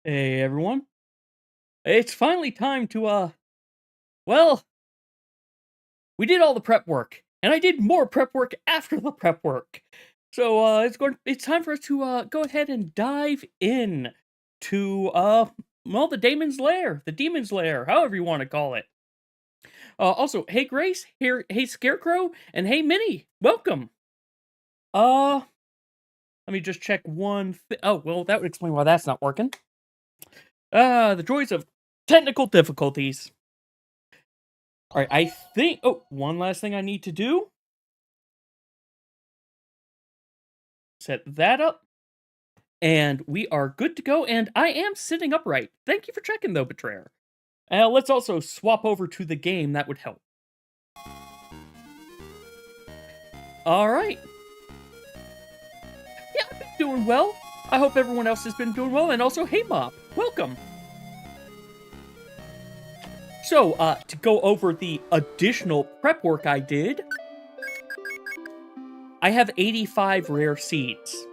Hey everyone. It's finally time to well, we did all the prep work and I did more prep work after the prep work. So it's time for us to go ahead and dive in to the Demon's Lair, however you want to call it. Also, hey Grace, here hey Scarecrow, and hey Minnie, welcome. Uh Let me just check one oh, well, that would explain why that's not working. The joys of technical difficulties. Alright, I think oh, one last thing I need to do. Set that up. And we are good to go, and I am sitting upright. Thank you for checking, though, Betrayer. Let's also swap over to the game. That would help. Alright. Yeah, I've been doing well. I hope everyone else has been doing well, and also, hey, Mop. Welcome. So, to go over the additional prep work I did, I have 85 rare seeds.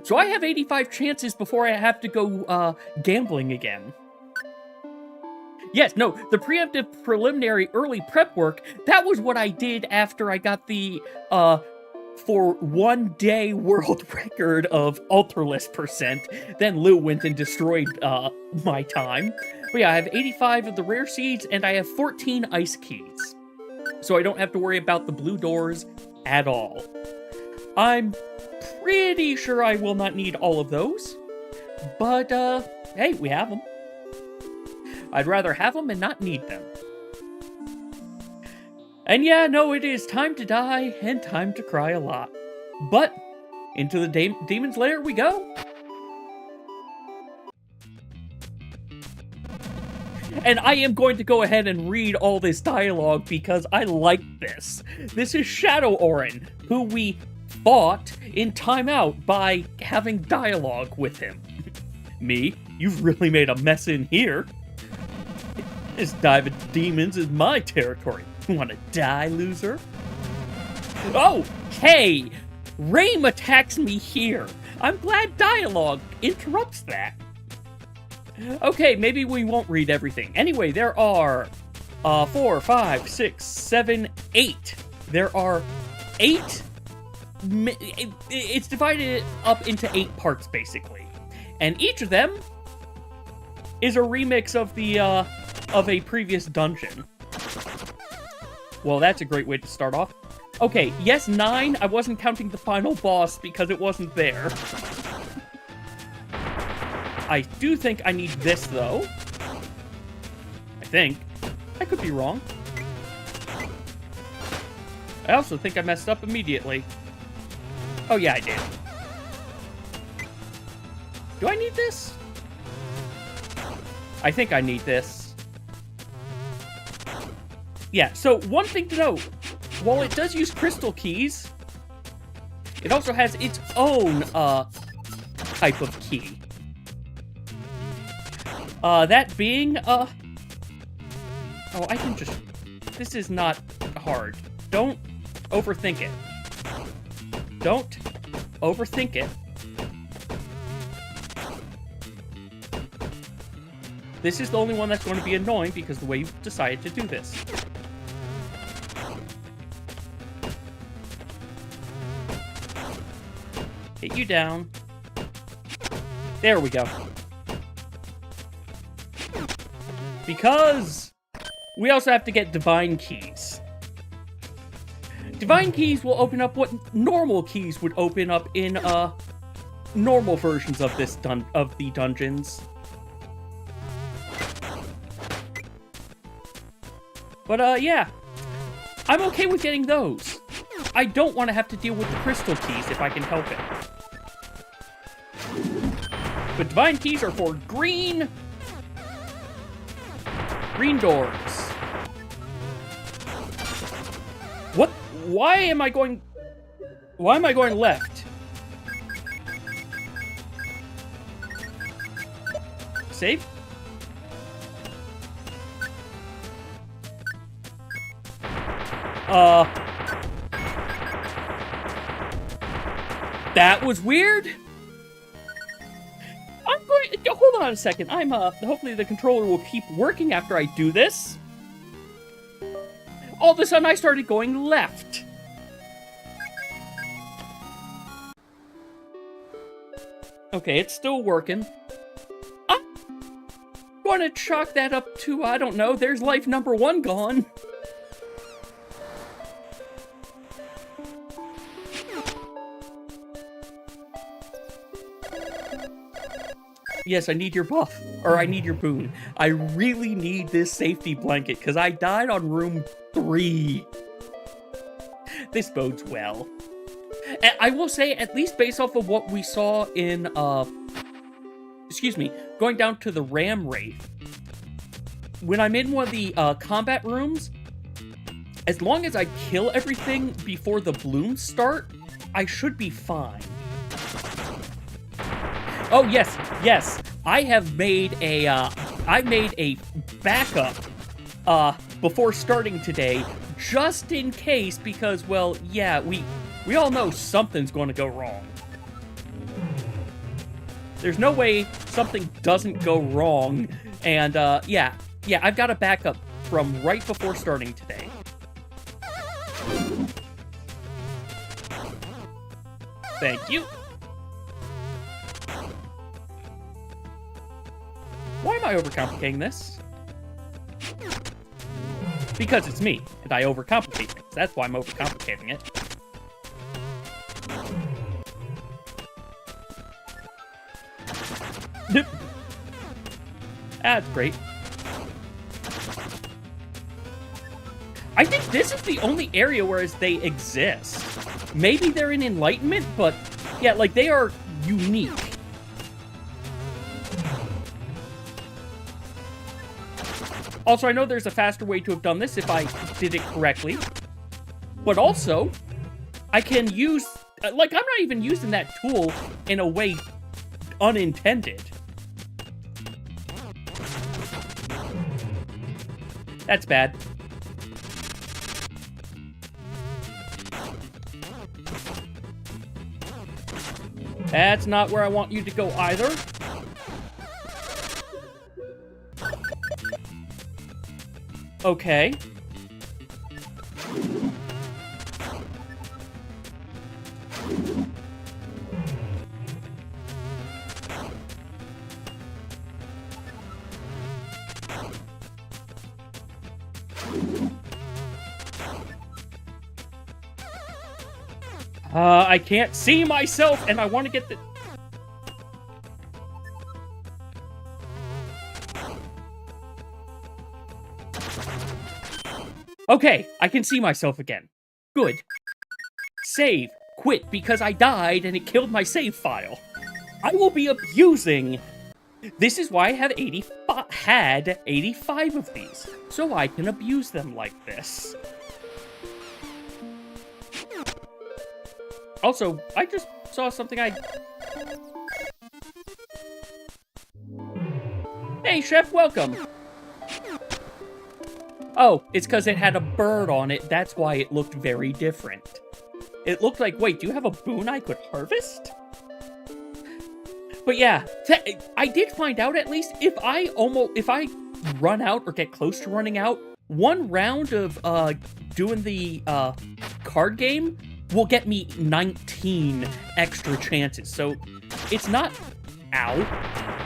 So I have 85 chances before I have to go gambling again. Yes, no, the preemptive preliminary early prep work, that was what I did after I got the for 1 day world record of Ultralist percent. Then Lou went and destroyed my time. But yeah, I have 85 of the rare seeds and I have 14 ice keys. So I don't have to worry about the blue doors at all. I'm pretty sure I will not need all of those. But, hey, we have them. I'd rather have them and not need them. And yeah, no, it is time to die and time to cry a lot. But, into the Demon's Lair we go. And I am going to go ahead and read all this dialogue because I like this. This is Shadow Orin, who we fought in timeout by having dialogue with him. Me, you've really made a mess in here. This dive of demons is my territory. You wanna die, loser? Oh, hey! Rame attacks me here. I'm glad dialogue interrupts that. Okay, maybe we won't read everything. Anyway, there are 4, 5, 6, 7, 8. There are 8. It's divided up into 8 parts, basically. And each of them is a remix of the of a previous dungeon. Well, that's a great way to start off. Okay, yes, 9. I wasn't counting the final boss because it wasn't there. I do think I need this, though. I think. I could be wrong. I also think I messed up immediately. Oh, yeah, I did. Do I need this? I think I need this. Yeah, so one thing to note. While it does use crystal keys, it also has its own, type of key. That being, oh, I can just... This is not hard. Don't overthink it. Don't overthink it. This is the only one that's going to be annoying because the way you've decided to do this. Hit you down. There we go. Because we also have to get divine keys. Divine keys will open up what normal keys would open up in normal versions of this of the dungeons. But yeah, I'm okay with getting those. I don't want to have to deal with the crystal keys if I can help it. But divine keys are for green doors. What? Why am I going left? Save? That was weird. hold on a second. Hopefully the controller will keep working after I do this. All of a sudden, I started going left. Okay, it's still working. I'm gonna chalk that up to, I don't know, there's life number 1 gone. Yes, I need your buff, or I need your boon. I really need this safety blanket, because I died on room 3. This bodes well. And I will say, at least based off of what we saw in, going down to the Ram Wraith, when I'm in one of the combat rooms, as long as I kill everything before the blooms start, I should be fine. Oh, yes, I have made a, I made a backup, before starting today, just in case, because, well, yeah, we all know something's going to go wrong. There's no way something doesn't go wrong, and, yeah, I've got a backup from right before starting today. Thank you. Why am I overcomplicating this? Because it's me, and I overcomplicate things. That's why I'm overcomplicating it. That's great. I think this is the only area where they exist. Maybe they're in Enlightenment, but yeah, like, they are unique. Also, I know there's a faster way to have done this if I did it correctly. But also, I can use... like, I'm not even using that tool in a way unintended. That's bad. That's not where I want you to go either. Okay. I can't see myself, and I want to get the... Okay, I can see myself again. Good. Save. Quit, because I died and it killed my save file. I will be abusing... This is why I have had 85 of these, so I can abuse them like this. Also, I just saw something Hey, Chef, welcome! Oh, it's because it had a bird on it. That's why it looked very different. It looked like, wait, do you have a boon I could harvest? But yeah, I did find out at least if I run out or get close to running out, one round of doing the card game will get me 19 extra chances. So it's not,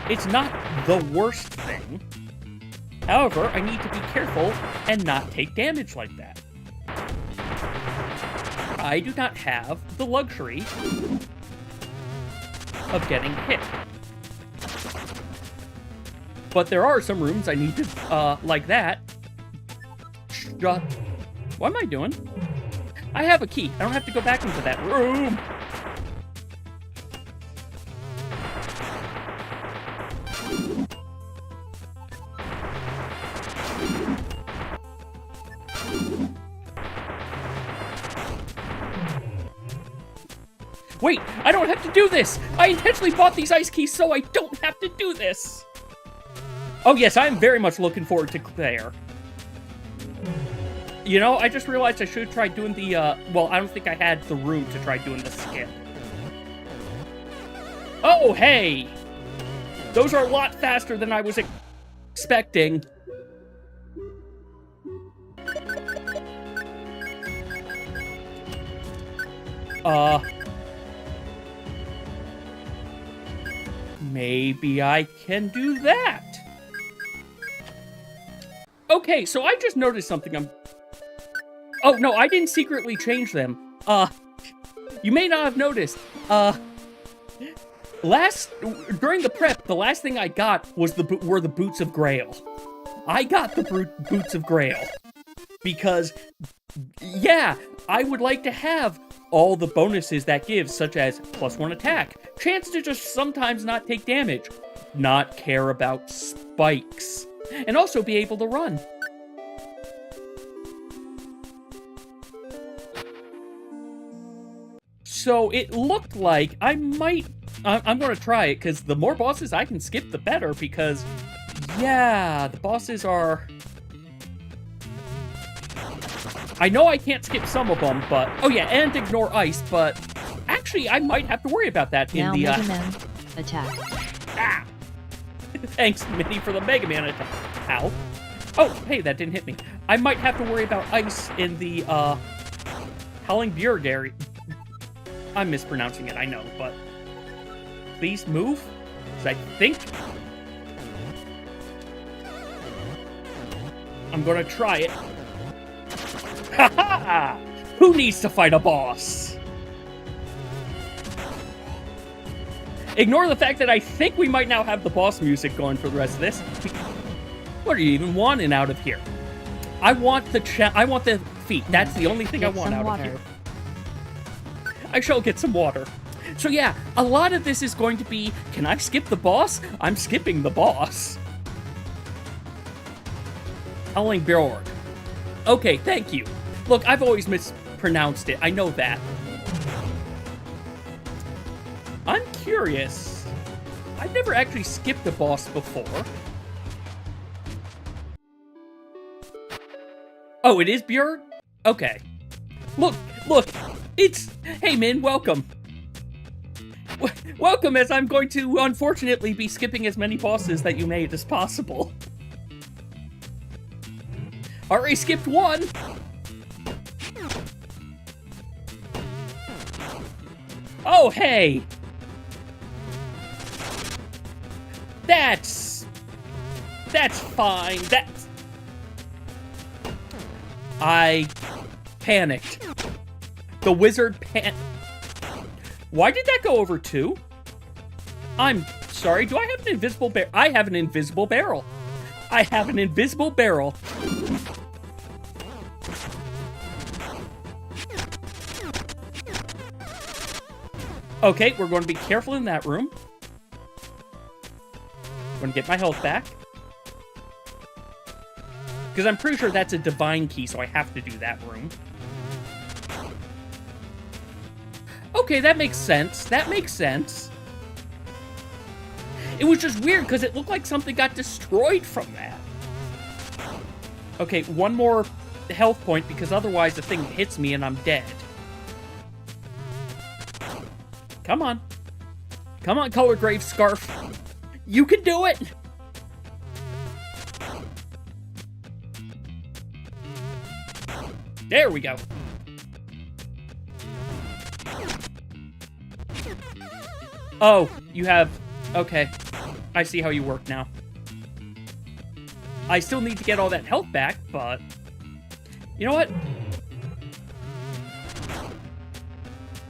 it's not the worst thing. However, I need to be careful and not take damage like that. I do not have the luxury of getting hit. But there are some rooms I need to, like that. What am I doing? I have a key. I don't have to go back into that room. Wait, I don't have to do this! I intentionally bought these ice keys so I don't have to do this! Oh yes, I'm very much looking forward to Claire. You know, I just realized I should try doing the, well, I don't think I had the room to try doing the skip. Oh, hey! Those are a lot faster than I was expecting. Maybe I can do that. Okay, so I just noticed something. Oh, no, I didn't secretly change them. You may not have noticed. During the prep, the last thing I got were the Boots of Grail. I got the Boots of Grail. Because, yeah, I would like to have all the bonuses that gives, such as +1 attack, chance to just sometimes not take damage, not care about spikes, and also be able to run. So it looked like I'm gonna try it, because the more bosses I can skip, the better, because, yeah, the bosses are... I know I can't skip some of them, but... Oh yeah, and ignore ice, but... Actually, I might have to worry about that in the... Mega Man attack. Ah! Thanks, Minnie, for the Mega Man attack. Ow. Oh, hey, that didn't hit me. I might have to worry about ice in the, Howling Bjerg area. I'm mispronouncing it, I know, but... Please move? Because I think... I'm gonna try it. Ha ha! Who needs to fight a boss? Ignore the fact that I think we might now have the boss music going for the rest of this. What are you even wanting out of here? I want the feet. That's the only thing I want out of here. I shall get some water. So yeah, a lot of this is going to be, can I skip the boss? I'm skipping the boss. Howling Bjerg. Okay, thank you. Look, I've always mispronounced it. I know that. I'm curious. I've never actually skipped a boss before. Oh, it is Bjerg? Okay. Look, it's... Hey, Min, welcome. Welcome, as I'm going to, unfortunately, be skipping as many bosses that you made as possible. Already skipped one. Oh, hey. That's fine. I panicked. The wizard Why did that go over 2? I'm sorry, do I have an invisible barrel? I have an invisible barrel. I have an invisible barrel. Okay, we're going to be careful in that room. I'm going to get my health back. Because I'm pretty sure that's a divine key, so I have to do that room. Okay, that makes sense. That makes sense. It was just weird, because it looked like something got destroyed from that. Okay, one more health point, because otherwise the thing hits me and I'm dead. Come on. Come on, Color Grave Scarf. You can do it! There we go. Oh, you have... Okay. I see how you work now. I still need to get all that health back, but... You know what?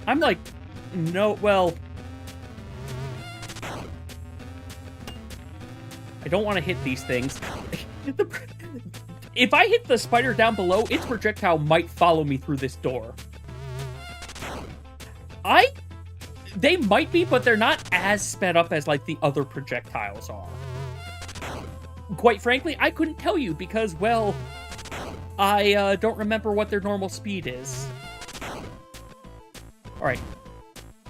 I'm like... No, well... I don't want to hit these things. If I hit the spider down below, its projectile might follow me through this door. They might be, but they're not as sped up as, like, the other projectiles are. Quite frankly, I couldn't tell you because, well, I don't remember what their normal speed is. Alright.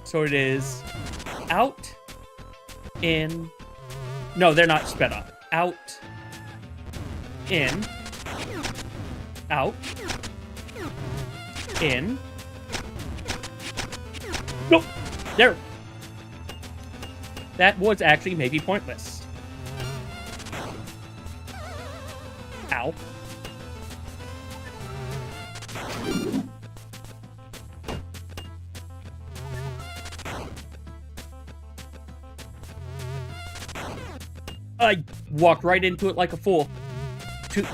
So it is out, in... No, they're not sped up. Out, in, out, in. Nope. There. That was actually maybe pointless. Ow. I walked right into it like a fool.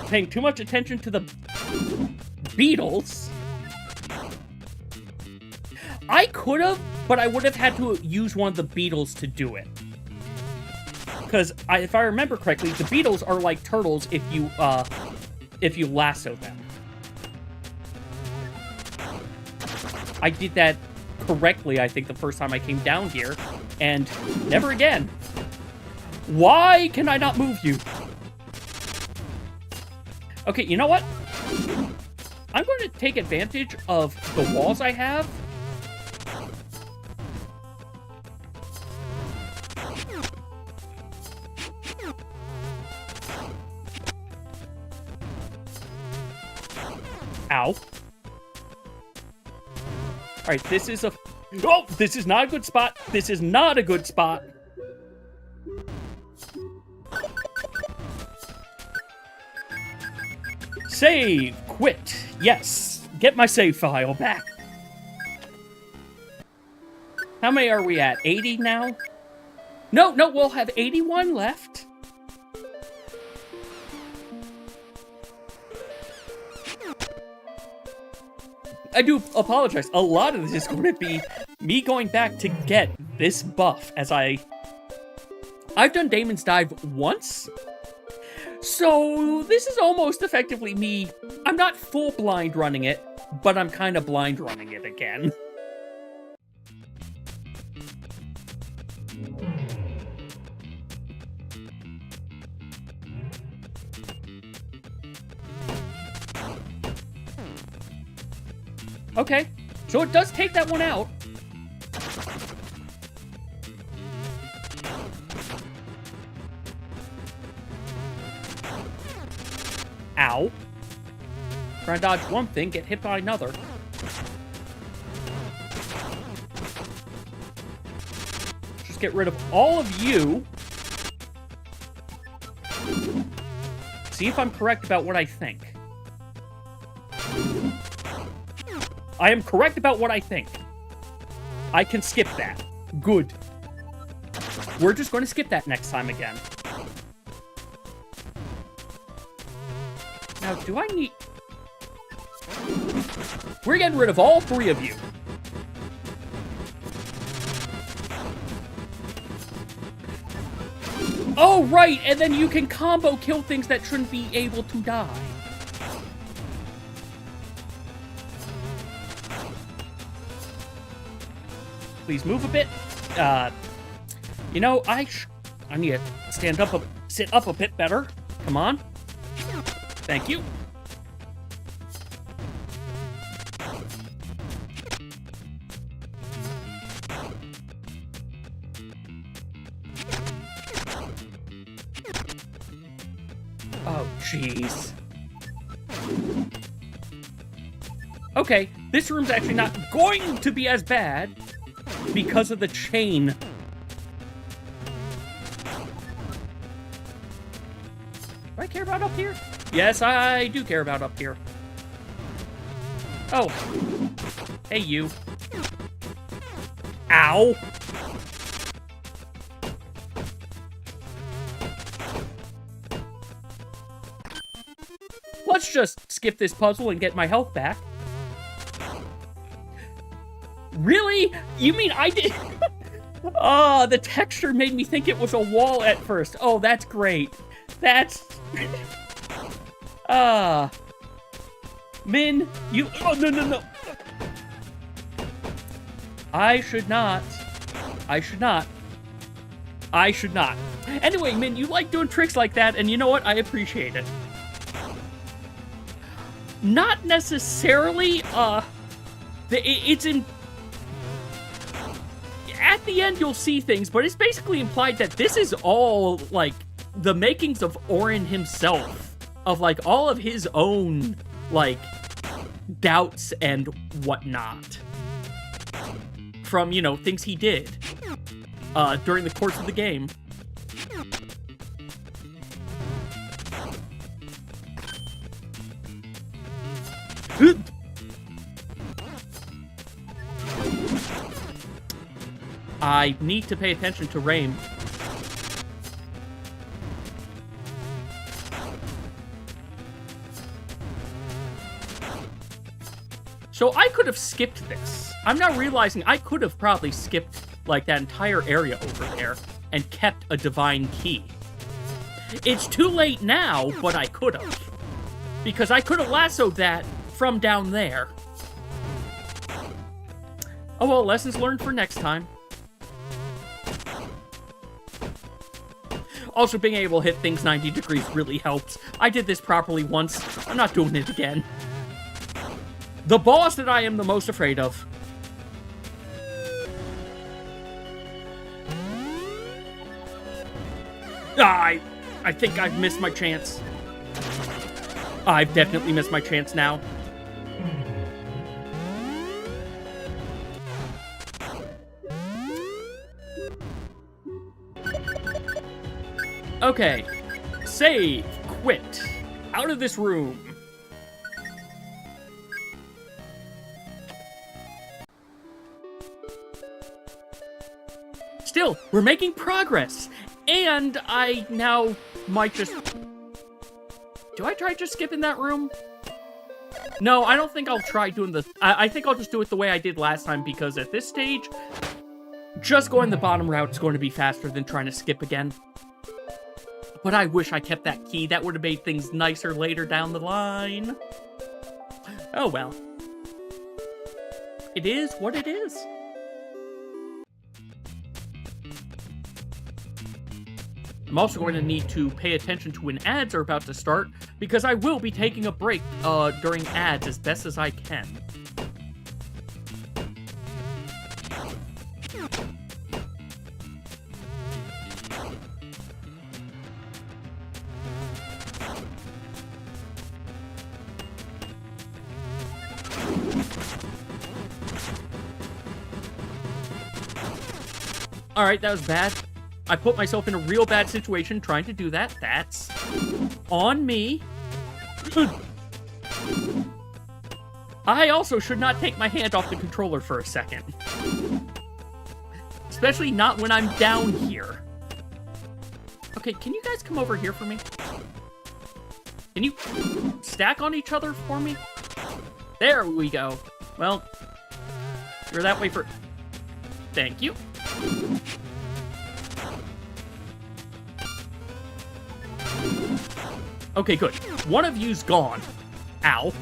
Paying too much attention to the beetles. I could have, but I would have had to use one of the beetles to do it. Because if I remember correctly, the beetles are like turtles if you lasso them. I did that correctly, I think, the first time I came down here, and never again. Why can I not move you? Okay, you know what? I'm going to take advantage of the walls I have. Ow. Alright, this is a... Oh, this is not a good spot. This is not a good spot. Save. Quit. Yes. Get my save file back. How many are we at? 80 now? No, we'll have 81 left. I do apologize. A lot of this is going to be me going back to get this buff, as I've done Daemon's Dive once. So this is almost effectively me. I'm not full blind running it, but I'm kind of blind running it again. Okay, so it does take that one out. Ow. Try to dodge one thing, get hit by another. Just get rid of all of you. See if I'm correct about what I think. I am correct about what I think. I can skip that. Good. We're just going to skip that next time again. Now, do I need... We're getting rid of all three of you. Oh, right, and then you can combo kill things that shouldn't be able to die. Please move a bit. You know, I need to sit up a bit better. Come on. Thank you. Oh, jeez. Okay, this room's actually not going to be as bad because of the chain. Do I care about up here? Yes, I do care about up here. Oh. Hey, you. Ow. Let's just skip this puzzle and get my health back. Really? You mean I did... Oh, the texture made me think it was a wall at first. Oh, that's great. That's... Min, you... Oh, no. I should not. Anyway, Min, you like doing tricks like that, and you know what? I appreciate it. Not necessarily, it's in... At the end, you'll see things, but it's basically implied that this is all, like, the makings of Auron himself. Of, like, all of his own, like, doubts and whatnot. From, you know, things he did. during the course of the game. I need to pay attention to Raim. So I could have skipped this. I'm now realizing I could have probably skipped, like, that entire area over there and kept a divine key. It's too late now, but I could have. Because I could have lassoed that from down there. Oh well, lessons learned for next time. Also, being able to hit things 90 degrees really helps. I did this properly once. I'm not doing it again. The boss that I am the most afraid of. I think I've missed my chance. I've definitely missed my chance now. Okay. Save. Quit. Out of this room. Still, we're making progress. And I now might just... Do I try just skipping that room? No, I don't think I'll try doing the... I think I'll just do it the way I did last time, because at this stage, just going the bottom route is going to be faster than trying to skip again. But I wish I kept that key. That would have made things nicer later down the line. Oh well. It is what it is. I'm also going to need to pay attention to when ads are about to start, because I will be taking a break during ads as best as I can. Alright, that was bad. I put myself in a real bad situation trying to do that. That's on me. I also should not take my hand off the controller for a second. Especially not when I'm down here. Okay, can you guys come over here for me? Can you stack on each other for me? There we go. Well, you're that way for... Thank you. Okay, good. One of you's gone. Ow.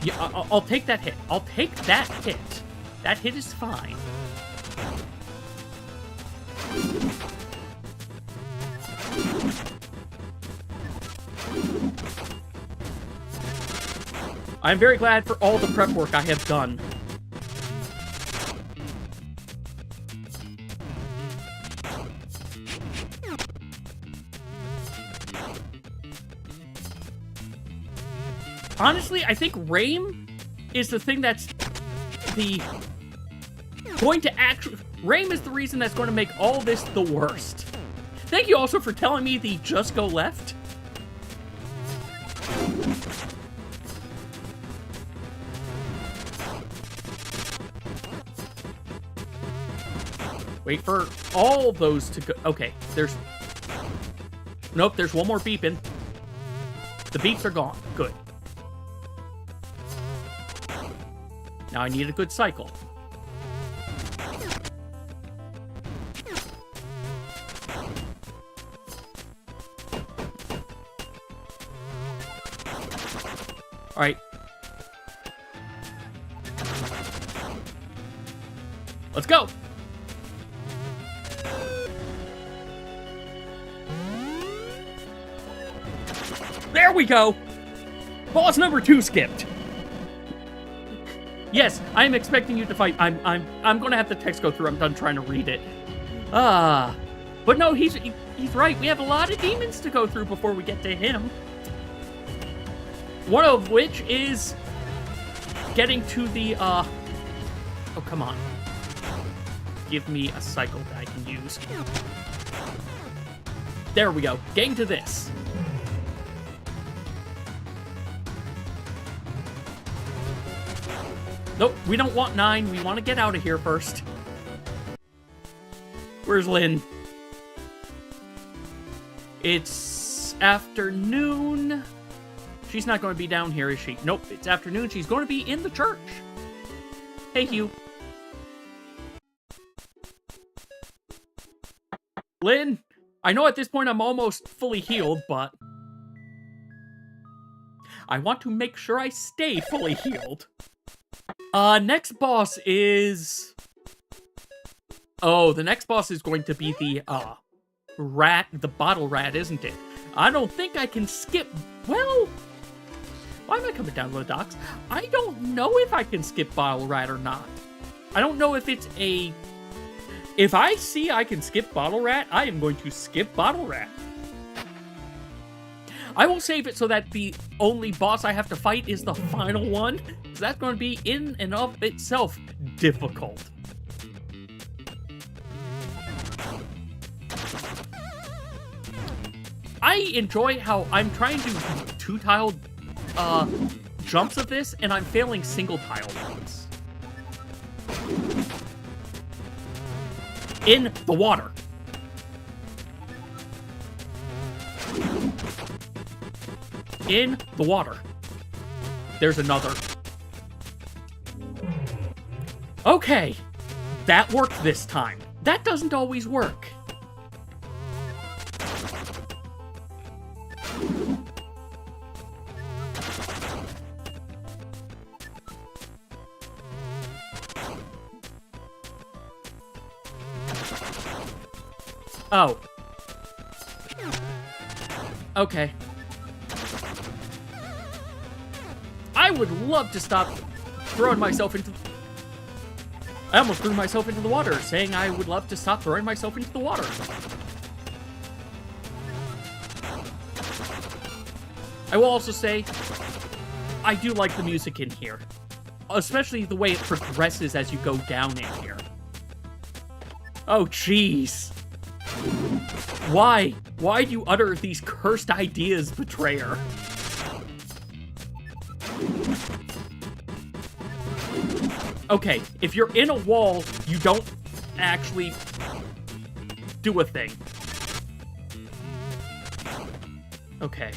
Yeah, I'll take that hit. I'll take that hit. That hit is fine. I'm very glad for all the prep work I have done. Honestly, I think Raim is the thing that's going to actually... Raim is the reason that's going to make all this the worst. Thank you also for telling me the just go left. Wait for all those to go... Okay, there's... Nope, there's one more beeping. The beeps are gone. Good. Now I need a good cycle. Alright. Let's go! There we go! Boss number 2 skipped. Yes, I am expecting you to fight. I'm gonna have the text go through. I'm done trying to read it. But no, he's right. We have a lot of demons to go through before we get to him. One of which is getting to the, oh, come on. give me a cycle that I can use. There we go. Getting to this. Nope, we don't want 9. We want to get out of here first. Where's Lynn? It's afternoon. She's not going to be down here, is she? Nope, it's afternoon. She's going to be in the church. Hey, Hugh. Lynn, I know at this point I'm almost fully healed, but I want to make sure I stay fully healed. Next boss is... Oh, the next boss is going to be the, rat, the bottle rat, isn't it? I don't think I can skip... Well... Why am I coming down to the docks? I don't know if I can skip bottle rat or not. I don't know if it's a... If I see I can skip bottle rat, I am going to skip bottle rat. I will save it so that the only boss I have to fight is the final one. So that's going to be in and of itself difficult. I enjoy how I'm trying to do two-tile jumps of this, and I'm failing single-tile ones. In the water. In the water. There's another. Okay. That worked this time. That doesn't always work. Oh. Okay. I would love to stop throwing myself into... I almost threw myself into the water, saying I would love to stop throwing myself into the water. I will also say, I do like the music in here. Especially the way it progresses as you go down in here. Oh, jeez. Why? Why do you utter these cursed ideas, betrayer? Okay, if you're in a wall, you don't actually do a thing. Okay.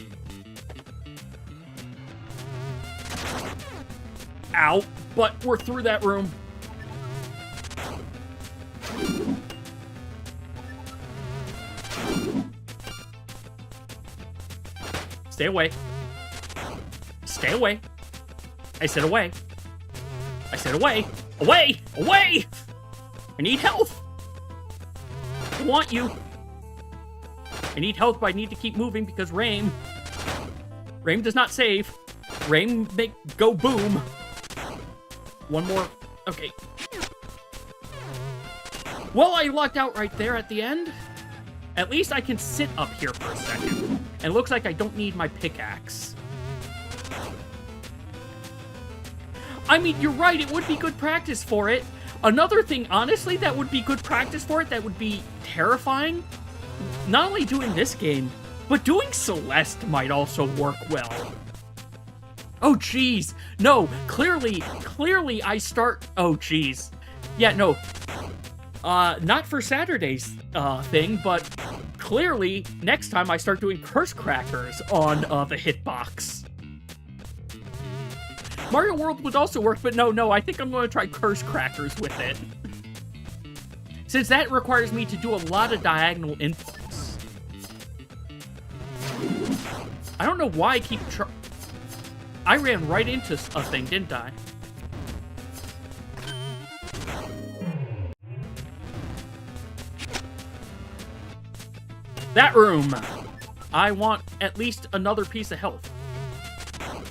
Ow, but we're through that room. Stay away. Stay away. I said away. I said away. Away! Away! I need health. I want you. I need health, but I need to keep moving because Rain does not save. Rain make go boom. One more. Okay. Well, I lucked out right there at the end. At least I can sit up here for a second. And it looks like I don't need my pickaxe. I mean, you're right, it would be good practice for it. Another thing, honestly, that would be good practice for it, that would be terrifying. Not only doing this game, but doing Celeste might also work well. Oh, jeez. No, clearly I start... Oh, jeez. Yeah, no. Not for Saturday's thing, but clearly next time I start doing curse crackers on the hitbox. Mario World would also work, but no, I think I'm going to try curse crackers with it. Since that requires me to do a lot of diagonal inputs. I don't know why I keep I ran right into a thing, didn't I? That room! I want at least another piece of health.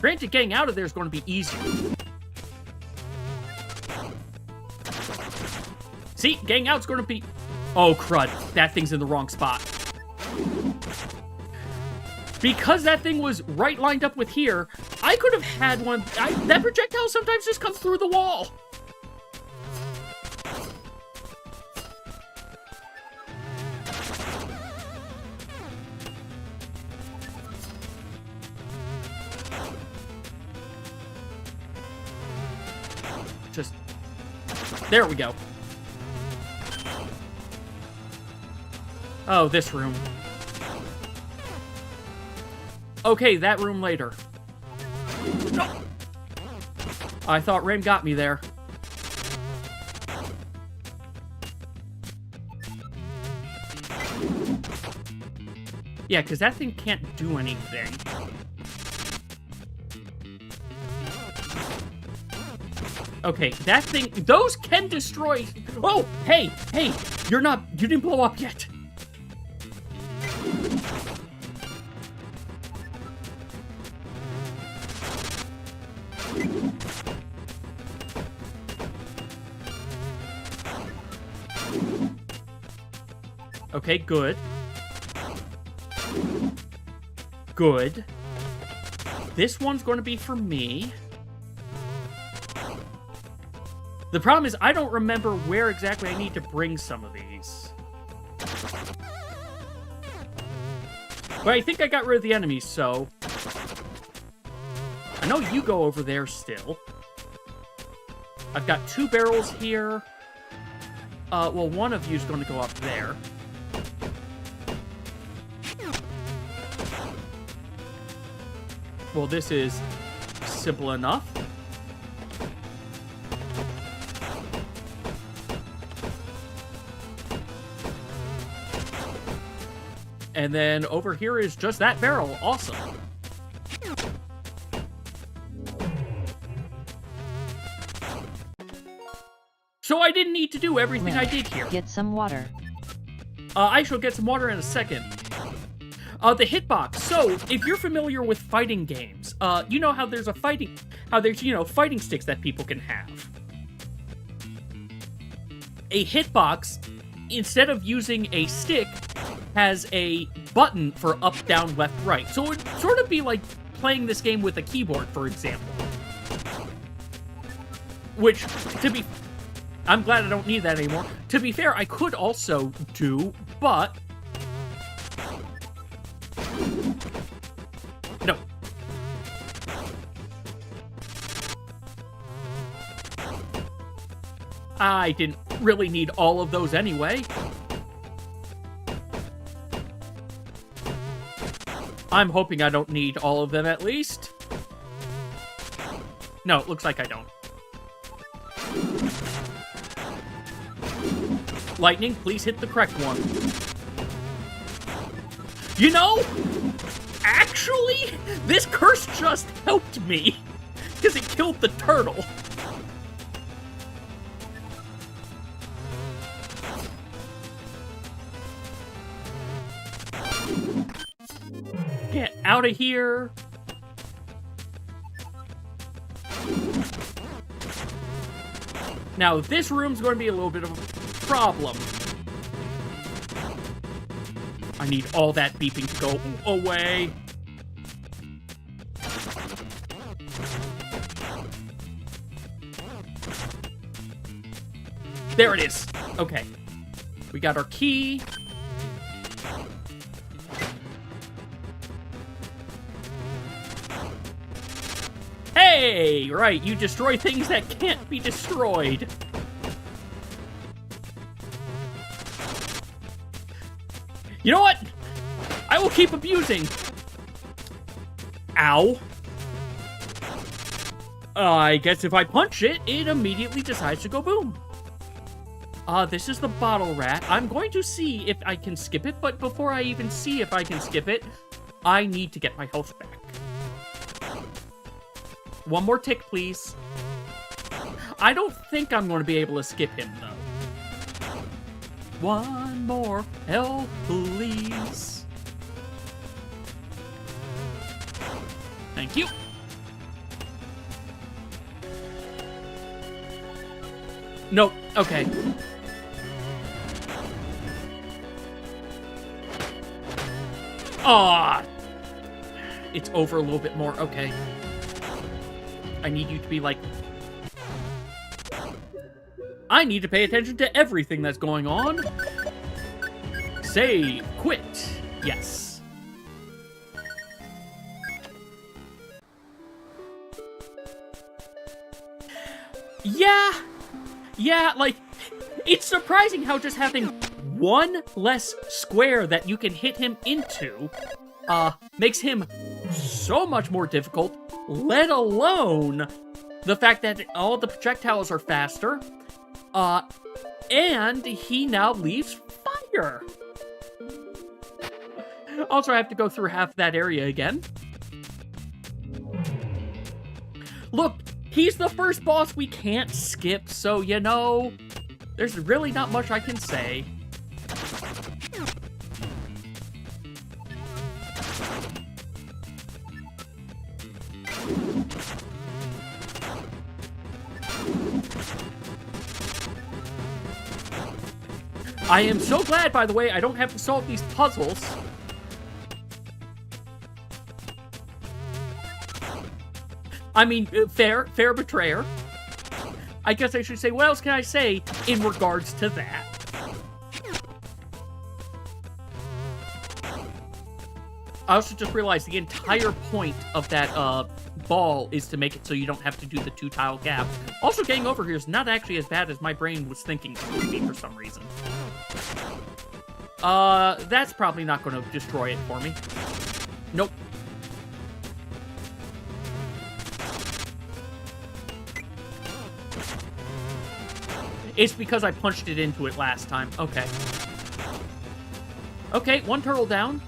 Granted, getting out of there is going to be easier. See, getting out is going to be... Oh, crud. That thing's in the wrong spot. Because that thing was right lined up with here, I could have had one... that projectile sometimes just comes through the wall. just... There we go. Oh, this room. Okay, that room later. No! I thought Rim got me there. Yeah, because that thing can't do anything. Okay, that thing... Those can destroy... Oh! Hey! Hey! You're not... You didn't blow up yet! Okay, good. Good. This one's going to be for me. The problem is I don't remember where exactly I need to bring some of these. But I think I got rid of the enemies, so... I know you go over there still. I've got 2 barrels here. Well, one of you's going to go up there. Well, this is simple enough. And then over here is just that barrel. Awesome. So I didn't need to do everything I did here. Get some water. I shall get some water in a second. The hitbox. So, if you're familiar with fighting games, you know how there's fighting sticks that people can have. A hitbox, instead of using a stick, has a button for up, down, left, right. So it would sort of be like playing this game with a keyboard, for example. Which, I'm glad I don't need that anymore. To be fair, I could also do, but... No. I didn't really need all of those anyway. I'm hoping I don't need all of them at least. No, it looks like I don't. Lightning, please hit the correct one. You know, actually, this curse just helped me because it killed the turtle. Get out of here. Now, this room's going to be a little bit of a problem. I need all that beeping to go away. There it is. Okay. We got our key. Hey! Right, you destroy things that can't be destroyed. You know what? I will keep abusing. Ow. I guess if I punch it, it immediately decides to go boom. This is the bottle rat. I'm going to see if I can skip it, but before I even see if I can skip it, I need to get my health back. One more tick, please. I don't think I'm going to be able to skip him, though. One more health, please. Thank you. Nope. Okay. Ah, it's over a little bit more. Okay. I need you to be like... I need to pay attention to everything that's going on. Save. Quit. Yes. Yeah, like, it's surprising how just having one less square that you can hit him into, makes him so much more difficult, let alone the fact that all the projectiles are faster, and he now leaves fire. Also, I have to go through half that area again. Look, he's the first boss we can't skip, so, you know, there's really not much I can say. I am so glad, by the way, I don't have to solve these puzzles. I mean, fair betrayer. I guess I should say, what else can I say in regards to that? I also just realized the entire point of that ball is to make it so you don't have to do the 2-tile gap. Also, getting over here is not actually as bad as my brain was thinking it would be for some reason. That's probably not going to destroy it for me. Nope. It's because I punched it into it last time. Okay. Okay, one turtle down.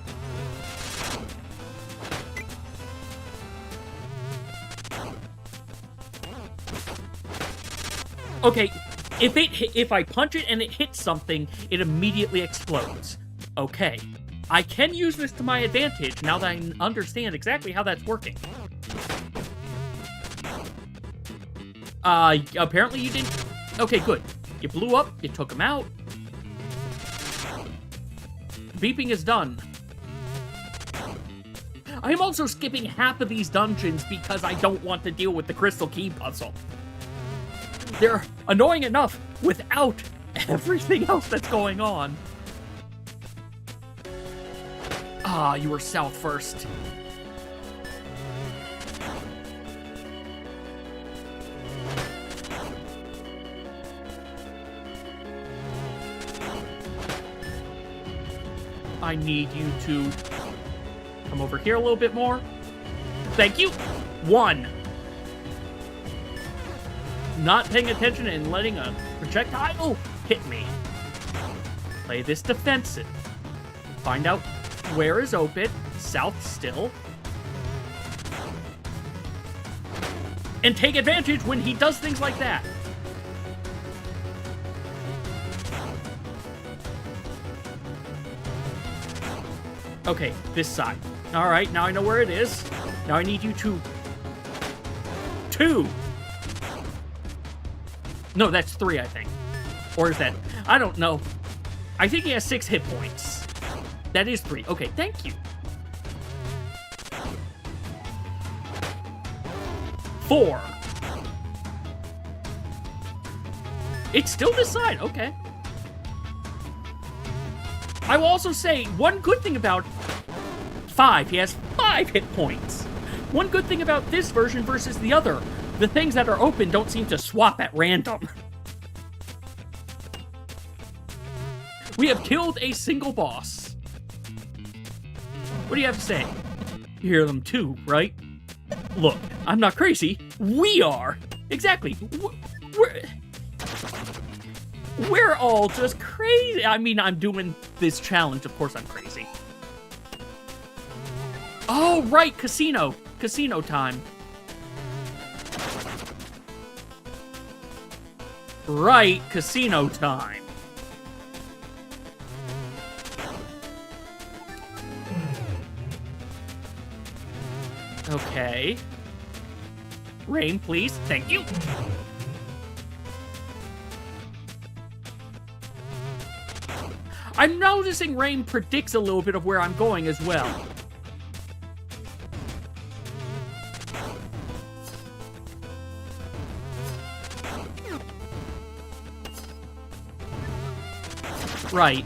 Okay, if I punch it and it hits something, it immediately explodes. Okay. I can use this to my advantage now that I understand exactly how that's working. Apparently you didn't... Okay, good. You blew up, you took him out. Beeping is done. I am also skipping half of these dungeons because I don't want to deal with the crystal key puzzle. They're annoying enough without everything else that's going on. Ah, you were south first. I need you to come over here a little bit more. Thank you. 1. Not paying attention and letting a projectile hit me. Play this defensive. Find out where is open. South still. And take advantage when he does things like that. Okay, this side. Alright, now I know where it is. Now I need you to... 2! No, that's 3, I think. Or is that... I don't know. I think he has 6 hit points. That is 3. Okay, thank you. 4. It's still this side. Okay. I will also say, one good thing about 5, he has 5 hit points. One good thing about this version versus the other, the things that are open don't seem to swap at random. We have killed a single boss. What do you have to say? You hear them too, right? Look, I'm not crazy. We are. Exactly. We're all just crazy. I mean, I'm doing this challenge. Of course I'm crazy. Oh, right. Casino. Casino time. Right. Casino time. Okay. Rain, please. Thank you. I'm noticing rain predicts a little bit of where I'm going as well. Right.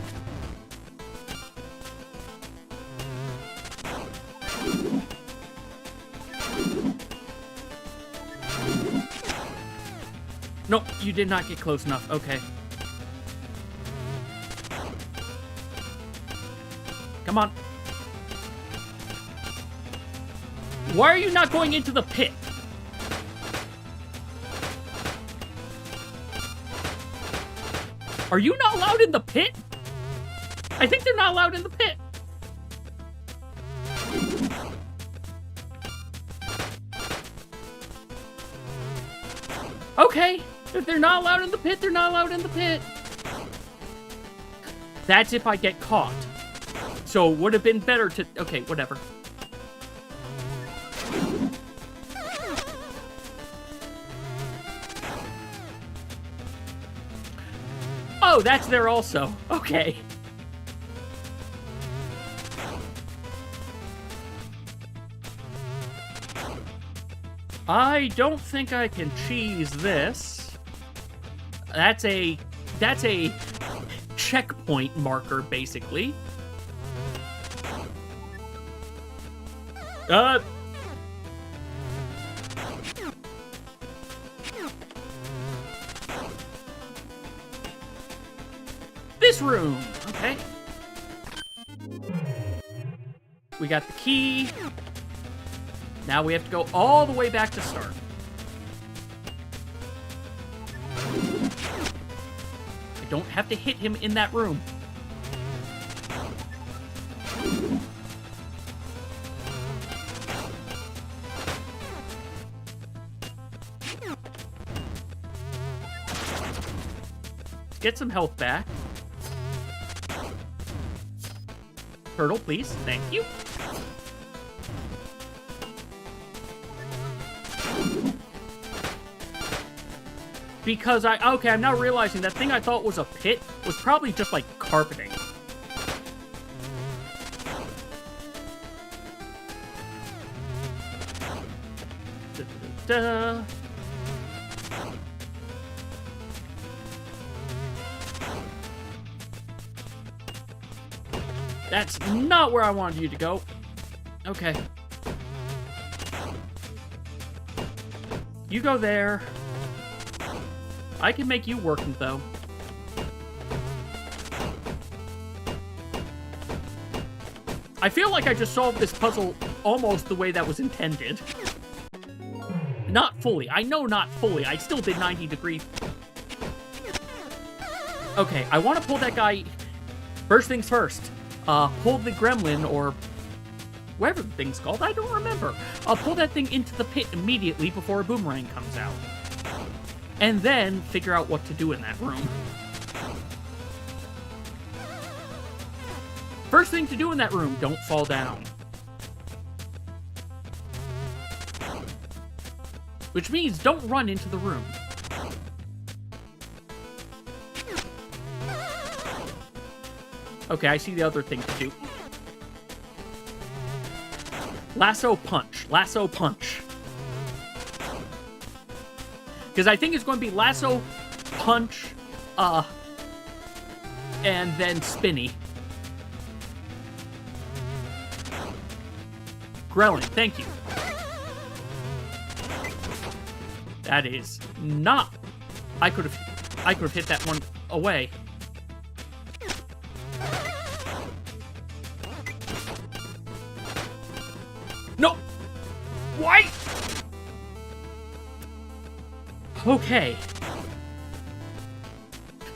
No, you did not get close enough. Okay. Come on. Why are you not going into the pit? Are you not allowed in the pit? I think they're not allowed in the pit. Okay. If they're not allowed in the pit, they're not allowed in the pit. That's if I get caught. So it would have been better to... Okay, whatever. Oh, that's there also. Okay. I don't think I can cheese this. That's a checkpoint marker, basically. This room. Okay. We got the key. Now we have to go all the way back to start. I don't have to hit him in that room. Let's get some health back. Turtle, please. Thank you. Because okay, I'm now realizing that thing I thought was a pit was probably just like carpeting. Da-da-da-da. That's not where I wanted you to go. Okay. You go there. I can make you work, though. I feel like I just solved this puzzle almost the way that was intended. Not fully. I know not fully. I still did 90 degrees. Okay, I want to pull that guy... First things first. Pull the gremlin, or... whatever the thing's called. I don't remember. I'll pull that thing into the pit immediately before a boomerang comes out. And then figure out what to do in that room. First thing to do in that room, don't fall down. Which means don't run into the room. Okay, I see the other thing to do. Lasso punch. Lasso punch. Because I think it's going to be lasso, punch, and then spinny. Grelling, thank you. That is not... I could have hit that one away. No! Why? Okay.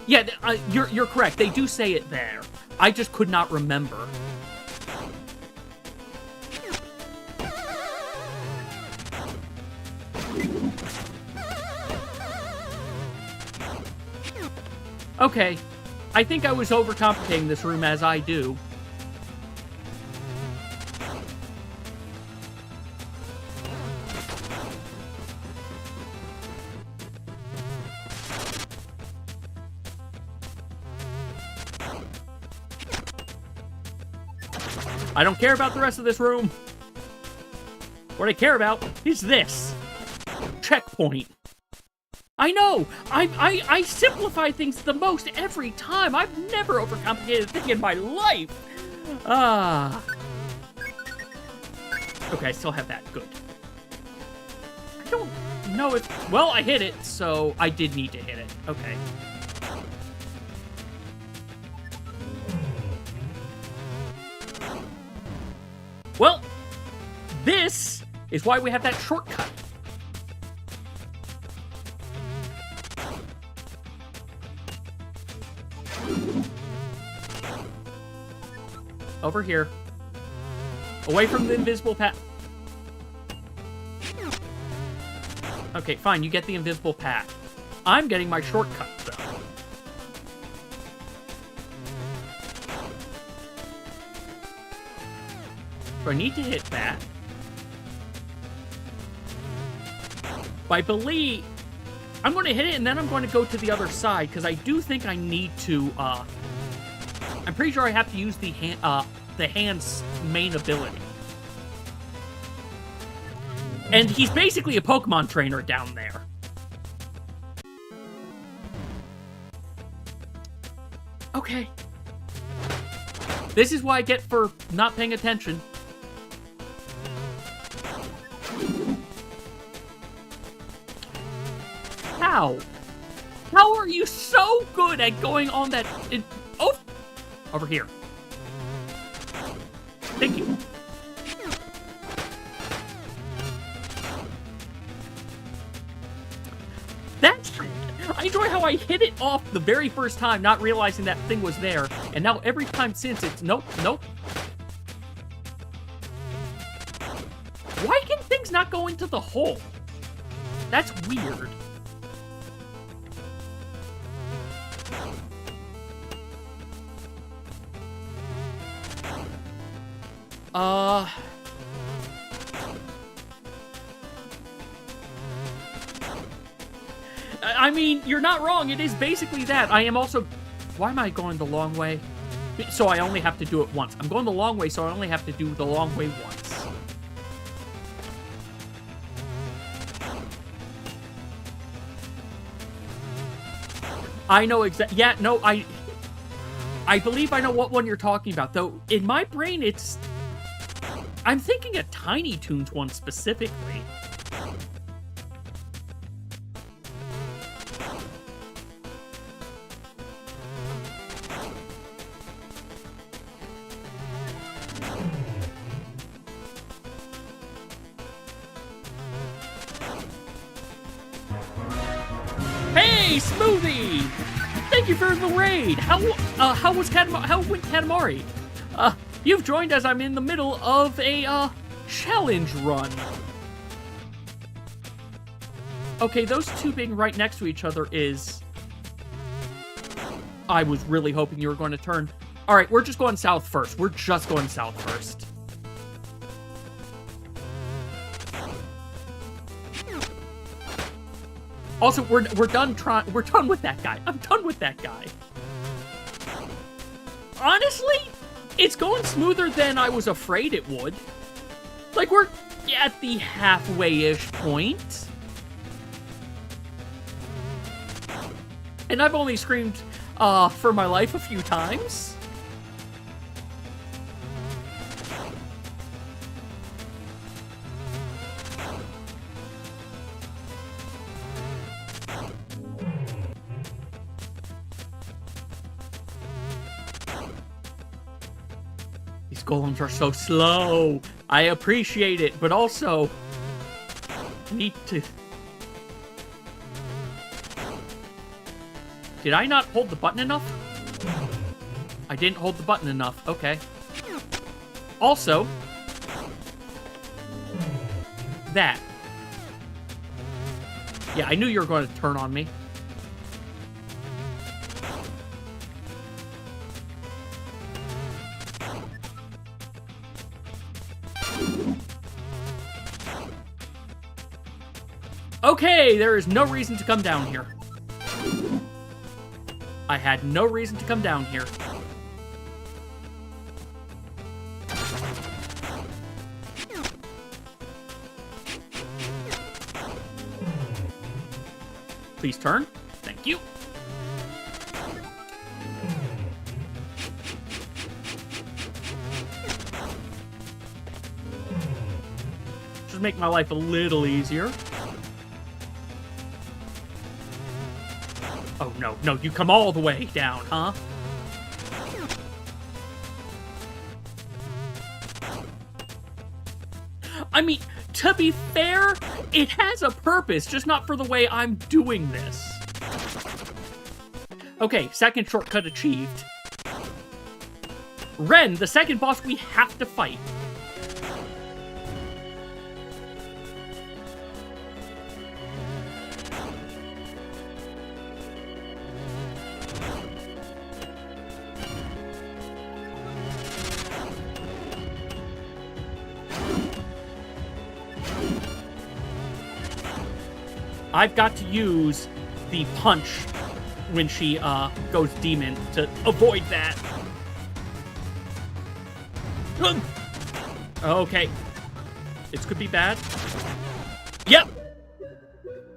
Yeah, you're correct. They do say it there. I just could not remember. Okay. I think I was overcomplicating this room, as I do. I don't care about the rest of this room. What I care about is this. Checkpoint. I know! I simplify things the most every time. I've never overcomplicated a thing in my life. Okay, I still have that. Good. I don't know if... Well, I hit it, so I did need to hit it. Okay. Well, this is why we have that shortcut. Over here. Away from the invisible path. Okay, fine, you get the invisible path. I'm getting my shortcut, though. So I need to hit that. But I believe... I'm going to hit it, and then I'm going to go to the other side, because I do think I need to, I'm pretty sure I have to use the hand's main ability. And he's basically a Pokemon trainer down there. Okay. This is what I get for not paying attention. How? How are you so good at going on that... Oh! Over here. Thank you. That's... I enjoy how I hit it off the very first time, not realizing that thing was there. And now every time since, it's... Nope, nope. Why can things not go into the hole? That's weird. I mean, you're not wrong. It is basically that. I am also... Why am I going the long way? So I only have to do it once. I'm going the long way, so I only have to do the long way once. I know exactly... Yeah, no, I believe I know what one you're talking about, though in my brain it's... I'm thinking a Tiny Toons one specifically. Hey, Smoothie! Thank you for the raid. How went Katamari? You've joined as I'm in the middle of a challenge run. Okay, those two being right next to each other is... I was really hoping you were going to turn. All right, we're just going south first. We're just going south first. Also, we're done trying. We're done with that guy. I'm done with that guy. Honestly, it's going smoother than I was afraid it would. Like, we're at the halfway-ish point. And I've only screamed for my life a few times. These golems are so slow. I appreciate it, but also I need to... Did I not hold the button enough? I didn't hold the button enough. Okay. Also, that. Yeah, I knew you were going to turn on me. Okay, there is no reason to come down here. I had no reason to come down here. Please turn. Thank you. Just make my life a little easier. no, you come all the way down, huh? I mean, to be fair, it has a purpose, just not for the way I'm doing this. Okay, second shortcut achieved. Ren, the second boss we have to fight. I've got to use the punch when she goes demon to avoid that. Okay. This could be bad. Yep.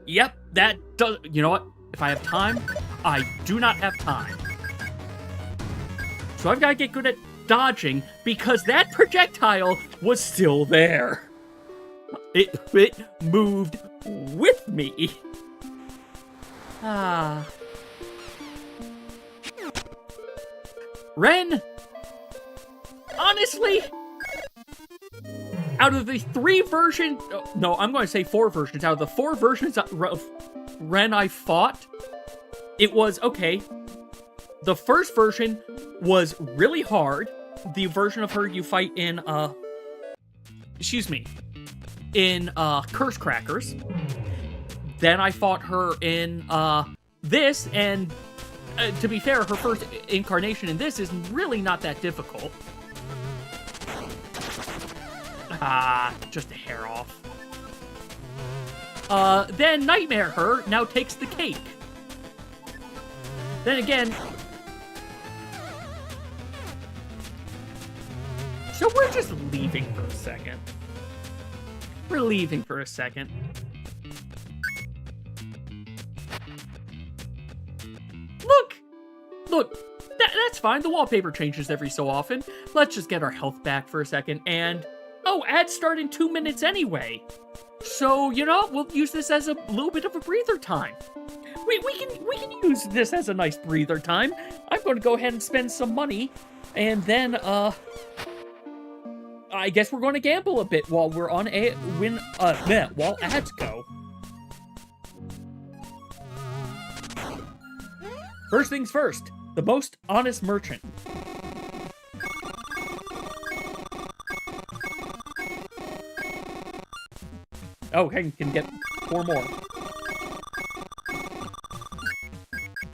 Yep, that does... You know what? If I have time, I do not have time. So I've got to get good at dodging because that projectile was still there. It moved with me. Ah. Ren, honestly, out of the 3 versions, no, I'm going to say 4 versions. Out of the 4 versions of Ren I fought, it was okay. The first version was really hard. The version of her you fight in, in Curse Crackers. Then I fought her in this, and to be fair, her first incarnation in this is really not that difficult. Just a hair off. Then Nightmare Her now takes the cake. Then again... So we're just leaving for a second. We're leaving for a second. Look, that's fine. The wallpaper changes every so often. Let's just get our health back for a second. And, oh, ads start in 2 minutes anyway. So, you know, we'll use this as a little bit of a breather time. We can use this as a nice breather time. I'm going to go ahead and spend some money. And then, I guess we're going to gamble a bit while we're on while ads go. First things first, the most honest merchant. Oh, I can get 4 more.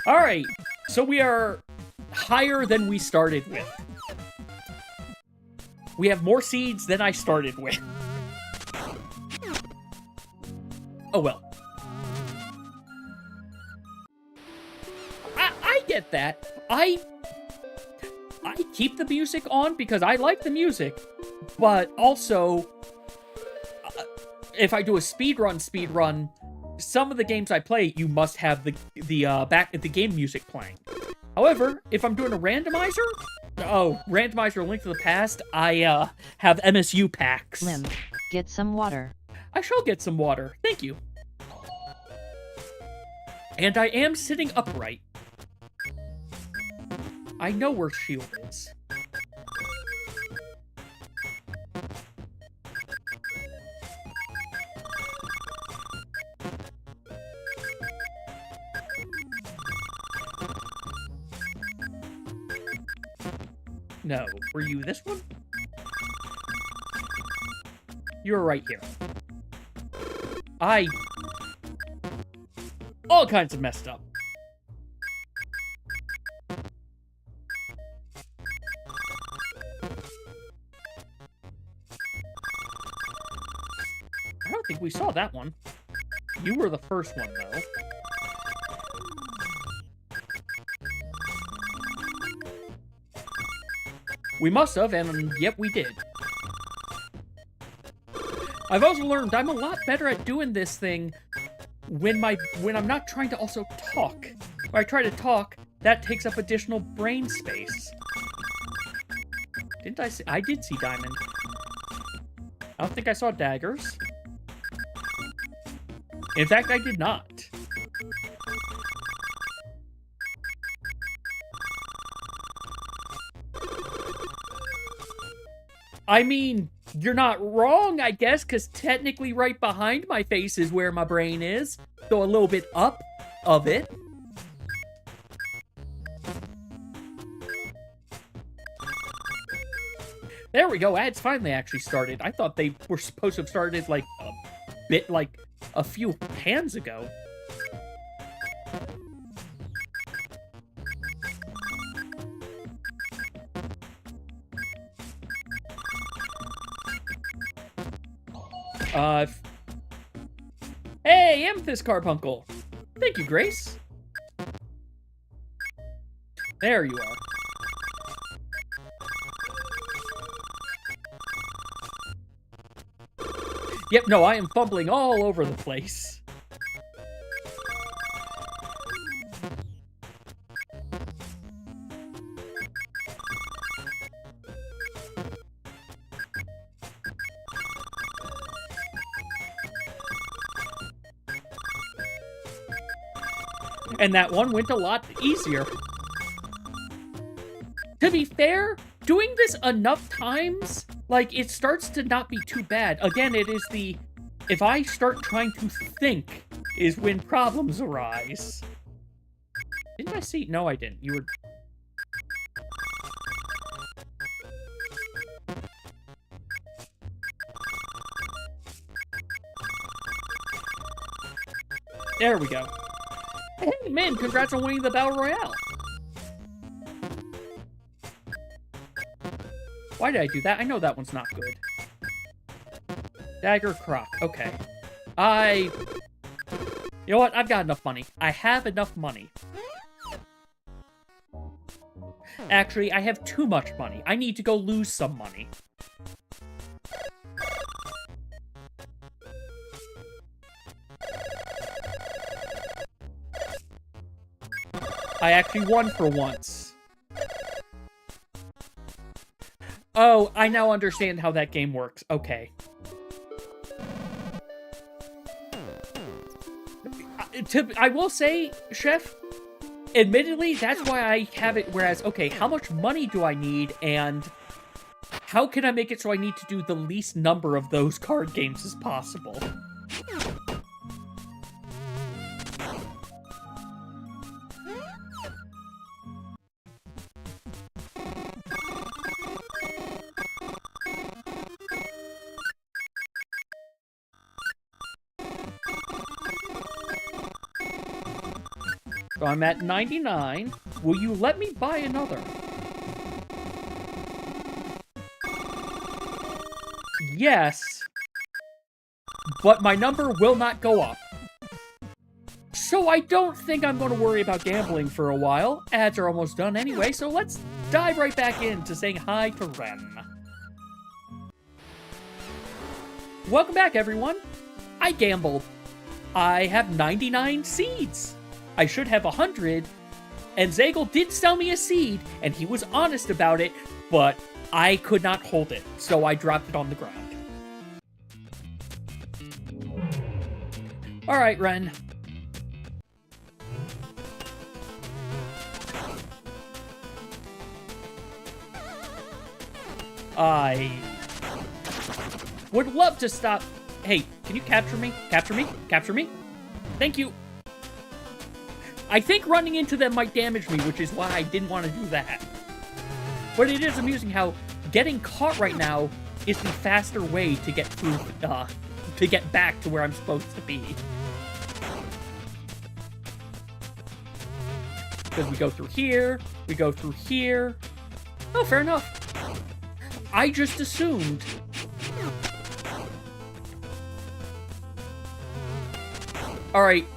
Alright, so we are higher than we started with. We have more seeds than I started with. Oh well. I get that. I keep the music on because I like the music, but also, if I do a speedrun, some of the games I play, you must have the game music playing. However, if I'm doing a randomizer, randomizer Link to the Past, I have MSU packs. Lim, get some water. I shall get some water. Thank you. And I am sitting upright. I know where shield is. No, were you this one? You were right here. All kinds of messed up. I don't think we saw that one. You were the first one, though. We must have, and yep, we did. I've also learned I'm a lot better at doing this thing when I'm not trying to also talk. When I try to talk, that takes up additional brain space. Didn't I see? I did see Diamond. I don't think I saw daggers. In fact, I did not. I mean, you're not wrong, I guess, because technically right behind my face is where my brain is. So a little bit up of it. There we go, ads finally actually started. I thought they were supposed to have started, like, a few hands ago. Hey, Amethyst Carbuncle! Thank you, Grace. There you are. Yep, no, I am fumbling all over the place. And that one went a lot easier. To be fair, doing this enough times, like, it starts to not be too bad. Again, it is the, if I start trying to think, is when problems arise. Didn't I see? No, I didn't. You were... There we go. Hey, man, congrats on winning the Battle Royale. Why did I do that? I know that one's not good. Dagger Croc. Okay. You know what? I've got enough money. I have enough money. Actually, I have too much money. I need to go lose some money. I actually won for once. Oh, I now understand how that game works. Okay. I will say, Chef, admittedly, that's why I have it, whereas, okay, how much money do I need, and how can I make it so I need to do the least number of those card games as possible? So I'm at 99. Will you let me buy another? Yes. But my number will not go up. So I don't think I'm going to worry about gambling for a while. Ads are almost done anyway, so let's dive right back into saying hi to Ren. Welcome back, everyone. I gambled. I have 99 seeds. I should have 100, and Zagel did sell me a seed, and he was honest about it, but I could not hold it, so I dropped it on the ground. Alright, Ren. I would love to stop... Hey, can you capture me? Capture me? Capture me? Thank you. I think running into them might damage me, which is why I didn't want to do that. But it is amusing how getting caught right now is the faster way to get through, to get back to where I'm supposed to be. Because we go through here, we go through here. Oh, fair enough. I just assumed. Alright.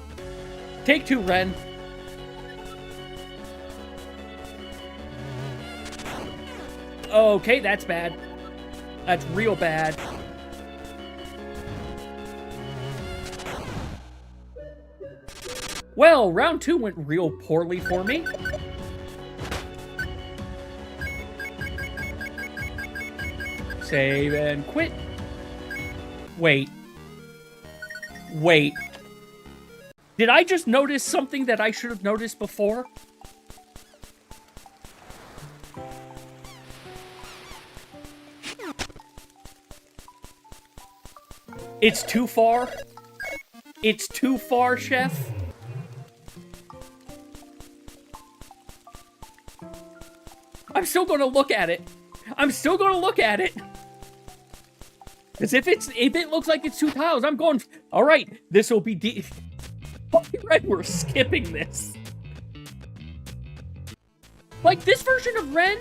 Take two, Ren. Okay, that's bad. That's real bad. Well, round 2 went real poorly for me. Save and quit. Wait. Wait. Did I just notice something that I should have noticed before? It's too far. It's too far, Chef. I'm still gonna look at it. I'm still gonna look at it. Because if it looks like it's 2 tiles, I'm going. All right, this will be Red, we're skipping this. Like this version of Ren,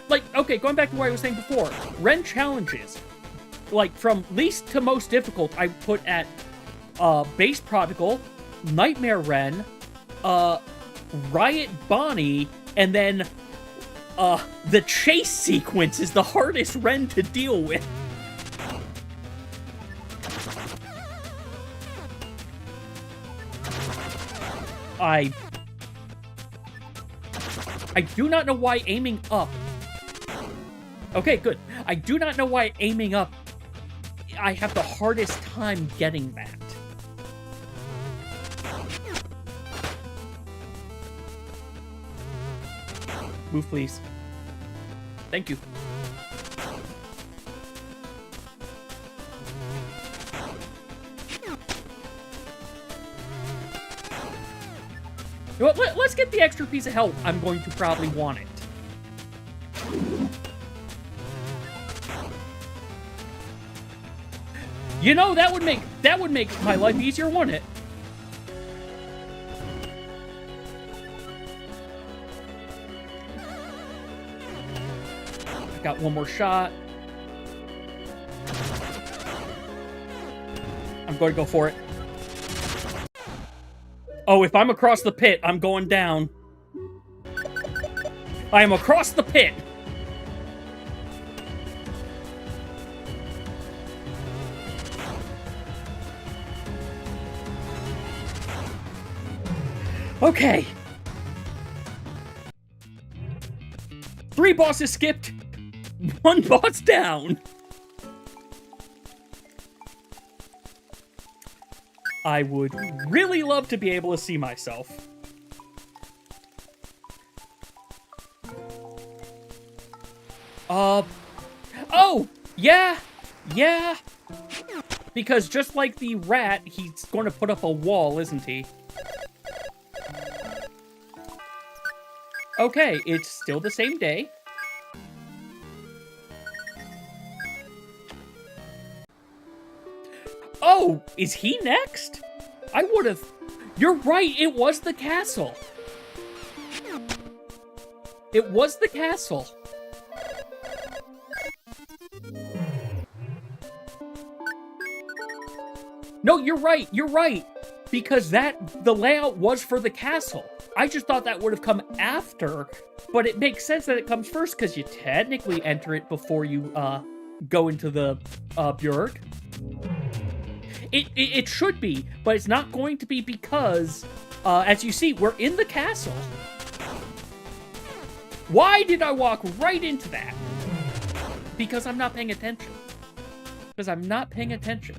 like okay, going back to what I was saying before, Ren challenges, like from least to most difficult, I put at Base Prodigal, Nightmare Ren, Riot Bonnie, and then the chase sequence is the hardest Ren to deal with. I do not know why aiming up... Okay, good. I do not know why aiming up... I have the hardest time getting that. Move, please. Thank you. Let's get the extra piece of help. I'm going to probably want it. You know, that would make my life easier, wouldn't it? Got one more shot. I'm going to go for it. Oh, if I'm across the pit, I'm going down. I am across the pit. Okay. 3 bosses skipped. 1 boss down. I would really love to be able to see myself. Oh, yeah, because just like the rat, he's going to put up a wall, isn't he? Okay, it's still the same day. Oh, is he next? I would have... You're right, it was the castle. It was the castle. No, you're right. Because the layout was for the castle. I just thought that would have come after, but it makes sense that it comes first because you technically enter it before you go into the Bjerg. It should be, but it's not going to be because, as you see, we're in the castle. Why did I walk right into that? Because I'm not paying attention. Because I'm not paying attention.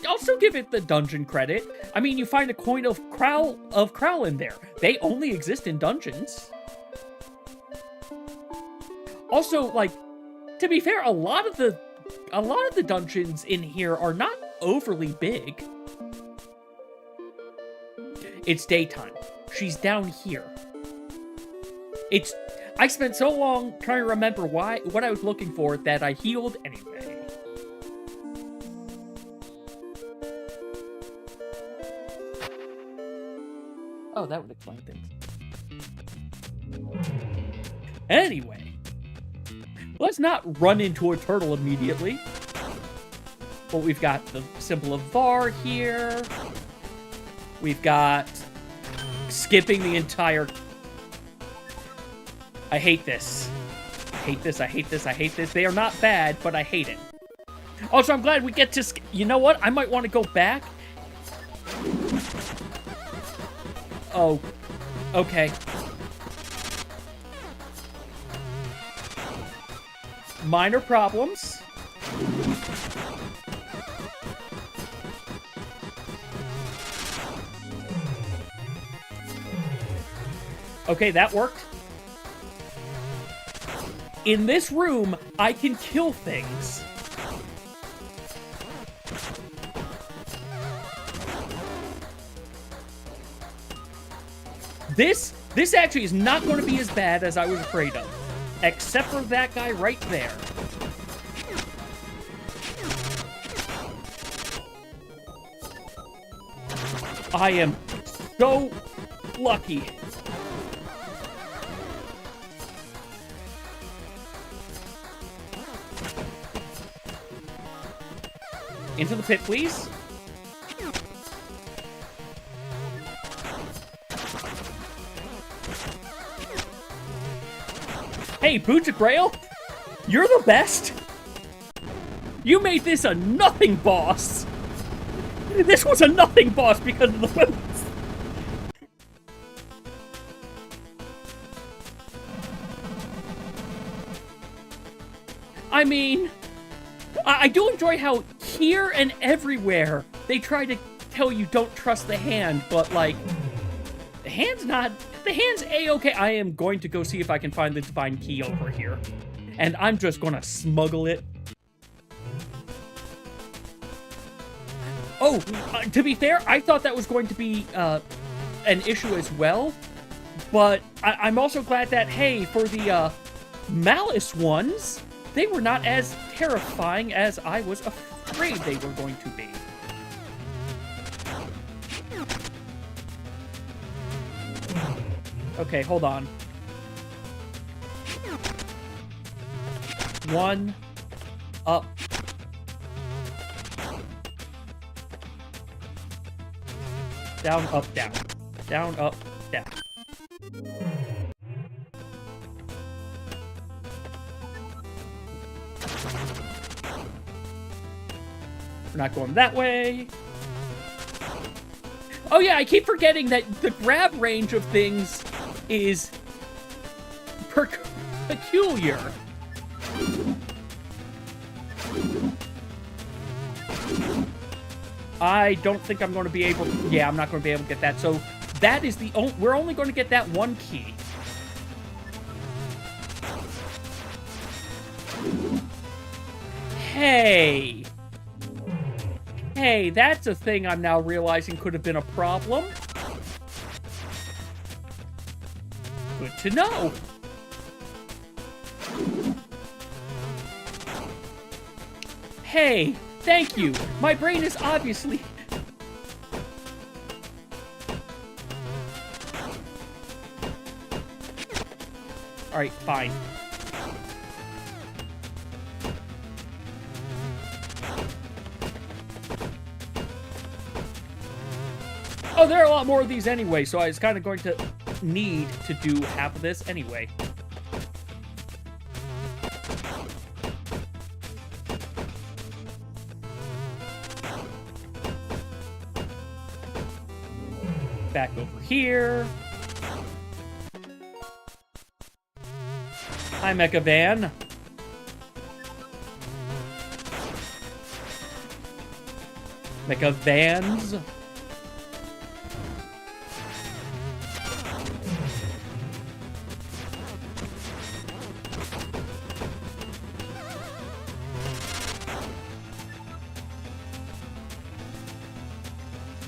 I'll still give it the dungeon credit. I mean, you find a coin of Crowl in there. They only exist in dungeons. Also, like, to be fair, a lot of the dungeons in here are not overly big. It's daytime. She's down here. I spent so long trying to remember what I was looking for that I healed anyway. Oh, that would explain things. Anyway, let's not run into a turtle immediately. But we've got the symbol of Var here. We've got skipping the entire... I hate this. I hate this, I hate this, I hate this. They are not bad, but I hate it. Also, I'm glad we get to... You know what? I might want to go back. Oh, okay. Minor problems. Okay, that worked. In this room, I can kill things. This actually is not going to be as bad as I was afraid of. Except for that guy right there. I am so lucky. Into the pit, please. Hey, Boots of Grail, you're the best. You made this a nothing boss. This was a nothing boss because of the boots. I mean, I do enjoy how here and everywhere they try to tell you don't trust the hand, but like, the hand's A-okay. I am going to go see if I can find the divine key over here. And I'm just gonna smuggle it. Oh, to be fair, I thought that was going to be an issue as well. But I'm also glad that, hey, for the Malice ones, they were not as terrifying as I was afraid they were going to be. Okay, hold on. One, up. Down, up, down. Down, up, down. We're not going that way. Oh yeah, I keep forgetting that the grab range of things is peculiar. I don't think I'm going to be able to... Yeah, I'm not going to be able to get that. So that is the... We're only going to get that one key. Hey. Hey, that's a thing I'm now realizing could have been a problem. Good to know. Hey, thank you. My brain is obviously... Alright, fine. Oh, there are a lot more of these anyway, so I was kind of going to need to do half of this anyway. Back over here. Hi, Mecha Van. Mecha Vans.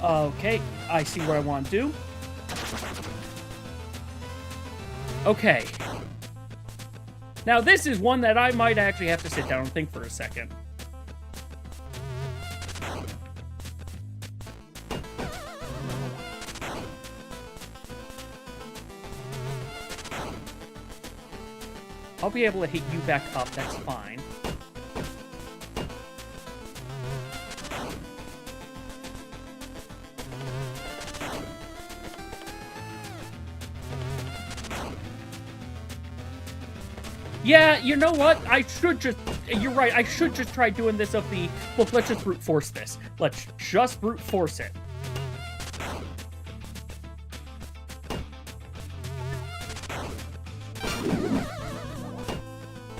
Okay, I see what I want to do. Okay. Now this is one that I might actually have to sit down and think for a second. I'll be able to hit you back up, that's fine. Yeah, you know what? I should just... You're right, I should just try doing this of the... Look, let's just brute force this. Let's just brute force it.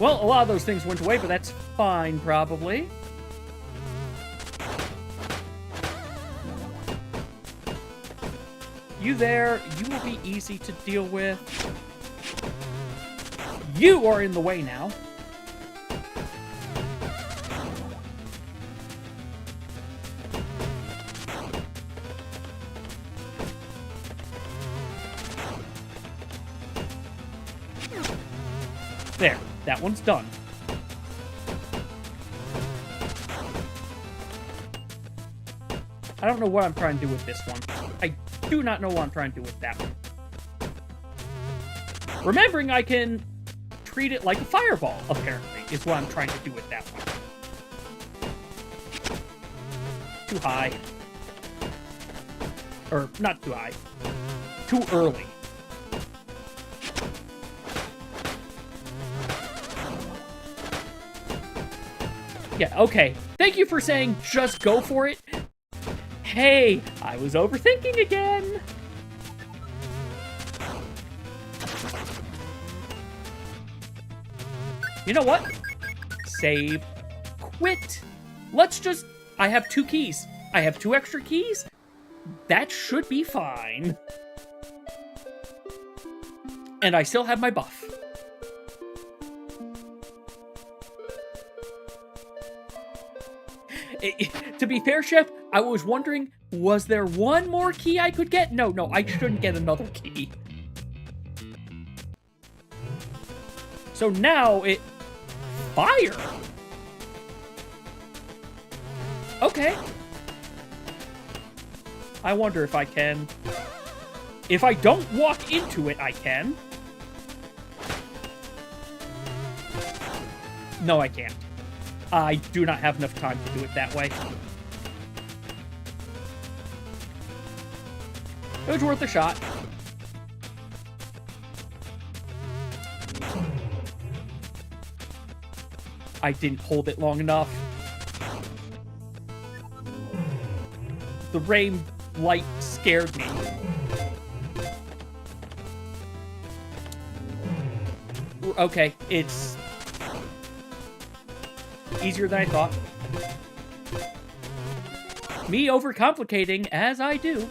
Well, a lot of those things went away, but that's fine, probably. You there, you will be easy to deal with. You are in the way now. There, that one's done. I don't know what I'm trying to do with this one. I do not know what I'm trying to do with that one. Remembering I can treat it like a fireball, apparently, is what I'm trying to do with that one. Too high. Or, not too high. Too early. Yeah, okay. Thank you for saying just go for it. Hey, I was overthinking again. You know what? Save. Quit. Let's just... I have 2 keys. I have 2 extra keys. That should be fine. And I still have my buff. To be fair, Chef, I was wondering, was there one more key I could get? No, I shouldn't get another key. So now it... Fire? Okay. I wonder if I can... If I don't walk into it, I can. No, I can't. I do not have enough time to do it that way. It was worth a shot. I didn't hold it long enough. The rain light scared me. Okay, it's easier than I thought. Me overcomplicating, as I do.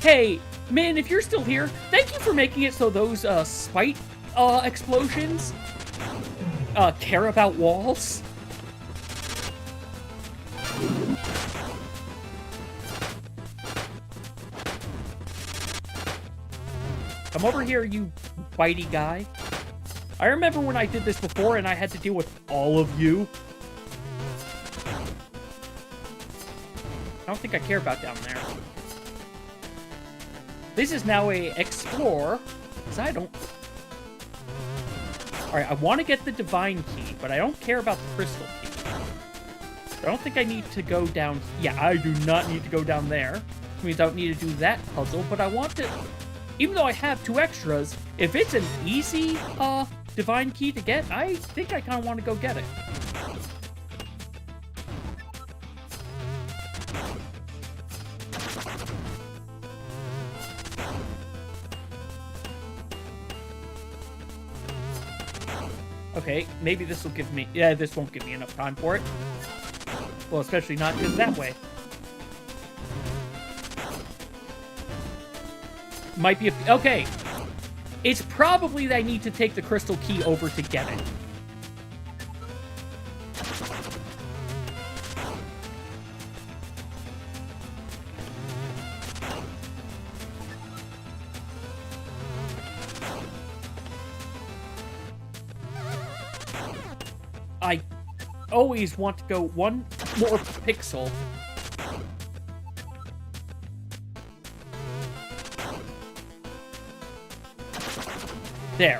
Hey, man, if you're still here, thank you for making it so those spite explosions care about walls. Come over here, you bitey guy. I remember when I did this before and I had to deal with all of you. I don't think I care about down there. This is now a explore, because I don't... Alright, I want to get the divine key, but I don't care about the crystal key. I don't think I need to go down... Yeah, I do not need to go down there. Which means I don't need to do that puzzle, but I want to... Even though I have 2 extras, if it's an easy divine key to get, I think I kind of want to go get it. Okay, maybe this will give me... Yeah, this won't give me enough time for it. Well, especially not just that way. Might be a... Okay. It's probably that I need to take the crystal key over to get it. I always want to go one more pixel. There.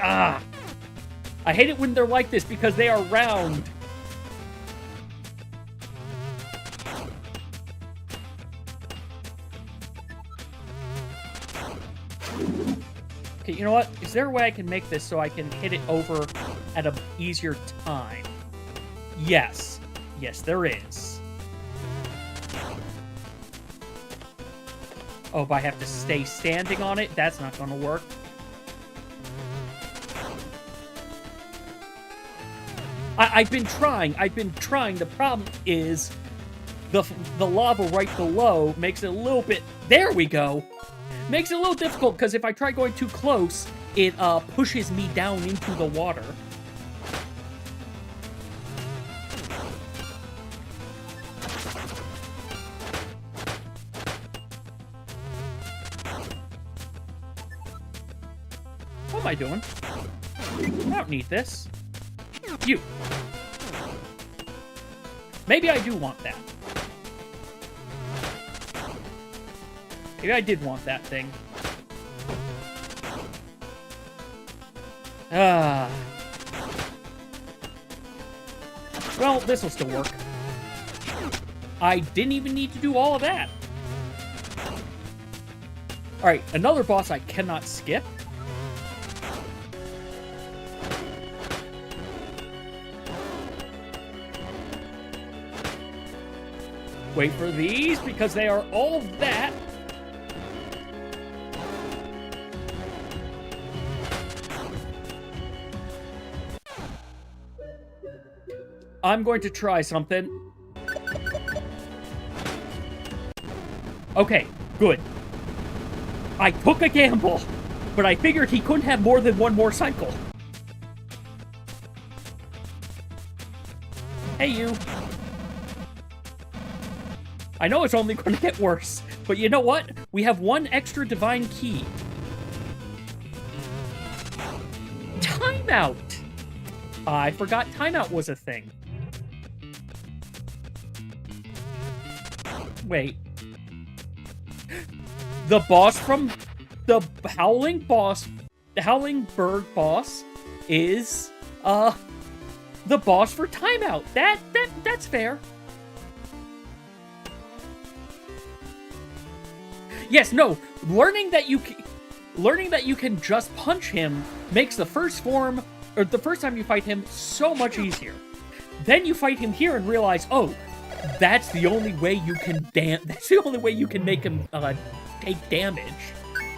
Ah! I hate it when they're like this because they are round. Okay, you know what? Is there a way I can make this so I can hit it over at an easier time? Yes. Yes, there is. Oh, but I have to stay standing on it? That's not gonna work. I've been trying. The problem is the lava right below makes it a little bit... There we go! Makes it a little difficult, because if I try going too close, it pushes me down into the water. What am I doing? I don't need this. You. Maybe I do want that. Maybe I did want that thing. Well, this will still work. I didn't even need to do all of that. Alright, another boss I cannot skip. Wait for these, because they are all that. I'm going to try something. Okay, good. I took a gamble, but I figured he couldn't have more than one more cycle. Hey, you. I know it's only going to get worse, but you know what? We have one extra divine key. Timeout! I forgot timeout was a thing. Wait. The boss from the Howling Bird boss is, the boss for timeout. That's fair. Yes, no, learning that you can just punch him makes the first form, or the first time you fight him, so much easier. Then you fight him here and realize, oh, that's the only way you can make him take damage.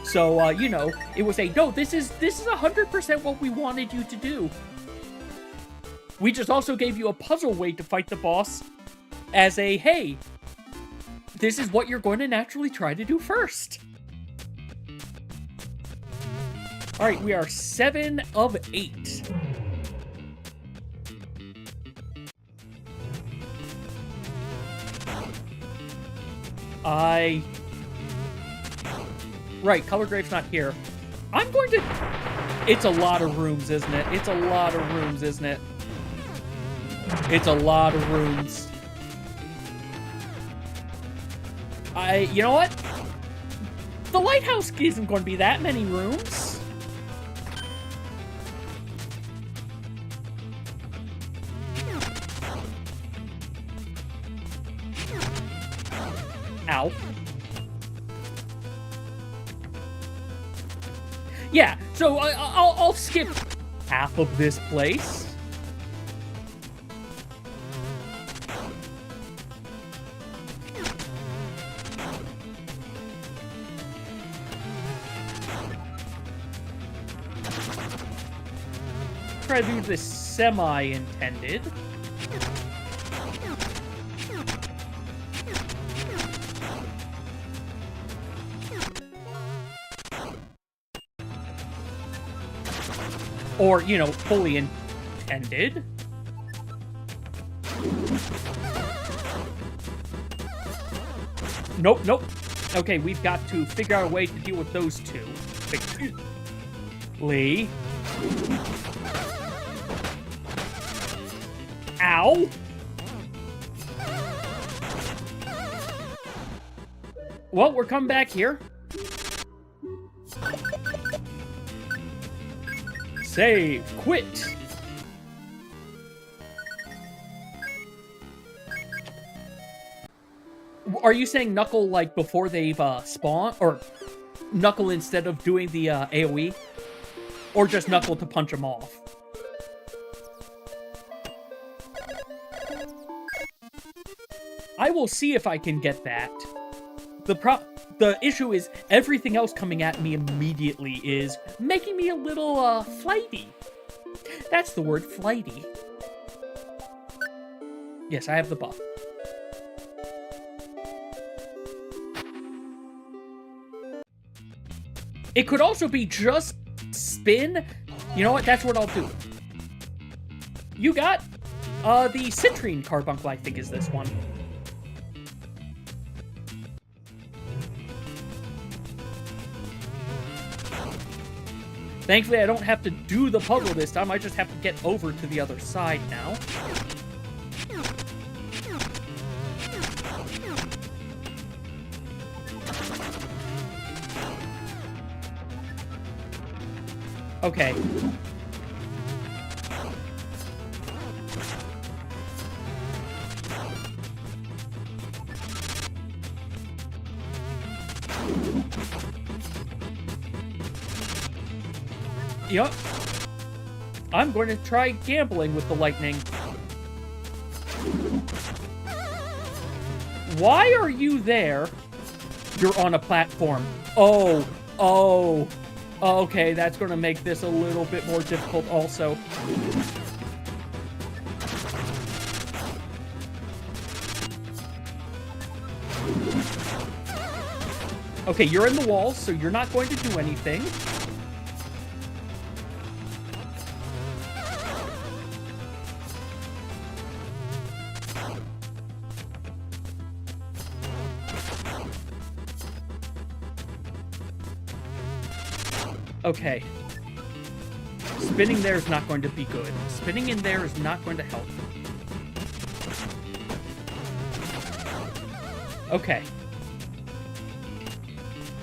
So you know, it was no, this is 100% what we wanted you to do. We just also gave you a puzzle way to fight the boss as a, hey, this is what you're going to naturally try to do first. Alright, we are 7 of 8. Right, Color Grave's not here. I'm going to... It's a lot of rooms, isn't it? It's a lot of rooms, isn't it? It's a lot of rooms. You know what? The lighthouse isn't going to be that many rooms. Ow. Yeah, so I'll skip half of this place. Try to do this semi-intended. Or, you know, fully intended. Nope, nope. Okay, we've got to figure out a way to deal with those two. Lee. Ow! Well, we're coming back here. Save. Quit. Are you saying Knuckle, like, before they've, spawned? Or Knuckle instead of doing the, AoE? Or just Knuckle to punch them off? I will see if I can get that. The issue is everything else coming at me immediately is making me a little, flighty. That's the word, flighty. Yes, I have the buff. It could also be just spin. You know what? That's what I'll do. You got the citrine carbuncle, I think, is this one. Thankfully, I don't have to do the puzzle this time. I just have to get over to the other side now. Okay. Yup. I'm going to try gambling with the lightning. Why are you there? You're on a platform. Oh. Okay, that's going to make this a little bit more difficult also. Okay, you're in the walls, so you're not going to do anything. Okay. Spinning there is not going to be good. Spinning in there is not going to help. Okay.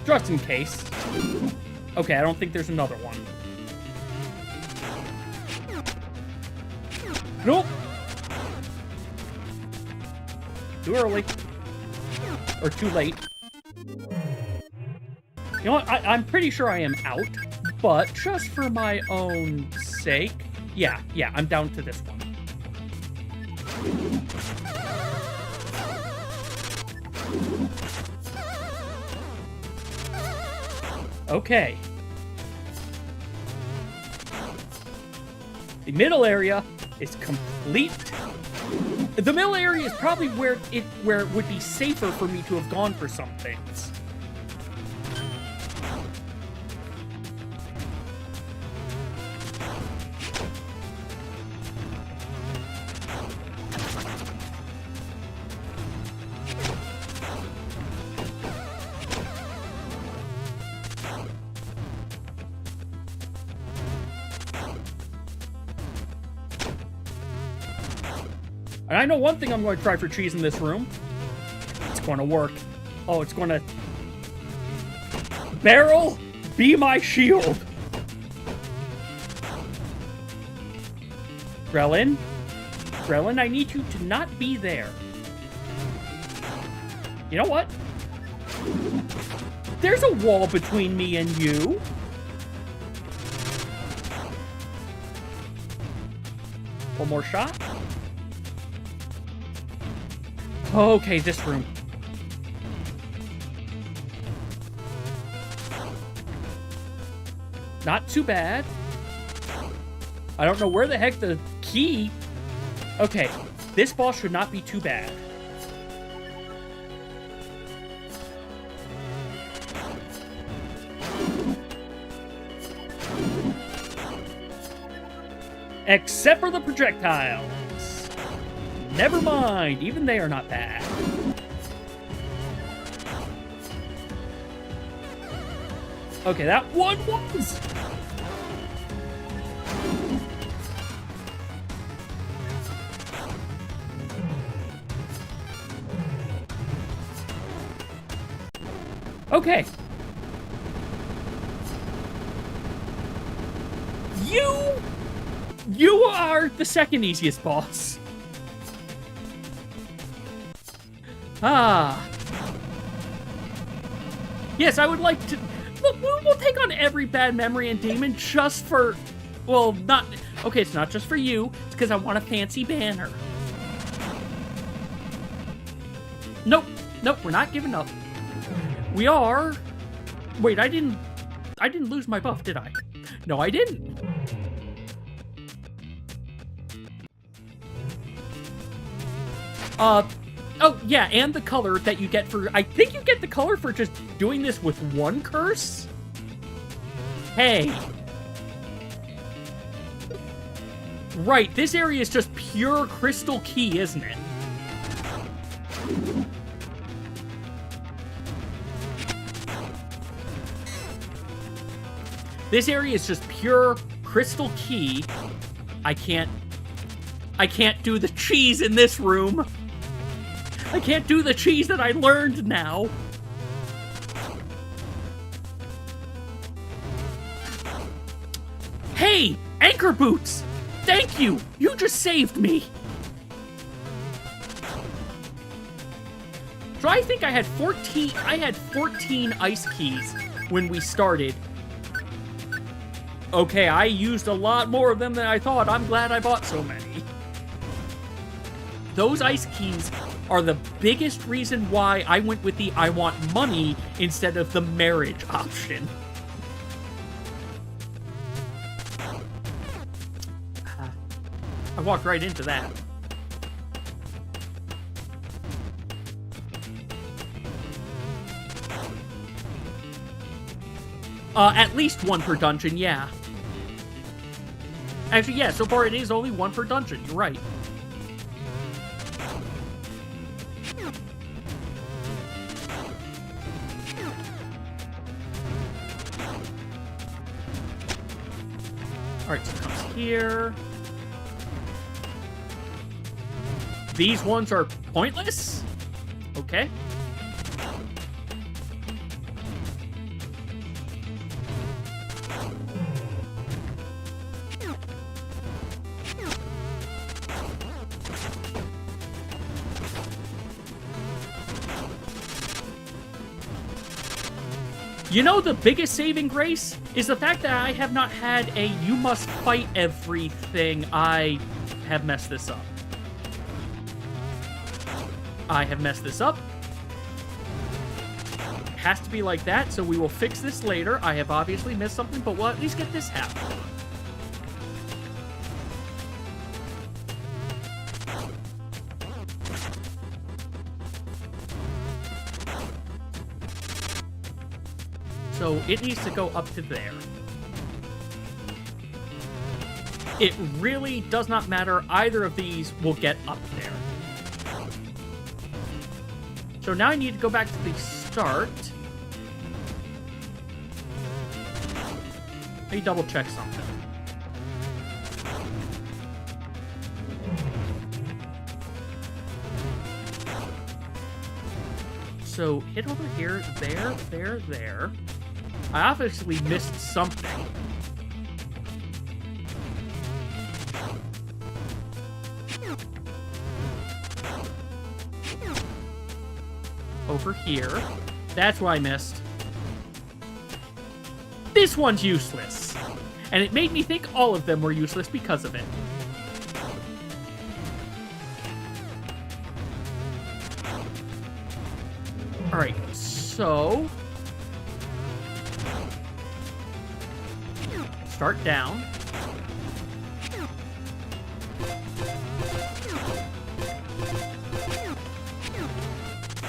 Just in case. Okay, I don't think there's another one. Nope. Too early. Or too late. You know what? I'm pretty sure I am out. But just for my own sake, yeah, I'm down to this one. Okay. The middle area is complete. The middle area is probably where it would be safer for me to have gone for some things. And I know one thing I'm going to try for cheese in this room. It's going to work. Oh, it's going to... Barrel, be my shield. Grellin, I need you to not be there. You know what? There's a wall between me and you. One more shot. Okay, this room. Not too bad. I don't know where the heck the key... Okay, this boss should not be too bad. Except for the projectiles. Never mind, even they are not bad. Okay, that one was... Okay. You are the second easiest boss. Ah. Yes, I would like to... Look, we'll take on every bad memory in Daemon just for... Well, not... Okay, it's not just for you. It's because I want a fancy banner. Nope, we're not giving up. We are... Wait, I didn't lose my buff, did I? No, I didn't. Oh, yeah, and the color that you get for... I think you get the color for just doing this with one curse? Hey. Right, this area is just pure crystal key, isn't it? This area is just pure crystal key. I can't do the cheese in this room. I can't do the cheese that I learned now. Hey, anchor boots! Thank you! You just saved me! So I think I had 14 ice keys when we started. Okay, I used a lot more of them than I thought. I'm glad I bought so many. Those ice keys are the biggest reason why I went with the I want money instead of the marriage option. I walked right into that. At least one per dungeon, yeah. Actually, yeah, so far it is only one per dungeon. You're right. Alright, so it comes here. These ones are pointless? Okay. You know, the biggest saving grace is the fact that I have not had a you must fight everything. I have messed this up. I have messed this up. It has to be like that, so we will fix this later. I have obviously missed something, but we'll at least get this happening. So it needs to go up to there. It really does not matter. Either of these will get up there. So now I need to go back to the start. Let me double check something. So hit over here, there. I obviously missed something. Over here. That's what I missed. This one's useless. And it made me think all of them were useless because of it. Alright, so... start down.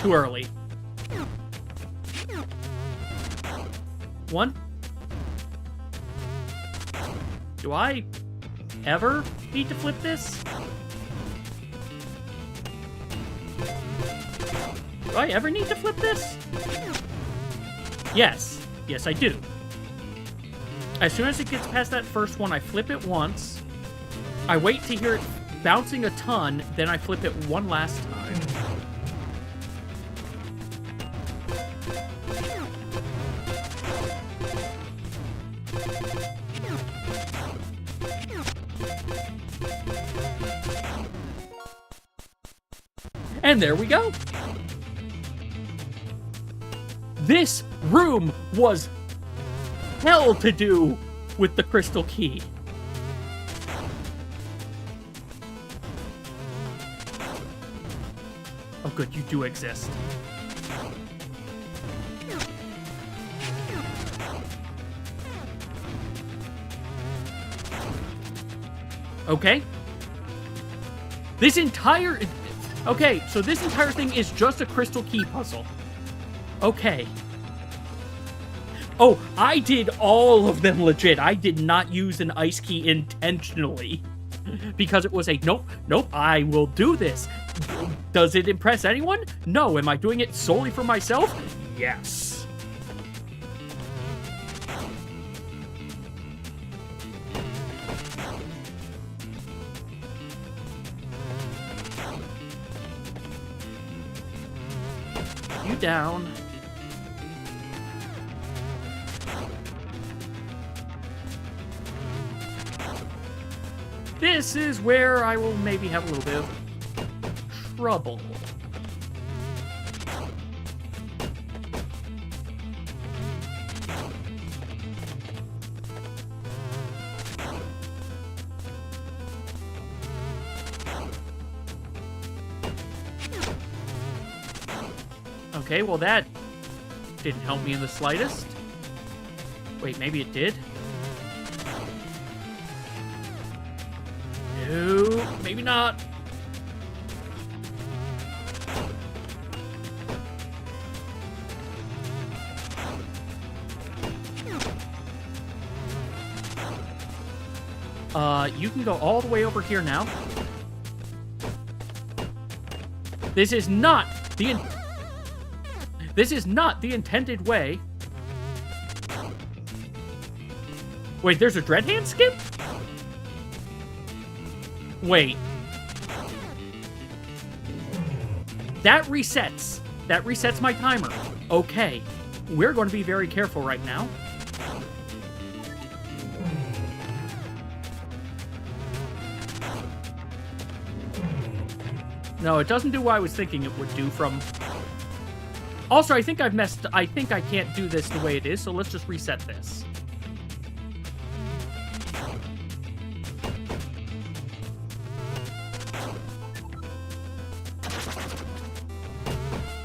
Too early. One. Do I ever need to flip this? Do I ever need to flip this? Yes. Yes, I do. As soon as it gets past that first one, I flip it once. I wait to hear it bouncing a ton, then I flip it one last time. And there we go. This room was hell to do with the crystal key. Oh good, you do exist. Okay? Okay, so this entire thing is just a crystal key puzzle. Okay. Oh, I did all of them legit. I did not use an ice key intentionally. Because it was a, nope, I will do this. Does it impress anyone? No. Am I doing it solely for myself? Yes. You down. This is where I will maybe have a little bit of trouble. Okay, well that didn't help me in the slightest. Wait, maybe it did? No, maybe not. You can go all the way over here now. This is not the intended way. Wait, there's a Dread Hand skip? Wait. That resets. That resets my timer. Okay. We're going to be very careful right now. No, it doesn't do what I was thinking it would do from... Also, I think I can't do this the way it is, so let's just reset this.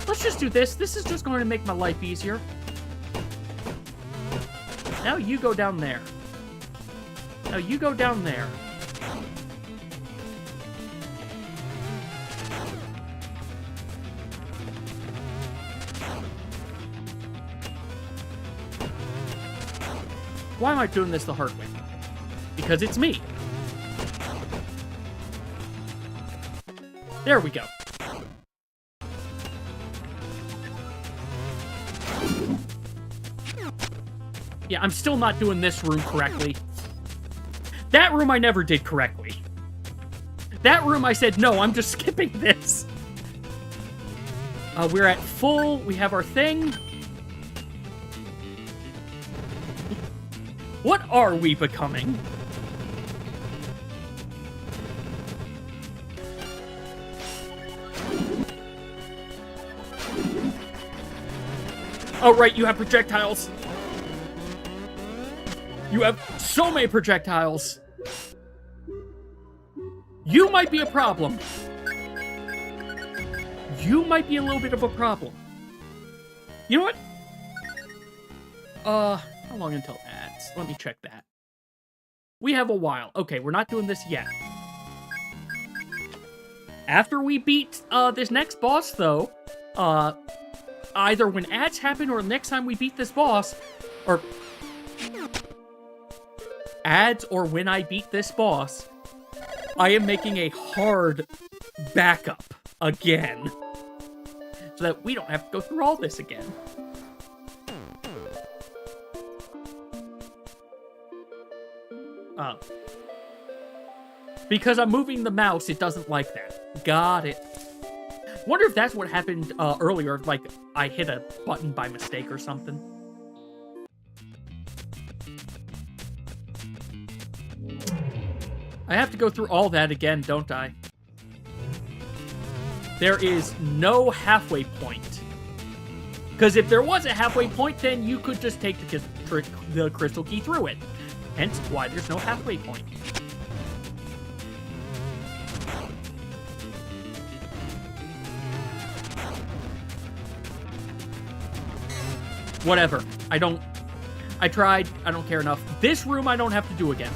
Let's just do this. This is just going to make my life easier. Now you go down there. Now you go down there. Why am I doing this the hard way? Because it's me. There we go. Yeah, I'm still not doing this room correctly. That room I never did correctly. That room I said, no, I'm just skipping this. We're at full. We have our thing. What are we becoming? Oh, right, you have projectiles. You have so many projectiles. You might be a problem. You might be a little bit of a problem. You know what? How long until ads? Let me check that. We have a while. Okay, we're not doing this yet. After we beat this next boss, though, either when ads happen or next time we beat this boss, or ads or when I beat this boss, I am making a hard backup again. So that we don't have to go through all this again. Because I'm moving the mouse, it doesn't like that. Got it. Wonder if that's what happened earlier, like I hit a button by mistake or something. I have to go through all that again, don't I? There is no halfway point. Because if there was a halfway point, then you could just take the crystal key through it. Hence why there's no halfway point. Whatever. I tried. I don't care enough. This room I don't have to do again.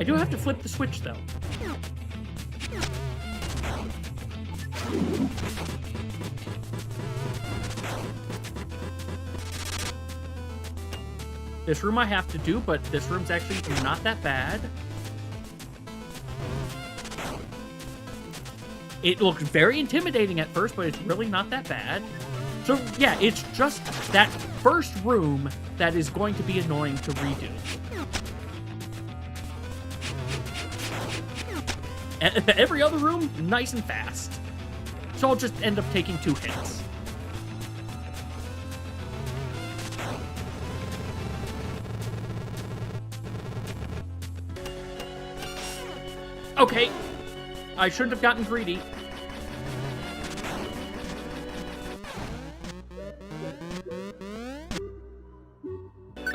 I do have to flip the switch, though. This room I have to do, but this room's actually not that bad. It looked very intimidating at first, but it's really not that bad. So, yeah, it's just that first room that is going to be annoying to redo. Every other room, nice and fast. So I'll just end up taking 2 hits. Okay. I shouldn't have gotten greedy.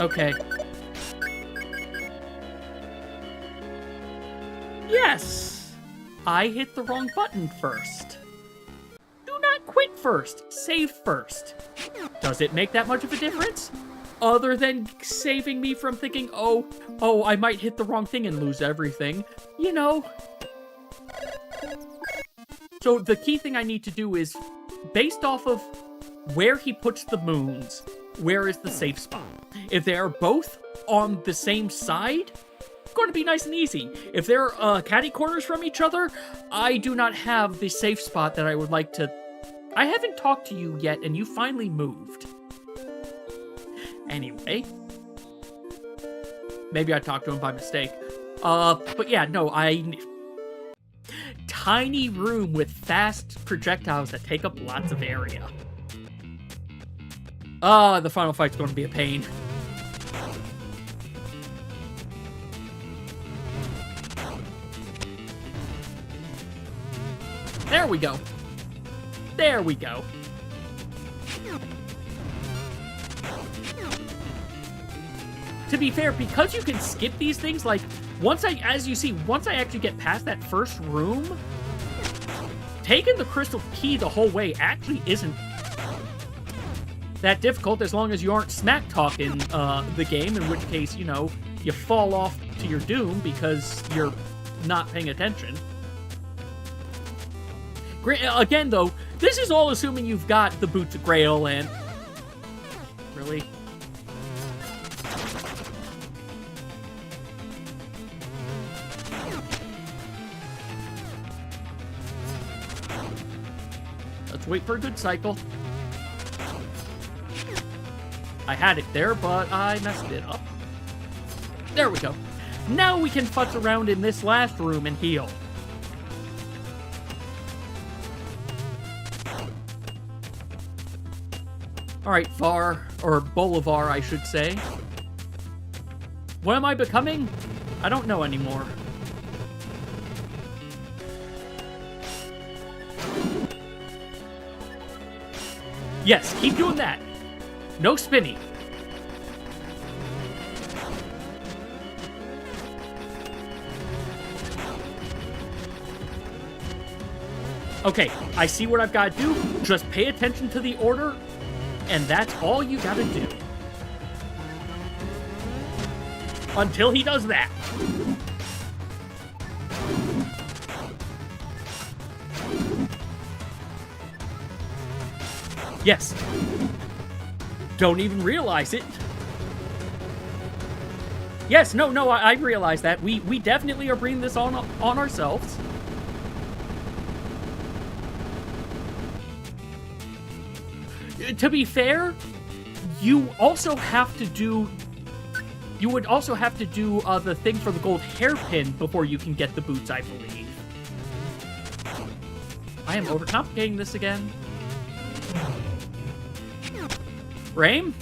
Okay. Yes! I hit the wrong button first. Do not quit first. Save first. Does it make that much of a difference? Other than saving me from thinking, oh, I might hit the wrong thing and lose everything. You know. So the key thing I need to do is, based off of where he puts the moons, where is the safe spot? If they are both on the same side, it's going to be nice and easy. If they're catty corners from each other, I do not have the safe spot that I would like to... I haven't talked to you yet, and you finally moved. Anyway. Maybe I talked to him by mistake. But yeah, no, tiny room with fast projectiles that take up lots of area. The final fight's going to be a pain. There we go. There we go. To be fair, because you can skip these things, like, as you see, once I actually get past that first room, taking the crystal key the whole way actually isn't that difficult, as long as you aren't smack-talking the game, in which case, you know, you fall off to your doom because you're not paying attention. Again, though, this is all assuming you've got the Boots of Grail and... Really? Let's wait for a good cycle. I had it there, but I messed it up. There we go. Now we can futz around in this last room and heal. Alright, Var, or Bolivar, I should say. What am I becoming? I don't know anymore. Yes, keep doing that. No spinny. Okay, I see what I've got to do. Just pay attention to the order, and that's all you gotta do. Until he does that. Yes. Don't even realize it. Yes, no, I realize that. We definitely are bringing this on ourselves. To be fair, you would also have to do the thing for the gold hairpin before you can get the boots, I believe. I am overcomplicating this again. Raim?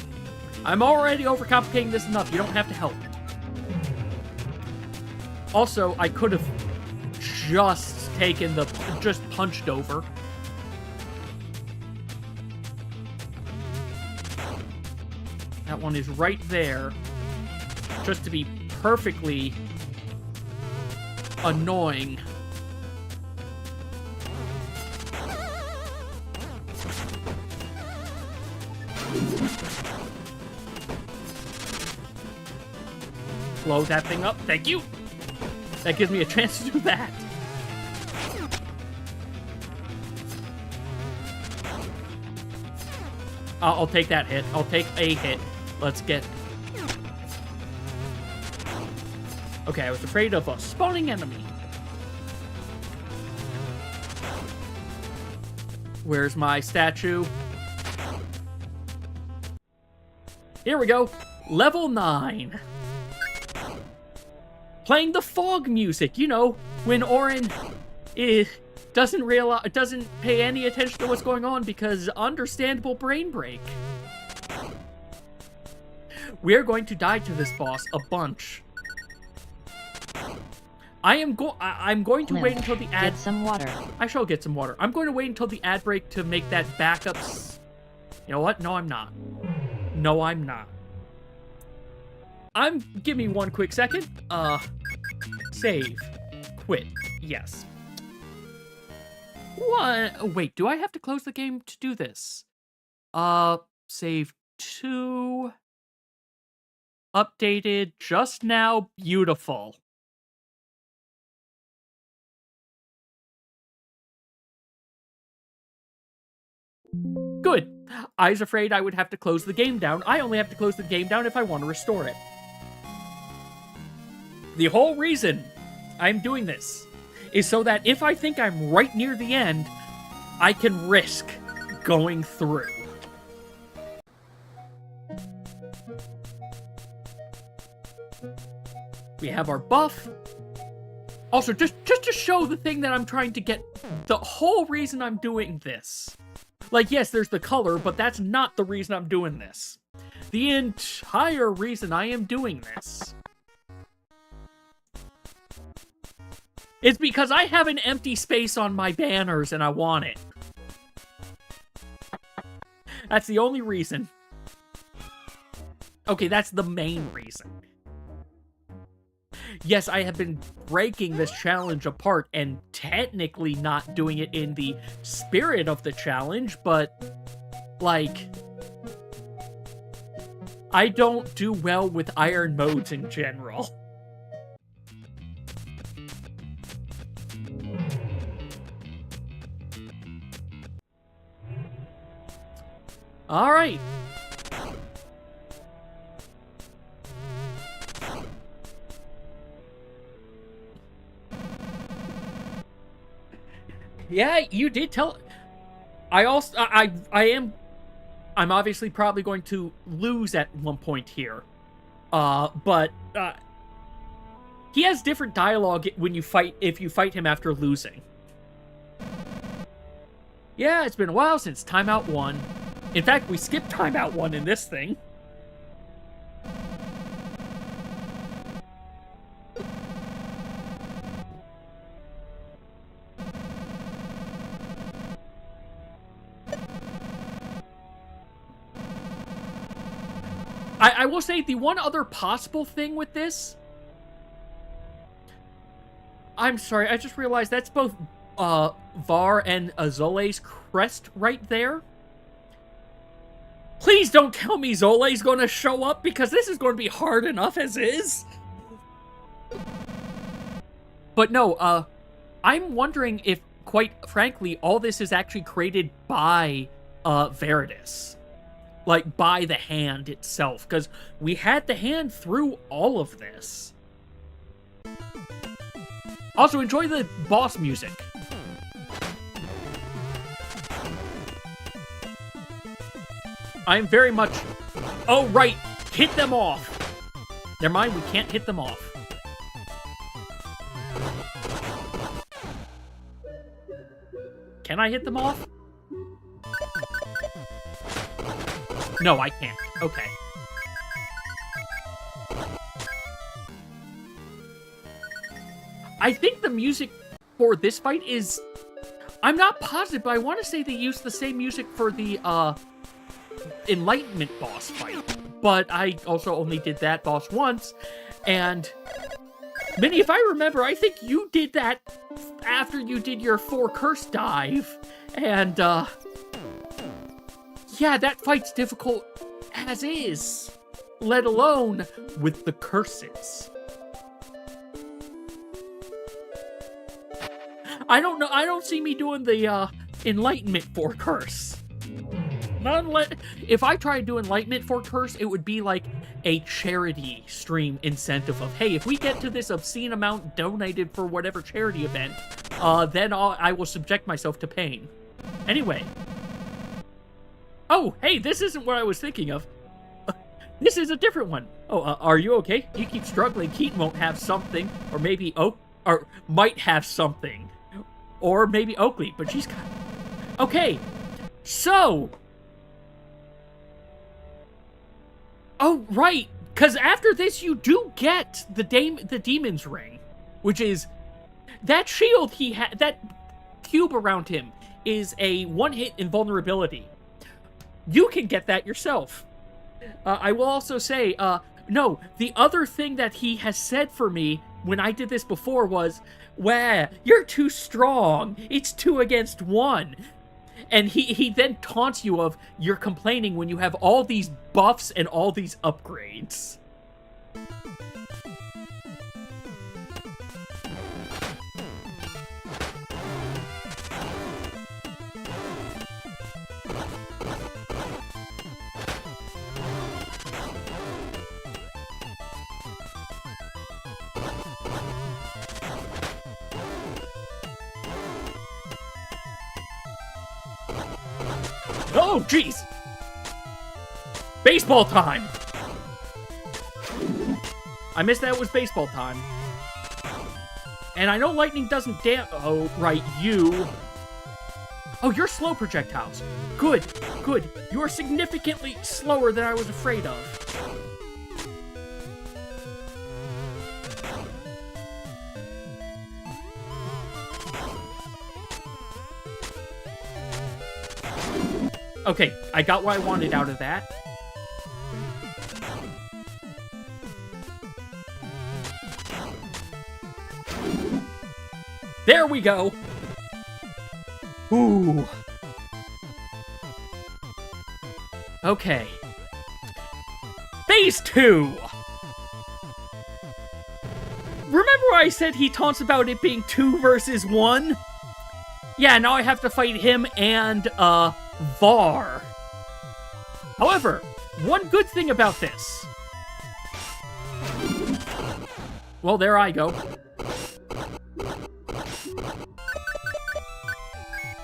I'm already overcomplicating this enough. You don't have to help. Also, I could have just punched over. That one is right there. Just to be perfectly annoying. Blow that thing up. Thank you. That gives me a chance to do that. I'll take that hit. I'll take a hit. Let's get... Okay, I was afraid of a spawning enemy. Where's my statue? Here we go. Level 9. Playing the fog music, you know, when Auron doesn't pay any attention to what's going on because understandable brain break. We're going to die to this boss a bunch. I'm going to wait until the ad... Get some water. I shall get some water. I'm going to wait until the ad break to make that backup... You know what? No, I'm not. No, I'm not. Give me one quick second. Save. Quit. Yes. What? Wait, do I have to close the game to do this? Save 2. Updated just now. Beautiful. Good. I was afraid I would have to close the game down. I only have to close the game down if I want to restore it. The whole reason I'm doing this is so that if I think I'm right near the end, I can risk going through. We have our buff. Also, just to show the thing that I'm trying to get, the whole reason I'm doing this. Like, yes, there's the color, but that's not the reason I'm doing this. The entire reason I am doing this is because I have an empty space on my banners and I want it. That's the only reason. Okay, that's the main reason. Yes, I have been breaking this challenge apart and technically not doing it in the spirit of the challenge, but, like, I don't do well with iron modes in general. Alright. Yeah, you did tell... I'm obviously probably going to lose at one point here. But he has different dialogue when you fight, if you fight him after losing. Yeah, it's been a while since Timeout 1. In fact, we skipped Timeout 1 in this thing. I will say the one other possible thing with this... I'm sorry, I just realized that's both Var and Zole's crest right there. Please don't tell me Zole's going to show up, because this is going to be hard enough as is. But no, I'm wondering if, quite frankly, all this is actually created by Veritas. Like, by the hand itself, because we had the hand through all of this. Also, enjoy the boss music. I'm very much... Oh, right! Hit them off! Never mind, we can't hit them off. Can I hit them off? No, I can't. Okay. I think the music for this fight is... I'm not positive, but I want to say they used the same music for the, Enlightenment boss fight. But I also only did that boss once, and... Minnie, if I remember, I think you did that after you did your 4 curse dive, and, yeah, that fight's difficult as is, let alone with the curses. I don't know. I don't see me doing the enlightenment for curse. If I tried to do enlightenment for curse, it would be like a charity stream incentive of, hey, if we get to this obscene amount donated for whatever charity event, then I will subject myself to pain. Anyway. Oh, hey, this isn't what I was thinking of. This is a different one. Oh, are you okay? You keep struggling. Keaton won't have something, or maybe or might have something, or maybe Oakley, but she's got. Okay, so. Oh, right, because after this, you do get the Demon's Ring, which is that shield he had, that cube around him is a one-hit invulnerability. You can get that yourself. I will also say, no, the other thing that he has said for me when I did this before was, "Wah, you're too strong. It's 2 against 1." And he then taunts you of, you're complaining when you have all these buffs and all these upgrades. Oh, jeez! Baseball time! I missed that it was baseball time. And I know lightning doesn't Oh, right, you. Oh, you're slow projectiles. Good, good. You are significantly slower than I was afraid of. Okay, I got what I wanted out of that. There we go! Ooh. Okay. Phase 2! Remember I said he taunts about it being 2 versus 1? Yeah, now I have to fight him and, Var. However, one good thing about this. Well, there I go.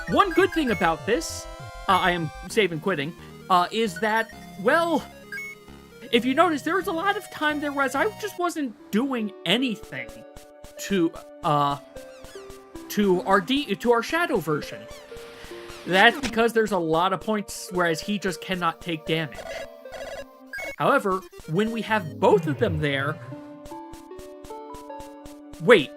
One good thing about this, I am saving quitting, is that, well, if you notice, there was a lot of time there whereas I just wasn't doing anything to our Shadow version. That's because there's a lot of points whereas he just cannot take damage. However, when we have both of them there... Wait.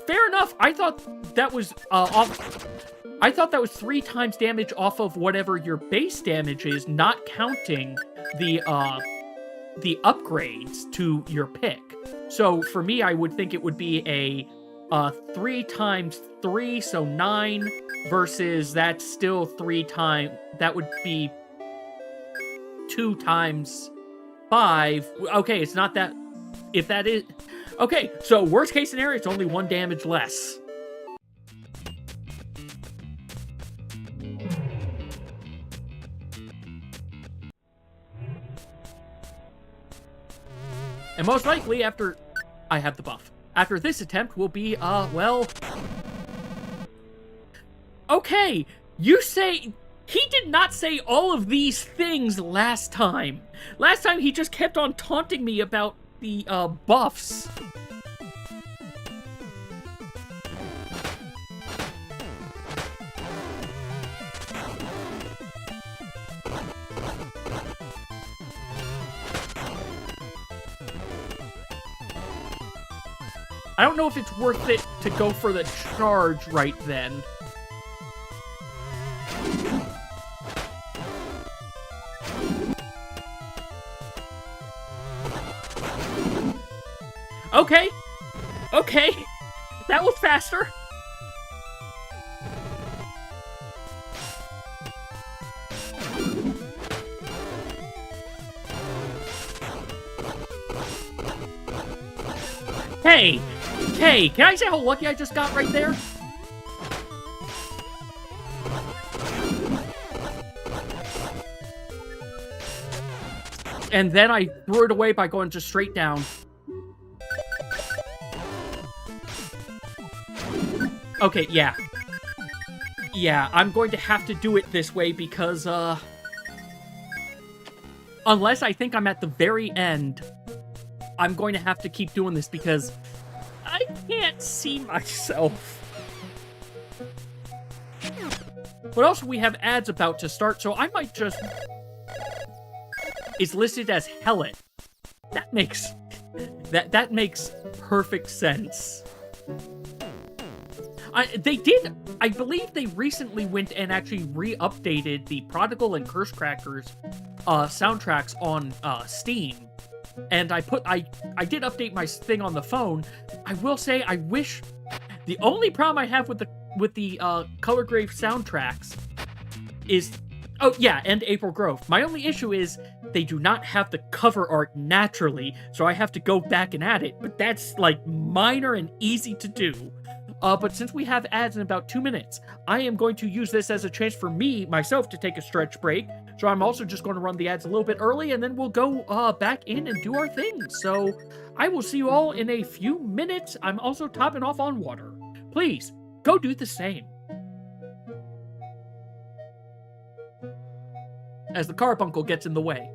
Fair enough, I thought that was I thought that was 3 times damage off of whatever your base damage is, not counting the upgrades to your pick. So for me, I would think it would be a 3 times 3, so 9, versus that's still 3 times, that would be 2 times 5. Okay, it's not that, if that is, okay, so worst case scenario, it's only 1 damage less. And most likely after I have the buff. After this attempt will be, well... Okay, you say... He did not say all of these things last time. Last time he just kept on taunting me about the, buffs. I don't know if it's worth it to go for the charge right then. Okay. Okay. That was faster. Hey! Hey, can I say how lucky I just got right there? And then I threw it away by going just straight down. Okay, yeah. Yeah, I'm going to have to do it this way because, unless I think I'm at the very end, I'm going to have to keep doing this because I can't see myself. But also, we have ads about to start, so I might just... It's listed as Hellet. That makes... That makes perfect sense. I believe they recently went and actually re-updated the Prodigal and Curse Crackers soundtracks on Steam. And I did update my thing on the phone. I will say I wish the only problem I have with the Color Grave soundtracks is, oh yeah, and April Grove. My only issue is they do not have the cover art naturally, so I have to go back and add it, but that's like minor and easy to do. But since we have ads in about 2 minutes, I am going to use this as a chance for myself to take a stretch break. So I'm also just going to run the ads a little bit early, and then we'll go back in and do our thing. So I will see you all in a few minutes. I'm also topping off on water. Please, go do the same. As the carbuncle gets in the way.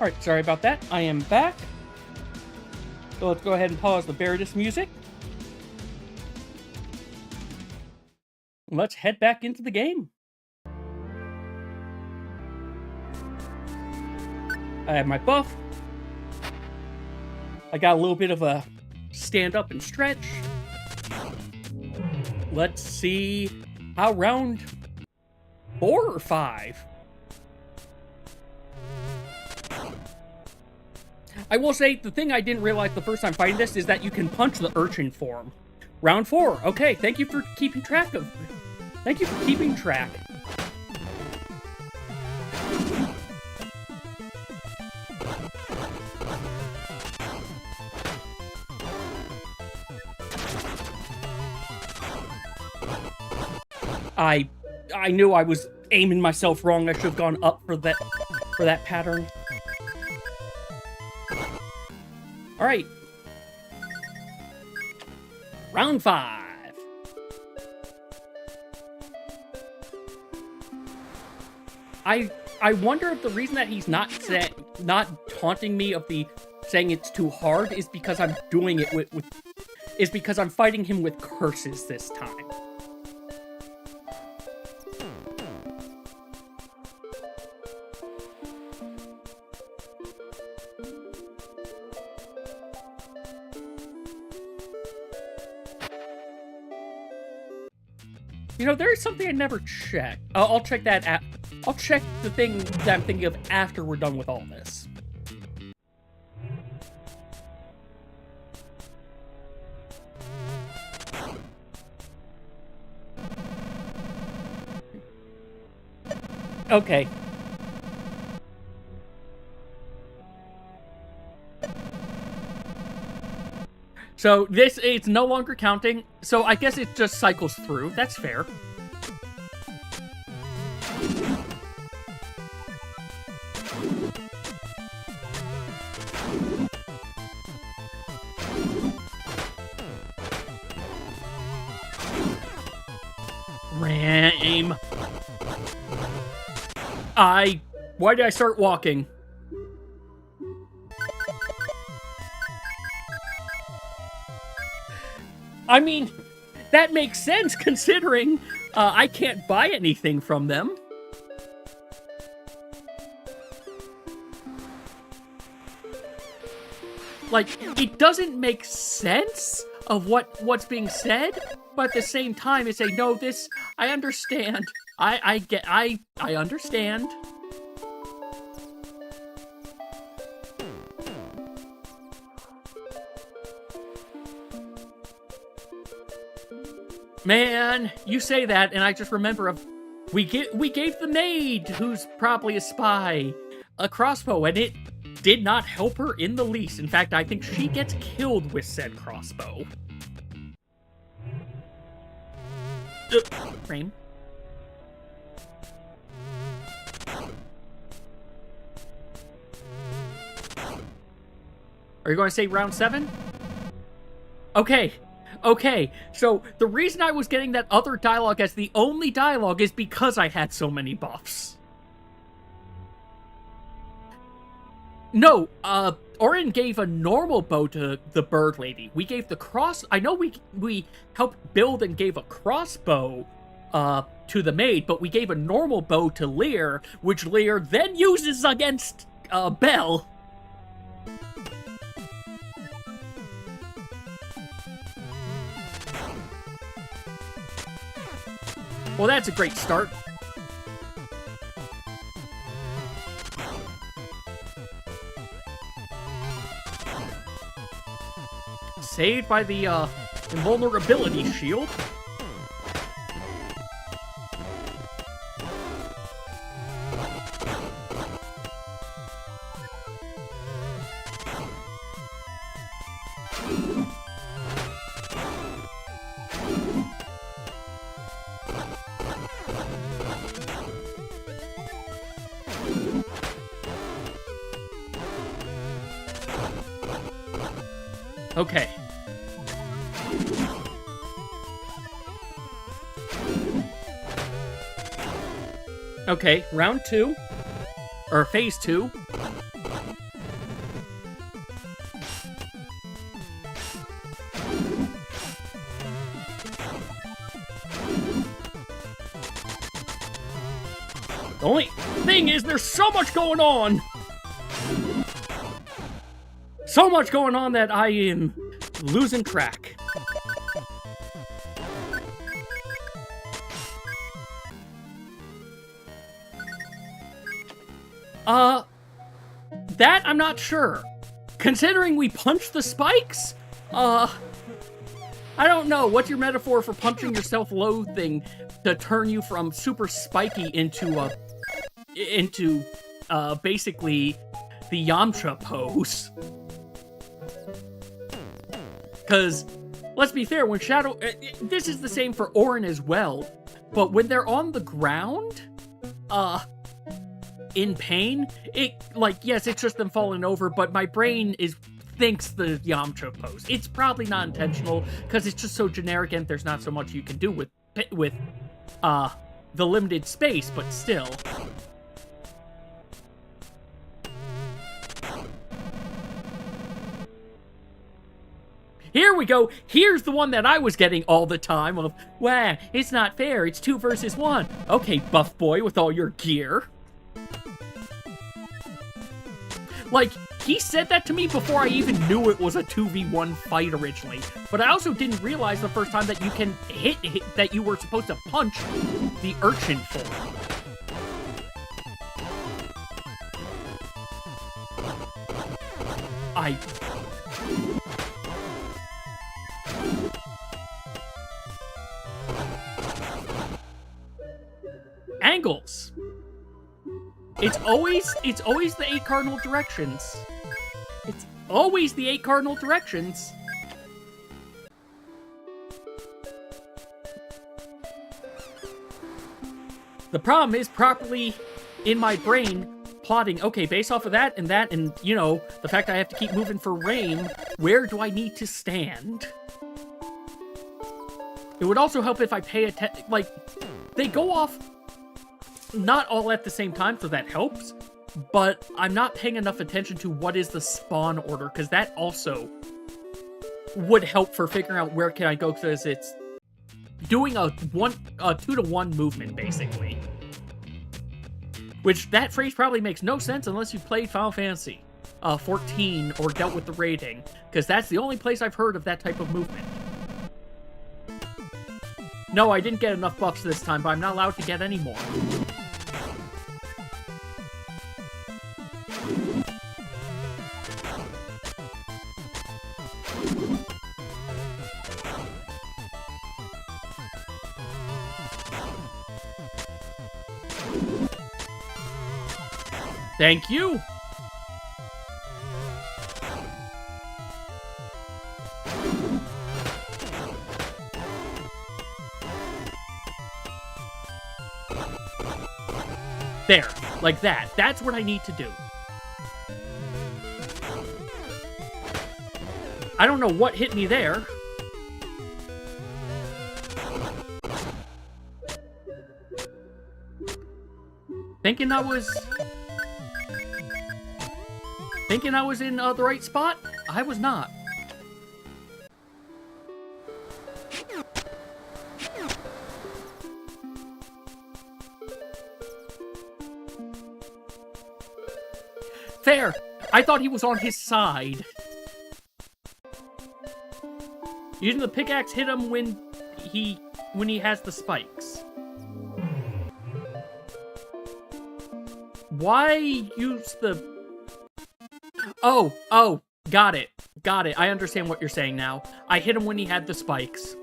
Alright, sorry about that. I am back. So let's go ahead and pause the Beardus music. Let's head back into the game. I have my buff. I got a little bit of a stand up and stretch. Let's see how round 4 or 5. I will say, the thing I didn't realize the first time fighting this is that you can punch the urchin form. Round 4. Okay, thank you for keeping track of... Thank you for keeping track. I knew I was aiming myself wrong. I should have gone up for that pattern. All right. Round 5. I wonder if the reason that he's not taunting me of the saying it's too hard is because I'm doing it is because I'm fighting him with curses this time. You know, there is something I never checked. I'll check that I'll check the thing that I'm thinking of after we're done with all this. Okay. So it's no longer counting, so I guess it just cycles through. That's fair. Rame. Why did I start walking? I mean, that makes sense considering I can't buy anything from them. Like, it doesn't make sense of what's being said, but at the same time, it's like, no, this, I understand. I understand. Man, you say that, and I just remember we gave the maid, who's probably a spy, a crossbow, and it did not help her in the least. In fact, I think she gets killed with said crossbow. Frame. Are you going to say round 7? Okay. Okay, so the reason I was getting that other dialogue as the only dialogue is because I had so many buffs. No, Orin gave a normal bow to the bird lady. We gave the cross... I know we helped build and gave a crossbow to the maid, but we gave a normal bow to Lear, which Lear then uses against Belle. Well, that's a great start. Saved by the invulnerability shield. Okay. Okay, round 2. Or phase 2. The only thing is there's so much going on. So much going on that I am losing track. That I'm not sure. Considering we punched the spikes? I don't know. What's your metaphor for punching your self-loathing to turn you from super spiky into basically the Yamcha pose? Because, let's be fair, when Shadow... this is the same for Auron as well, but when they're on the ground, in pain, yes, it's just them falling over, but my brain thinks the Yamcha pose. It's probably not intentional, because it's just so generic and there's not so much you can do with the limited space, but still. Here we go. Here's the one that I was getting all the time of, wow, it's not fair. It's 2 versus 1. Okay, buff boy with all your gear. Like, he said that to me before I even knew it was a 2v1 fight originally. But I also didn't realize the first time that you can hit that you were supposed to punch the urchin form. Angles. It's always the 8 cardinal directions. It's always the 8 cardinal directions. The problem is properly in my brain plotting, okay, based off of that, and, you know, the fact I have to keep moving for rain, where do I need to stand? It would also help if I pay attention, like, they go off not all at the same time, so that helps, but I'm not paying enough attention to what is the spawn order, because that also would help for figuring out where can I go, because it's doing a 2-to-1 movement, basically. Which, that phrase probably makes no sense unless you played Final Fantasy 14 or dealt with the rating, because that's the only place I've heard of that type of movement. No, I didn't get enough buffs this time, but I'm not allowed to get any more. Thank you! There, like that. That's what I need to do. I don't know what hit me there. Thinking I was in the right spot? I was not. Fair. I thought he was on his side. Using the pickaxe hit him when he has the spikes. Why use the... Oh, got it. I understand what you're saying now. I hit him when he had the spikes.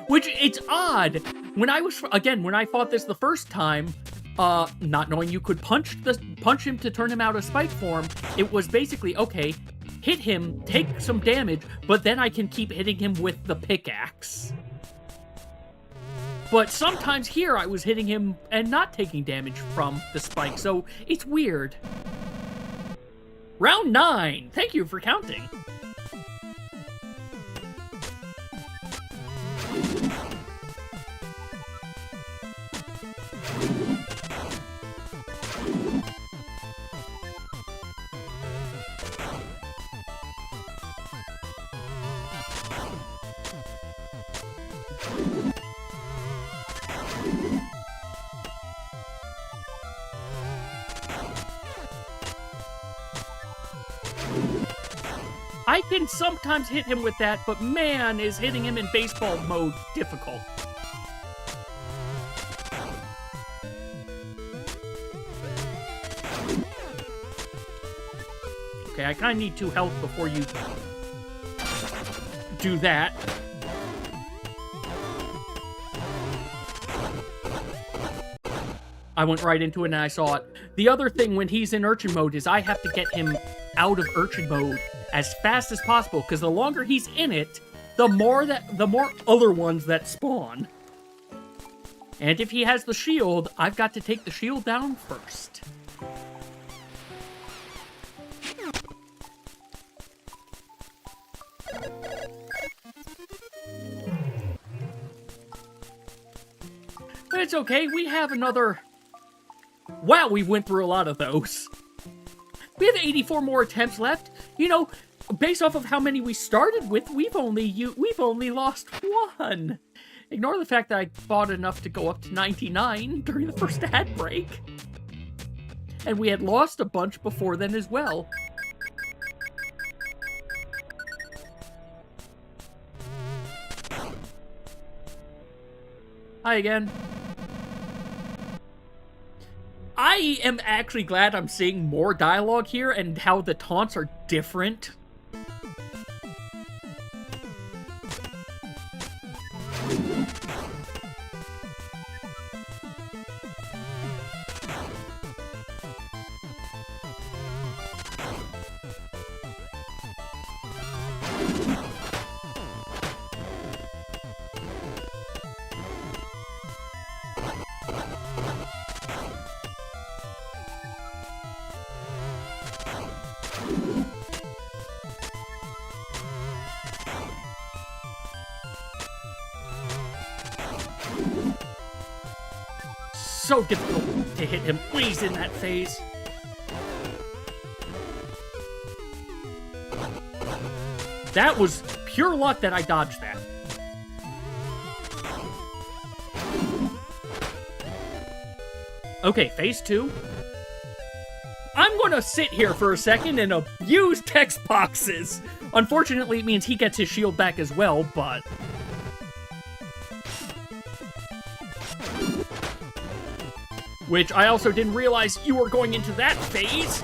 Which, it's odd. When I fought this the first time, not knowing you could punch him to turn him out of spike form, it was basically, okay, hit him, take some damage, but then I can keep hitting him with the pickaxe. But sometimes here I was hitting him and not taking damage from the spike, so it's weird. Round 9! Thank you for counting. I can sometimes hit him with that, but man, is hitting him in baseball mode difficult. Okay, I kind of need 2 health before you do that. I went right into it and I saw it. The other thing when he's in urchin mode is I have to get him out of urchin mode as fast as possible, because the longer he's in it, the more other ones that spawn. And if he has the shield, I've got to take the shield down first. But it's okay, we have another... Wow, we went through a lot of those. We have 84 more attempts left. You know, based off of how many we started with, we've only lost 1. Ignore the fact that I fought enough to go up to 99 during the first ad break. And we had lost a bunch before then as well. Hi again. I am actually glad I'm seeing more dialogue here and how the taunts are different. So difficult to hit him when he's in that phase. That was pure luck that I dodged that. Okay, phase 2. I'm gonna sit here for a second and abuse text boxes. Unfortunately, it means he gets his shield back as well, but... Which I also didn't realize you were going into that phase.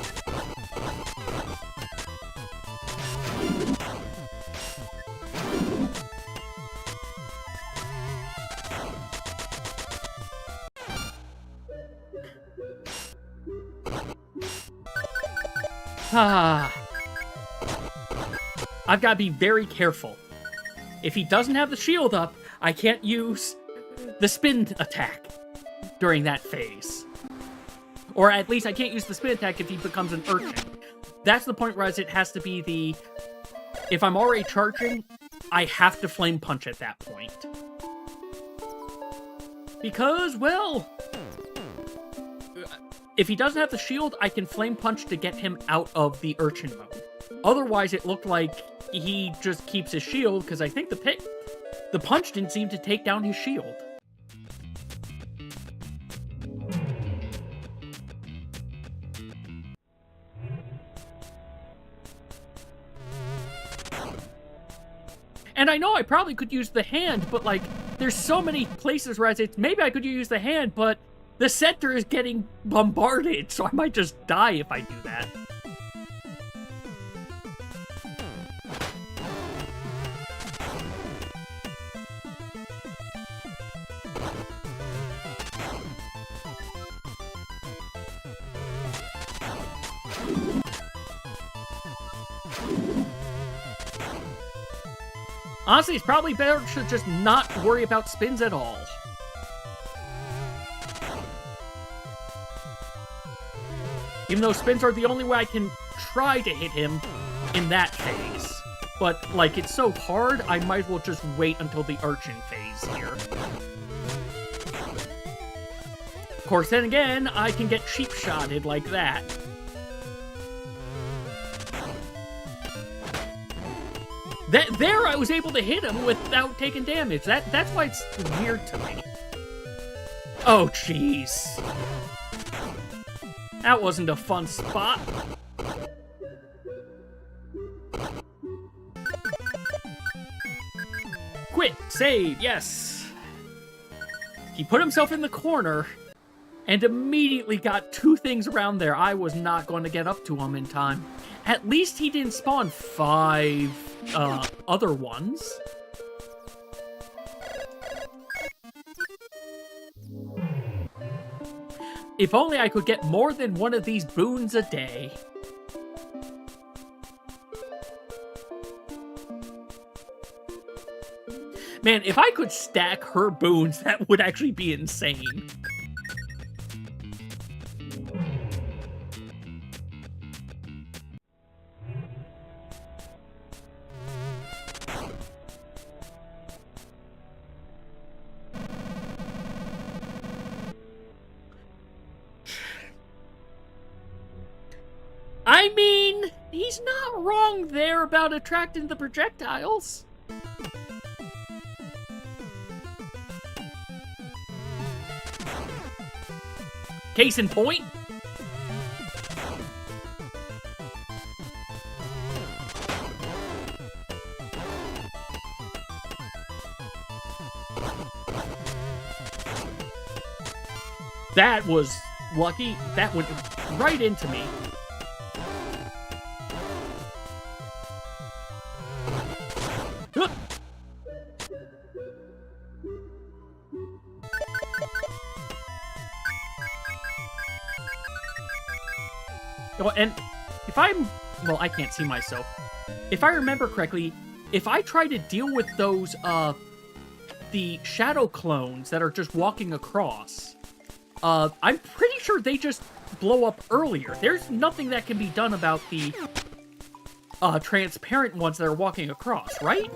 I've got to be very careful. If he doesn't have the shield up, I can't use the spin attack during that phase. Or at least I can't use the spin attack if he becomes an urchin. That's the point where it has to be the... If I'm already charging, I have to flame punch at that point. Because, well... If he doesn't have the shield, I can flame punch to get him out of the urchin mode. Otherwise, it looked like he just keeps his shield, because I think the punch didn't seem to take down his shield. And I know I probably could use the hand, but, like, there's so many places where maybe I could use the hand, but the center is getting bombarded, so I might just die if I do that. Honestly, it's probably better to just not worry about spins at all. Even though spins are the only way I can try to hit him in that phase. But, like, it's so hard, I might as well just wait until the urchin phase here. Of course, then again, I can get cheap-shotted like that. There I was able to hit him without taking damage. That's why it's weird to me. Oh, jeez. That wasn't a fun spot. Quit! Save! Yes! He put himself in the corner and immediately got 2 things around there. I was not going to get up to him in time. At least he didn't spawn 5 other ones. If only I could get more than one of these boons a day. Man, if I could stack her boons, that would actually be insane. I mean, he's not wrong there about attracting the projectiles. Case in point. That was lucky. That went right into me. And if I'm... Well, I can't see myself. If I remember correctly, if I try to deal with those, the shadow clones that are just walking across, I'm pretty sure they just blow up earlier. There's nothing that can be done about the, transparent ones that are walking across, right?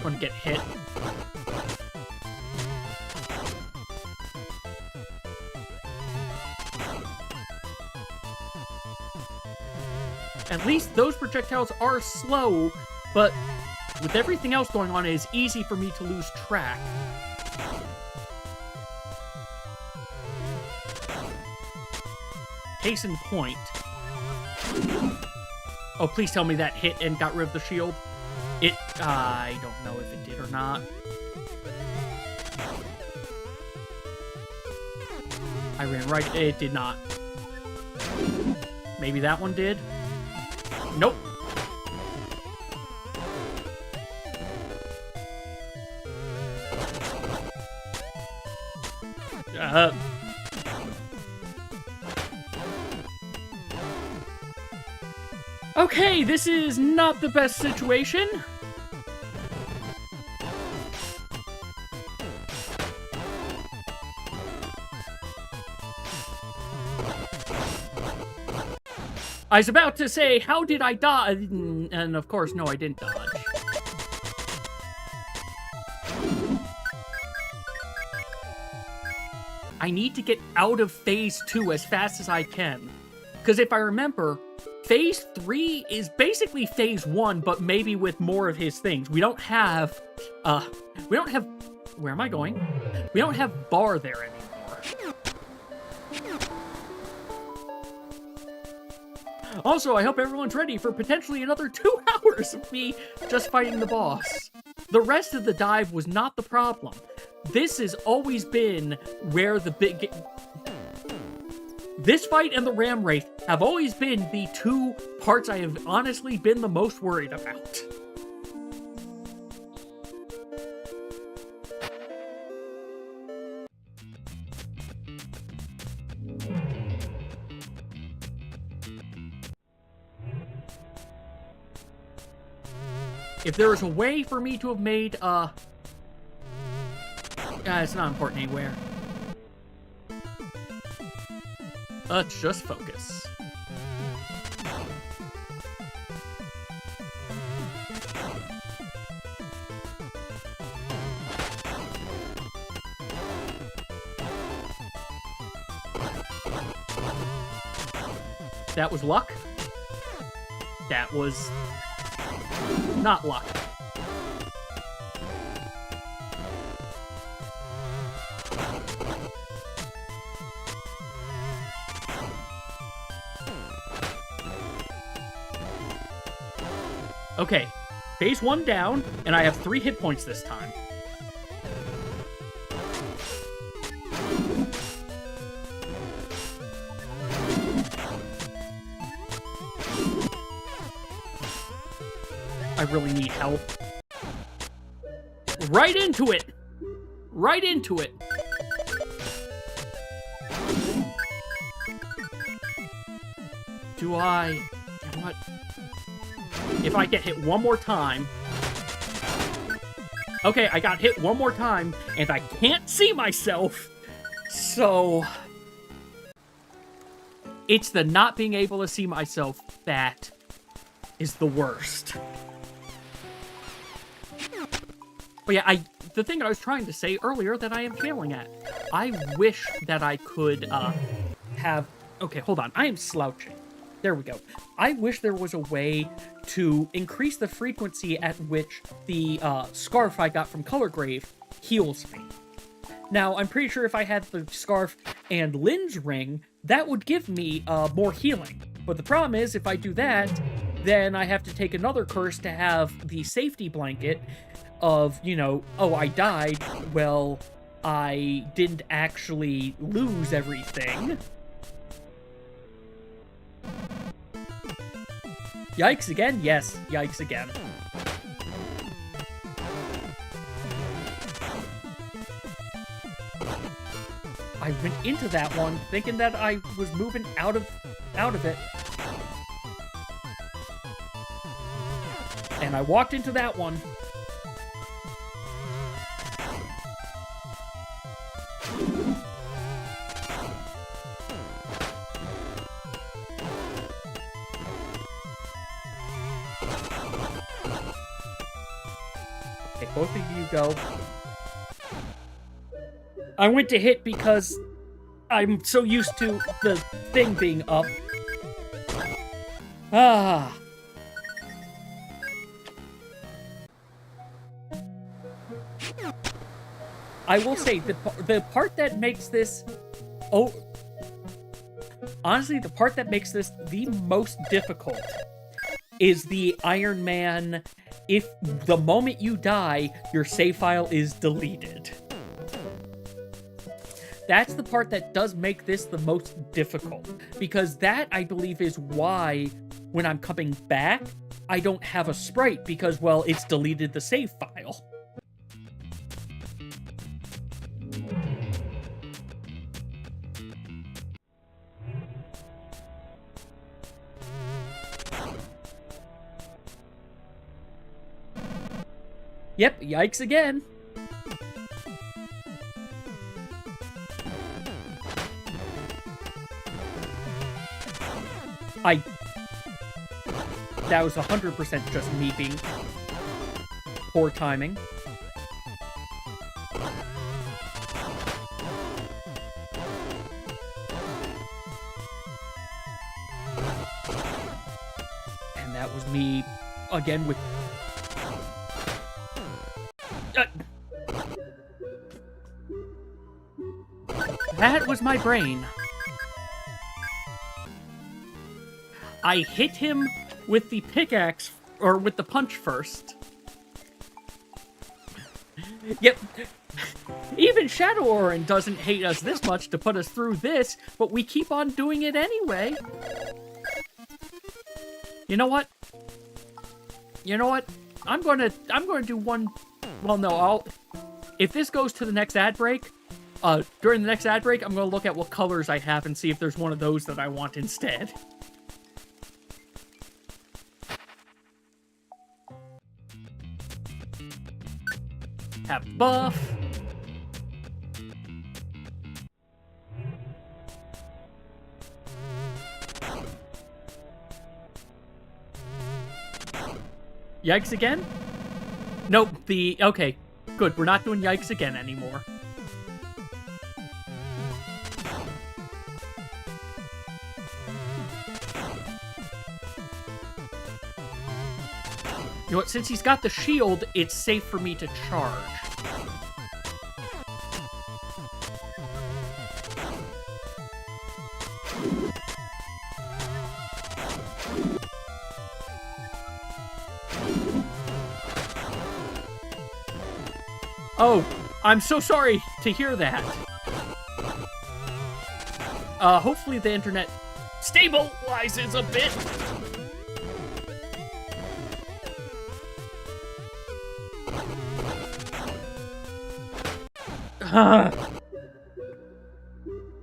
One get hit. At least those projectiles are slow, but with everything else going on, it is easy for me to lose track. Case in point. Oh, please tell me that hit and got rid of the shield. It, I don't know if it did or not. I ran right, it did not. Maybe that one did? Nope. Okay, this is not the best situation. I was about to say, how did I dodge? And of course, no, I didn't dodge. I need to get out of Phase 2 as fast as I can. Because if I remember, Phase 3 is basically Phase 1, but maybe with more of his things. We don't have, where am I going? We don't have Bar there anymore. Also, I hope everyone's ready for potentially another 2 hours of me just fighting the boss. The rest of the dive was not the problem. This has always been where the big... This fight and the Ram Wraith have always been the 2 parts I have honestly been the most worried about. If there was a way for me to have made, it's not important anywhere. Let's just focus. That was luck. That was not luck. Okay, phase 1 down, and I have 3 hit points this time. I really need help. Right into it! Right into it! Do I... What? If I get hit one more time... Okay, I got hit one more time, and I can't see myself! So... It's the not being able to see myself that is the worst. But yeah, the thing I was trying to say earlier that I am failing at. I wish that I could have... Okay, hold on. I am slouching. There we go. I wish there was a way to increase the frequency at which the scarf I got from Colorgrave heals me. Now, I'm pretty sure if I had the scarf and Lynn's ring, that would give me more healing. But the problem is, if I do that, then I have to take another curse to have the safety blanket of, you know, oh, I died. Well, I didn't actually lose everything. Yikes again? Yes, yikes again. I went into that one thinking that I was moving out of it. And I walked into that one. Okay, both of you go. I went to hit because I'm so used to the thing being up. Ah. I will say, the part that makes this... Oh... Honestly, the part that makes this the most difficult is the Iron Man, if the moment you die, your save file is deleted. That's the part that does make this the most difficult. Because that, I believe, is why, when I'm coming back, I don't have a sprite, because, well, it's deleted the save file. Yep, yikes again. That was 100% just me being poor timing. And that was me again with... That was my brain. I hit him with the pickaxe, or with the punch first. Yep. Even Shadow Orin doesn't hate us this much to put us through this, but we keep on doing it anyway. You know what? You know what? I'm gonna do one... Well, no, if this goes to the next ad break, during the next ad break, I'm gonna look at what colors I have and see if there's one of those that I want instead. Have buff. Yikes again? Nope, okay. Good, we're not doing yikes again anymore. You know what, since he's got the shield, it's safe for me to charge. Oh, I'm so sorry to hear that. Hopefully the internet stabilizes a bit.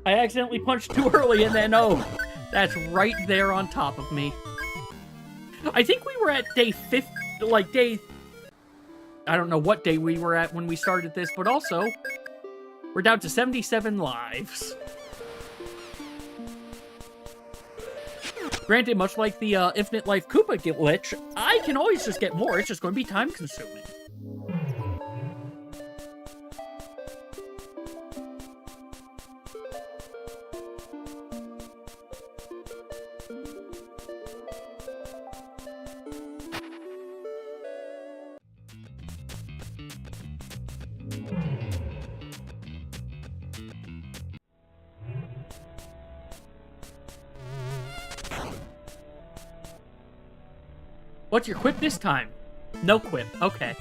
I accidentally punched too early and then, oh, that's right there on top of me. I think we were at day 50, like day... I don't know what day we were at when we started this, but also, we're down to 77 lives. Granted, much like the Infinite Life Koopa glitch, I can always just get more, it's just going to be time-consuming. What's your quip this time? No quip. Okay.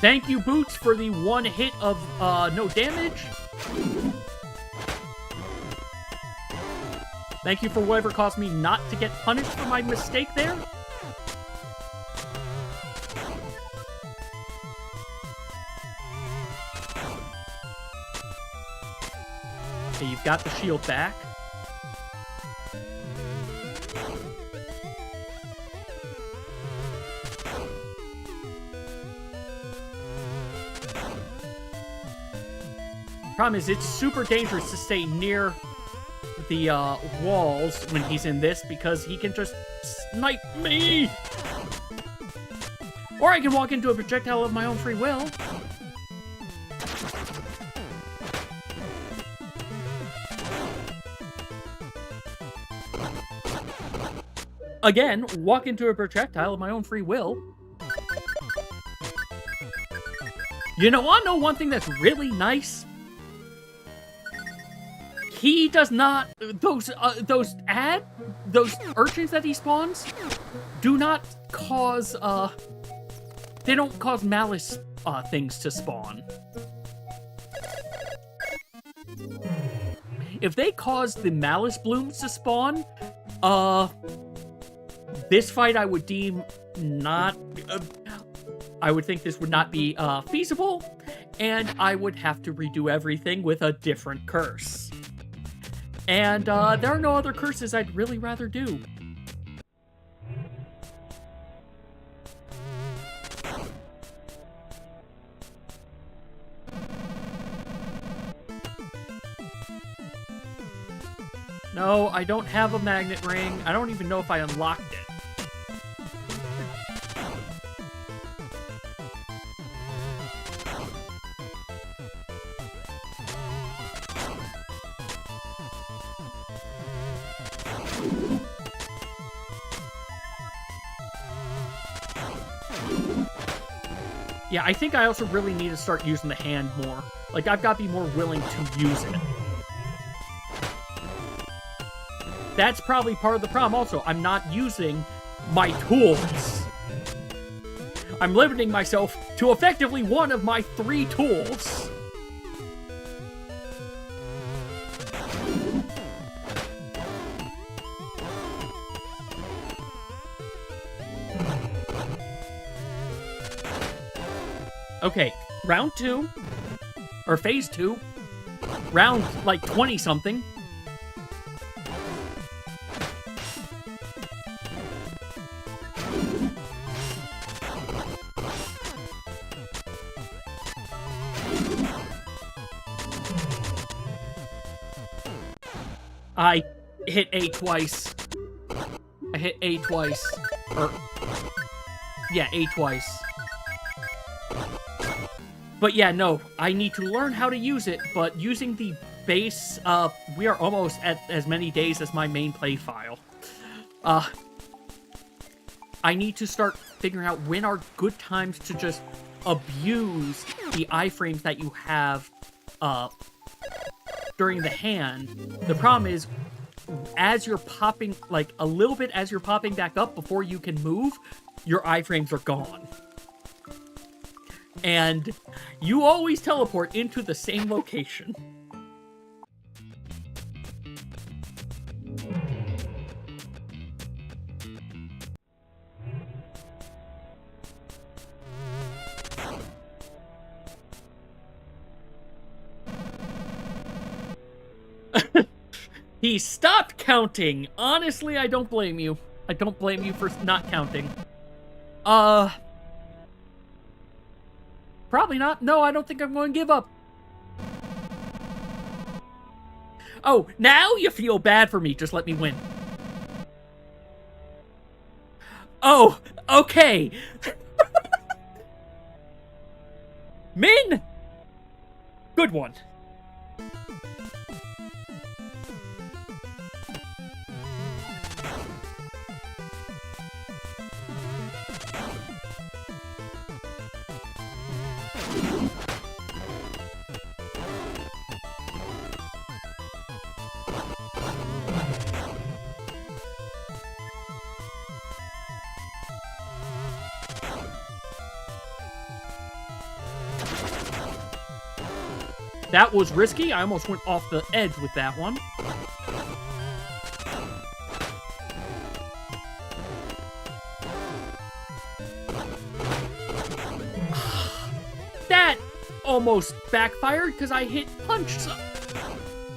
Thank you, Boots, for the one hit of no damage. Thank you for whatever caused me not to get punished for my mistake there. Okay, you've got the shield back. Problem is, it's super dangerous to stay near the walls when he's in this because he can just snipe me. Or I can walk into a projectile of my own free will. Again, walk into a projectile of my own free will. You know, I know one thing that's really nice? He does not... Those urchins that he spawns do not cause, they don't cause malice, things to spawn. If they cause the malice blooms to spawn, this fight I would deem not... I would think this would not be feasible, and I would have to redo everything with a different curse. And there are no other curses I'd really rather do. No, I don't have a magnet ring. I don't even know if I unlocked it. Yeah, I think I also really need to start using the hand more. Like, I've got to be more willing to use it. That's probably part of the problem also. I'm not using my tools. I'm limiting myself to effectively one of my 3 tools. Okay, round 2, or phase 2, round, like, 20-something. I hit A twice. I hit A twice. Or, yeah, A twice. But yeah, no, I need to learn how to use it, but using the base, we are almost at as many days as my main play file. I need to start figuring out when are good times to just abuse the iframes that you have, during the hand. The problem is, as you're popping, like, a little bit as you're popping back up before you can move, your iframes are gone. And you always teleport into the same location. He stopped counting. Honestly, I don't blame you. I don't blame you for not counting. Probably not. No, I don't think I'm going to give up. Oh, now you feel bad for me. Just let me win. Oh, okay. Min! Good one. That was risky. I almost went off the edge with that one. That almost backfired because I hit punch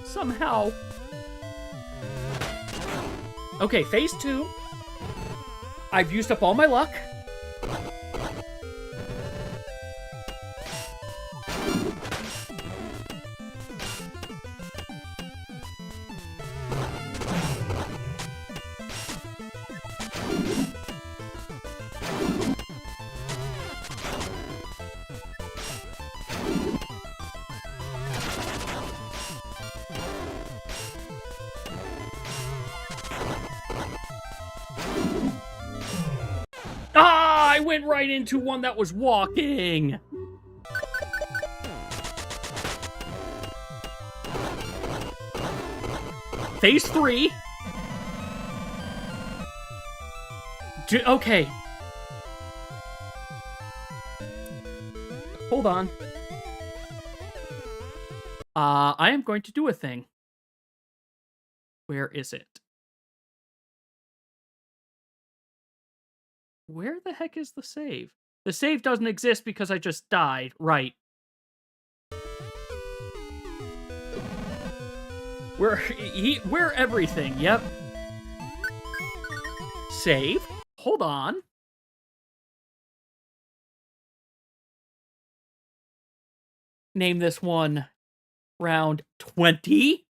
somehow. Okay, phase 2. I've used up all my luck. I went right into one that was walking. Phase 3. Okay. Hold on. I am going to do a thing. Where is it? Where the heck is the save? The save doesn't exist because I just died. Right. We're everything. Yep. Save. Hold on. Name this one round 20.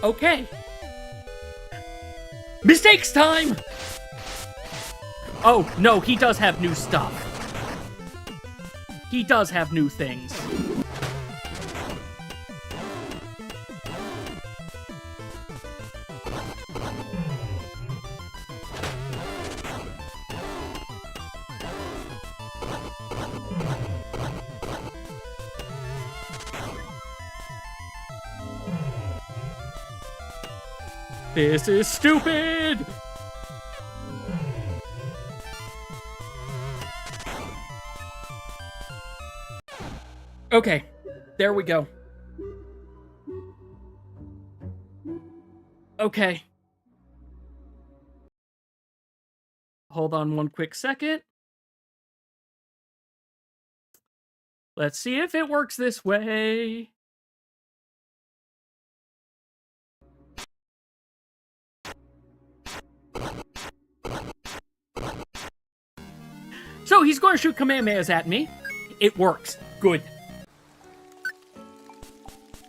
Okay. Mistakes time! Oh, no, he does have new stuff. He does have new things. This is stupid! Okay, there we go. Okay. Hold on one quick second. Let's see if it works this way. So he's going to shoot Kamehamehas at me. It works. Good.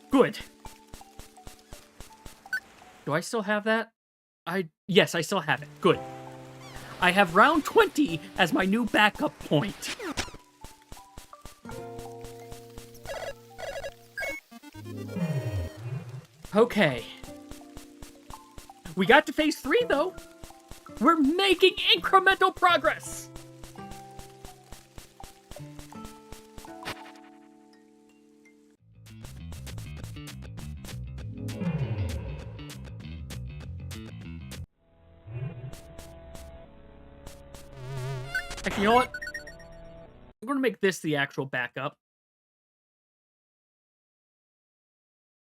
Good. Do I still have that? Yes, I still have it. Good. I have round 20 as my new backup point. Okay. We got to phase 3, though. We're making incremental progress. Actually, you know what? I'm going to make this the actual backup.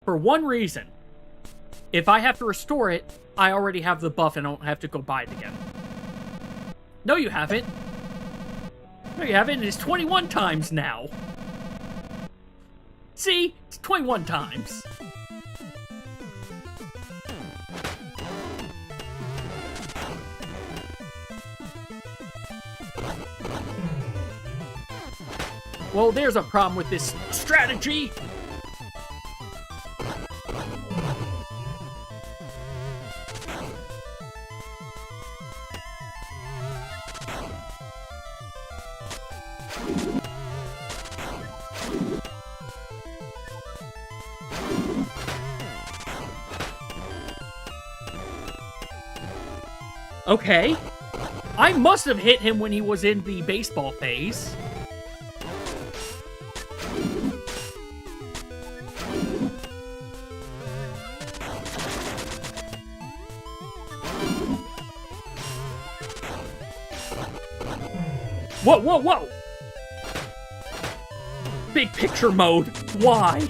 For one reason. If I have to restore it, I already have the buff and I don't have to go buy it again. No, you haven't. No, you haven't. It's 21 times now. See? It's 21 times. Well, there's a problem with this strategy. Okay. I must have hit him when he was in the baseball phase. Whoa, whoa, whoa! Big picture mode. Why?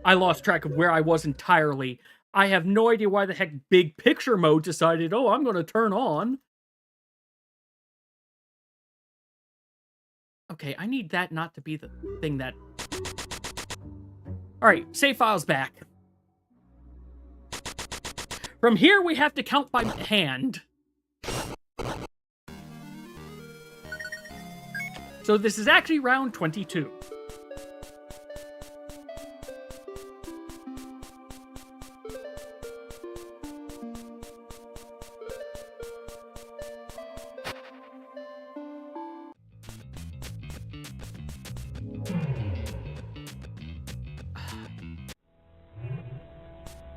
I lost track of where I was entirely. I have no idea why the heck big picture mode decided, oh, I'm going to turn on. Okay, I need that not to be the thing that... Alright, save files back. From here, we have to count by hand. So this is actually round 22.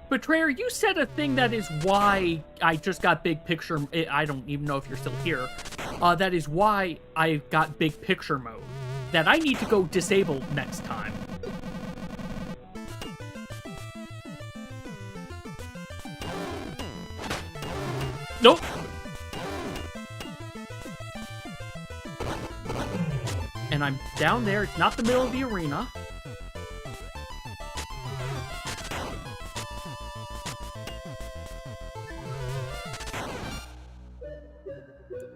Betrayer, you said a thing that is why I just got big picture... I don't even know if you're still here. That is why I got big picture mode. That I need to go disable next time. Nope. And I'm down there. It's not the middle of the arena.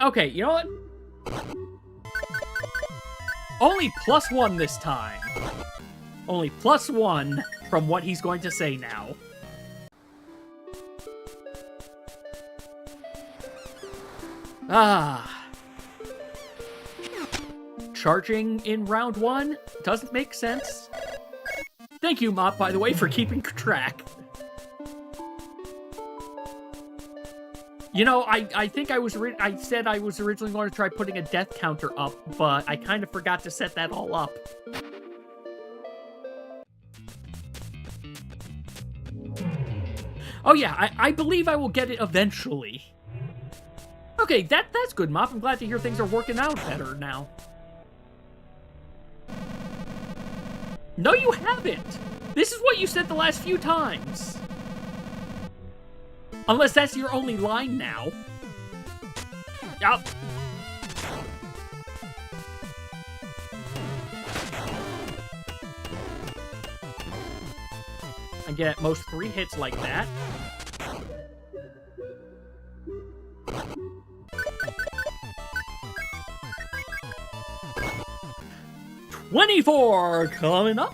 Okay, you know what? Only +1 this time. Only +1 from what he's going to say now. Ah. Charging in round 1 doesn't make sense. Thank you, Mop, by the way, for keeping track. You know, I think I said I was originally going to try putting a death counter up, but I kind of forgot to set that all up. Oh yeah, I believe I will get it eventually. Okay, that's good, Mop. I'm glad to hear things are working out better now. No, you haven't! This is what you said the last few times. Unless that's your only line now. Yup. I get at most 3 hits like that. $24 coming up.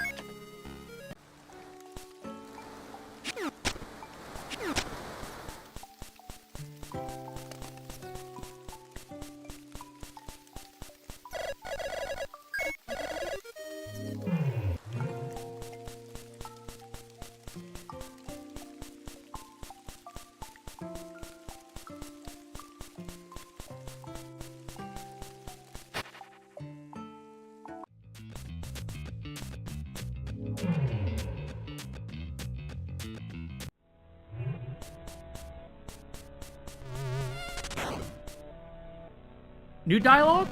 New dialogue?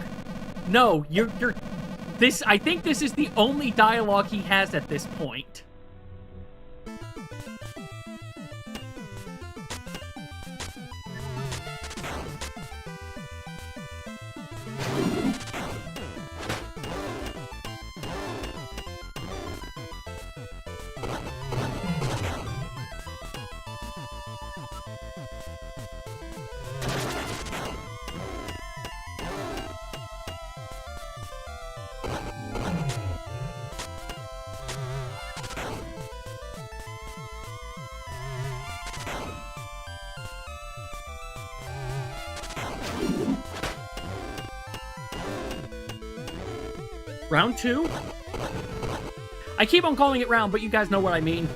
No, you're this. I think this is the only dialogue he has at this point. Round 2? I keep on calling it round, but you guys know what I mean.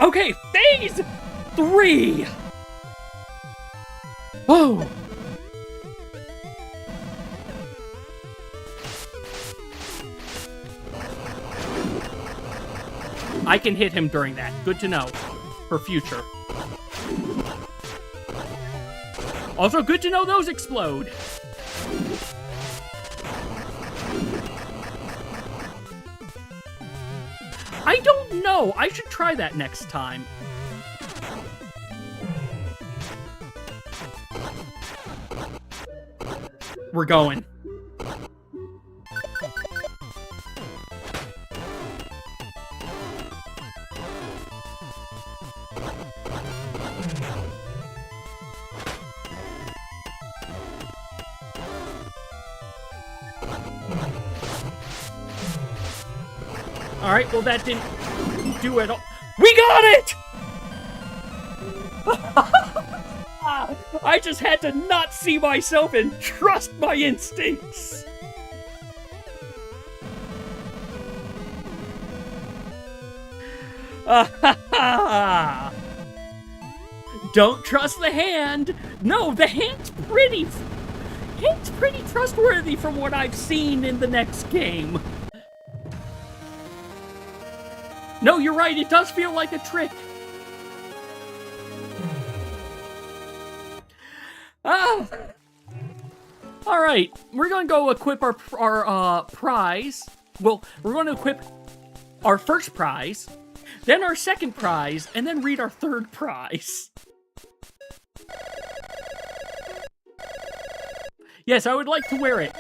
Okay, phase 3! Oh! I can hit him during that. Good to know. For future. Also, good to know those explode. I don't know. I should try that next time. We're going. Alright, well that didn't do it all. We got it! I just had to not see myself and trust my instincts. Don't trust the hand. No, the hand's pretty trustworthy from what I've seen in the next game. No, you're right, it does feel like a trick. Alright, we're gonna go equip our prize. Well, we're going to equip our first prize, then our second prize, and then read our third prize. Yes, I would like to wear it.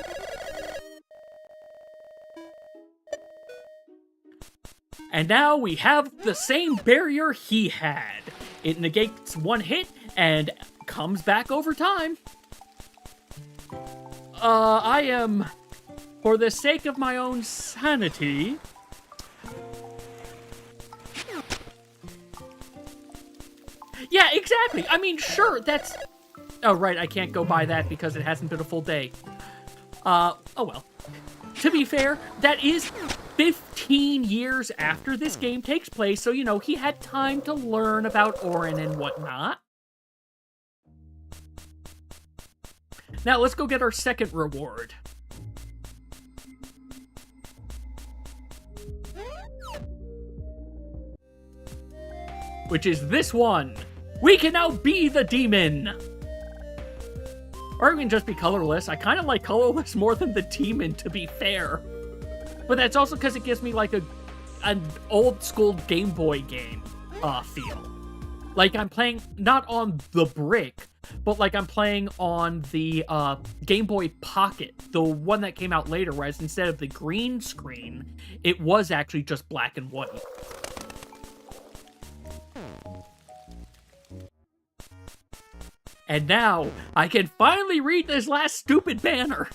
And now we have the same barrier he had. It negates one hit and comes back over time. I am, for the sake of my own sanity... Yeah, exactly. I mean, sure, that's... Oh, right, I can't go by that because it hasn't been a full day. Oh well. To be fair, that is 15 years after this game takes place, so, you know, he had time to learn about Orin and whatnot. Now, let's go get our second reward. Which is this one. We can now be the demon! Or we can just be colorless. I kind of like colorless more than the demon, to be fair. But that's also because it gives me, like, an old-school Game Boy game feel. Like, I'm playing, not on the brick, but, like, I'm playing on the Game Boy Pocket, the one that came out later, whereas instead of the green screen, it was actually just black and white. And now, I can finally read this last stupid banner.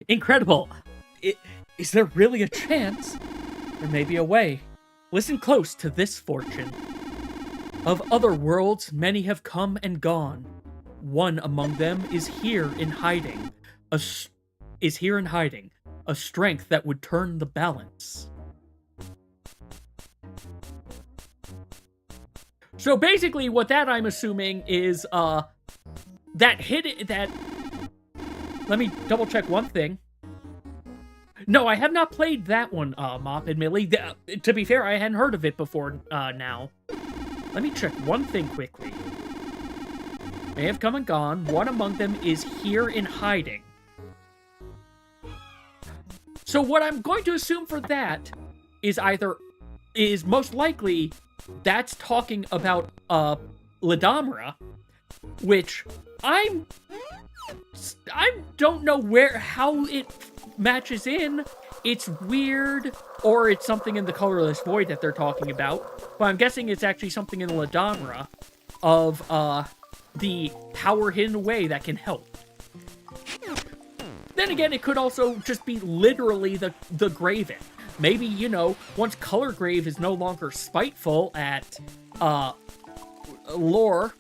Incredible. Is there really a chance? There may be a way. Listen close to this fortune. Of other worlds, many have come and gone. One among them is here in hiding. A strength that would turn the balance. So basically, what that I'm assuming is that hidden that. Let me double check one thing. No, I have not played that one, Mop, admittedly. To be fair, I hadn't heard of it before now. Let me check one thing quickly. May have come and gone. One among them is here in hiding. So what I'm going to assume for that is most likely that's talking about Ladamra, which I don't know how it matches in. It's weird, or it's something in the colorless void that they're talking about. But I'm guessing it's actually something in Ladamra of the power hidden away that can help. Then again, it could also just be literally the Graven. Maybe, once Color Grave is no longer spiteful at lore,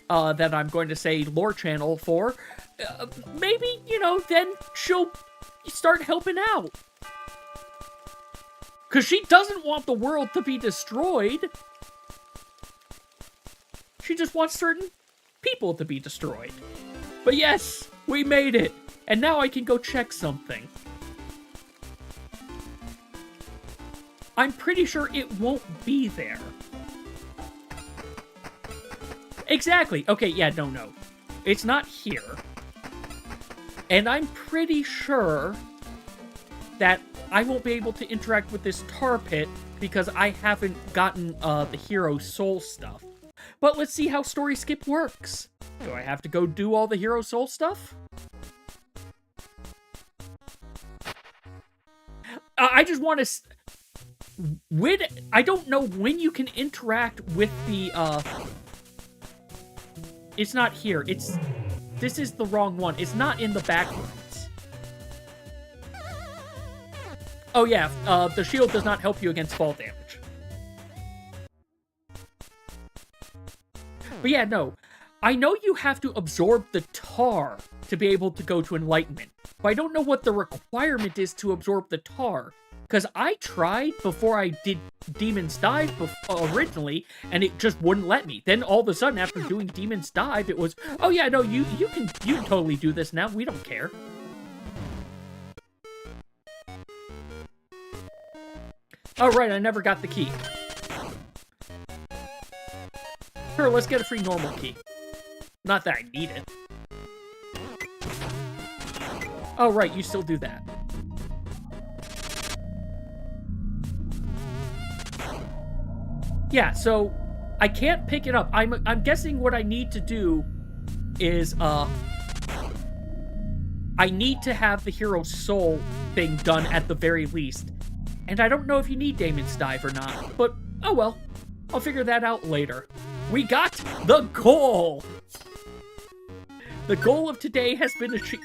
that I'm going to say lore channel for, maybe, then she'll start helping out. Because she doesn't want the world to be destroyed. She just wants certain people to be destroyed. But yes, we made it. And now I can go check something. I'm pretty sure it won't be there. Exactly. Okay, yeah, no. It's not here. And I'm pretty sure that I won't be able to interact with this tar pit because I haven't gotten the hero soul stuff. But let's see how story skip works. Do I have to go do all the hero soul stuff? I just want to... I don't know when you can interact with the... It's not here. This is the wrong one. It's not in the backwards. Oh yeah, the shield does not help you against fall damage. But yeah, no. I know you have to absorb the tar to be able to go to enlightenment. But I don't know what the requirement is to absorb the tar. Because I tried before I did Demon's Dive originally, and it just wouldn't let me. Then all of a sudden, after doing Demon's Dive, it was, oh yeah, no, you can totally do this now. We don't care. Oh right, I never got the key. Sure, let's get a free normal key. Not that I need it. Oh right, you still do that. Yeah, so I can't pick it up. I'm guessing what I need to do is I need to have the hero soul thing done at the very least. And I don't know if you need Daemon's Dive or not, but oh well. I'll figure that out later. We got the goal! The goal of today has been achieved.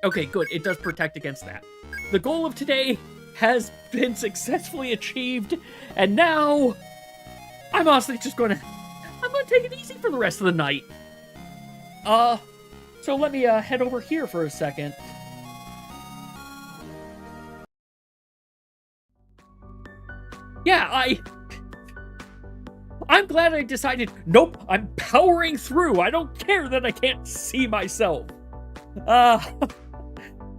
Okay, good. It does protect against that. The goal of today has been successfully achieved, and now I'm honestly just I'm gonna take it easy for the rest of the night. So let me head over here for a second. Yeah, I'm glad I decided, nope, I'm powering through. I don't care that I can't see myself.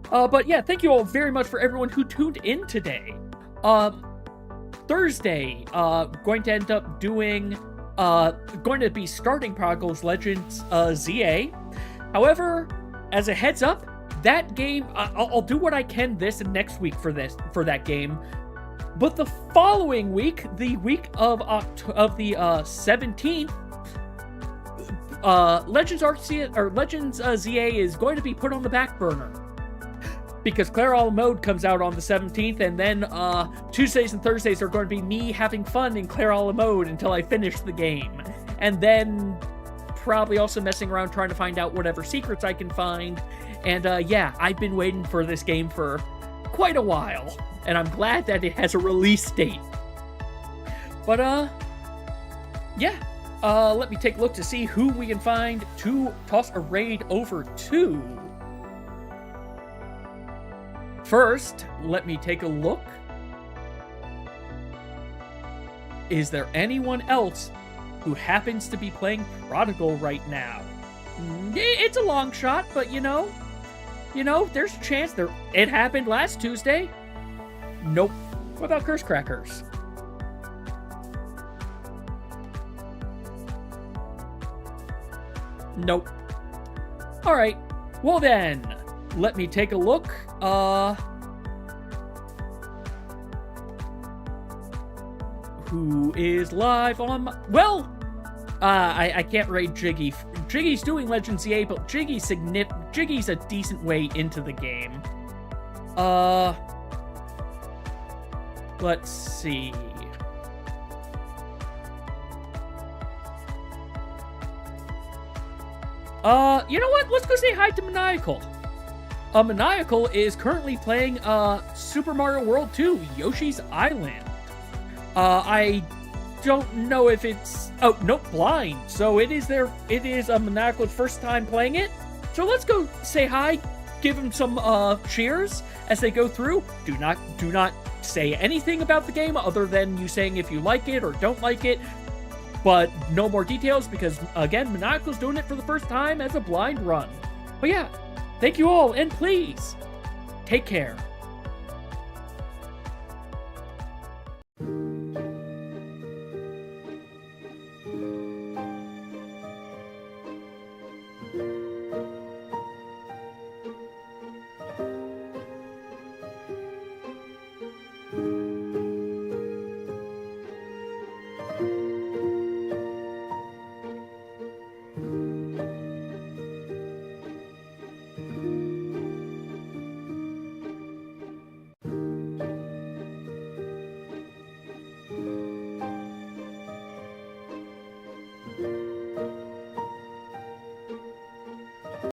But yeah, thank you all very much for everyone who tuned in today. Thursday, going to end up doing, going to be starting Prodigal's Legends, ZA. However, as a heads up, that game, I'll do what I can this and next week for that game. But the following week, the week of the 17th, Legends ZA is going to be put on the back burner. because Claire All Mode comes out on the 17th, and then Tuesdays and Thursdays are going to be me having fun in Claire All Mode until I finish the game. And then probably also messing around trying to find out whatever secrets I can find. And yeah, I've been waiting for this game for quite a while, and I'm glad that it has a release date. But yeah, let me take a look to see who we can find to toss a raid over to. First, let me take a look. Is there anyone else who happens to be playing Prodigal right now? It's a long shot, but you know, there's a chance. It happened last Tuesday. Nope. What about Curse Crackers? Nope. Alright. Well then, let me take a look. Who is live on... Well, I can't raid Jiggy. Jiggy's doing Legends EA, but Jiggy's a decent way into the game. Let's see. You know what? Let's go say hi to Maniacal. Maniacal is currently playing Super Mario World 2, Yoshi's Island. I don't know if it's... Oh, nope, blind. So it is Maniacal's first time playing it. So let's go say hi, give him some cheers as they go through. Do not say anything about the game other than you saying if you like it or don't like it. But no more details because, again, Maniacal's doing it for the first time as a blind run. But yeah, thank you all, and please, take care.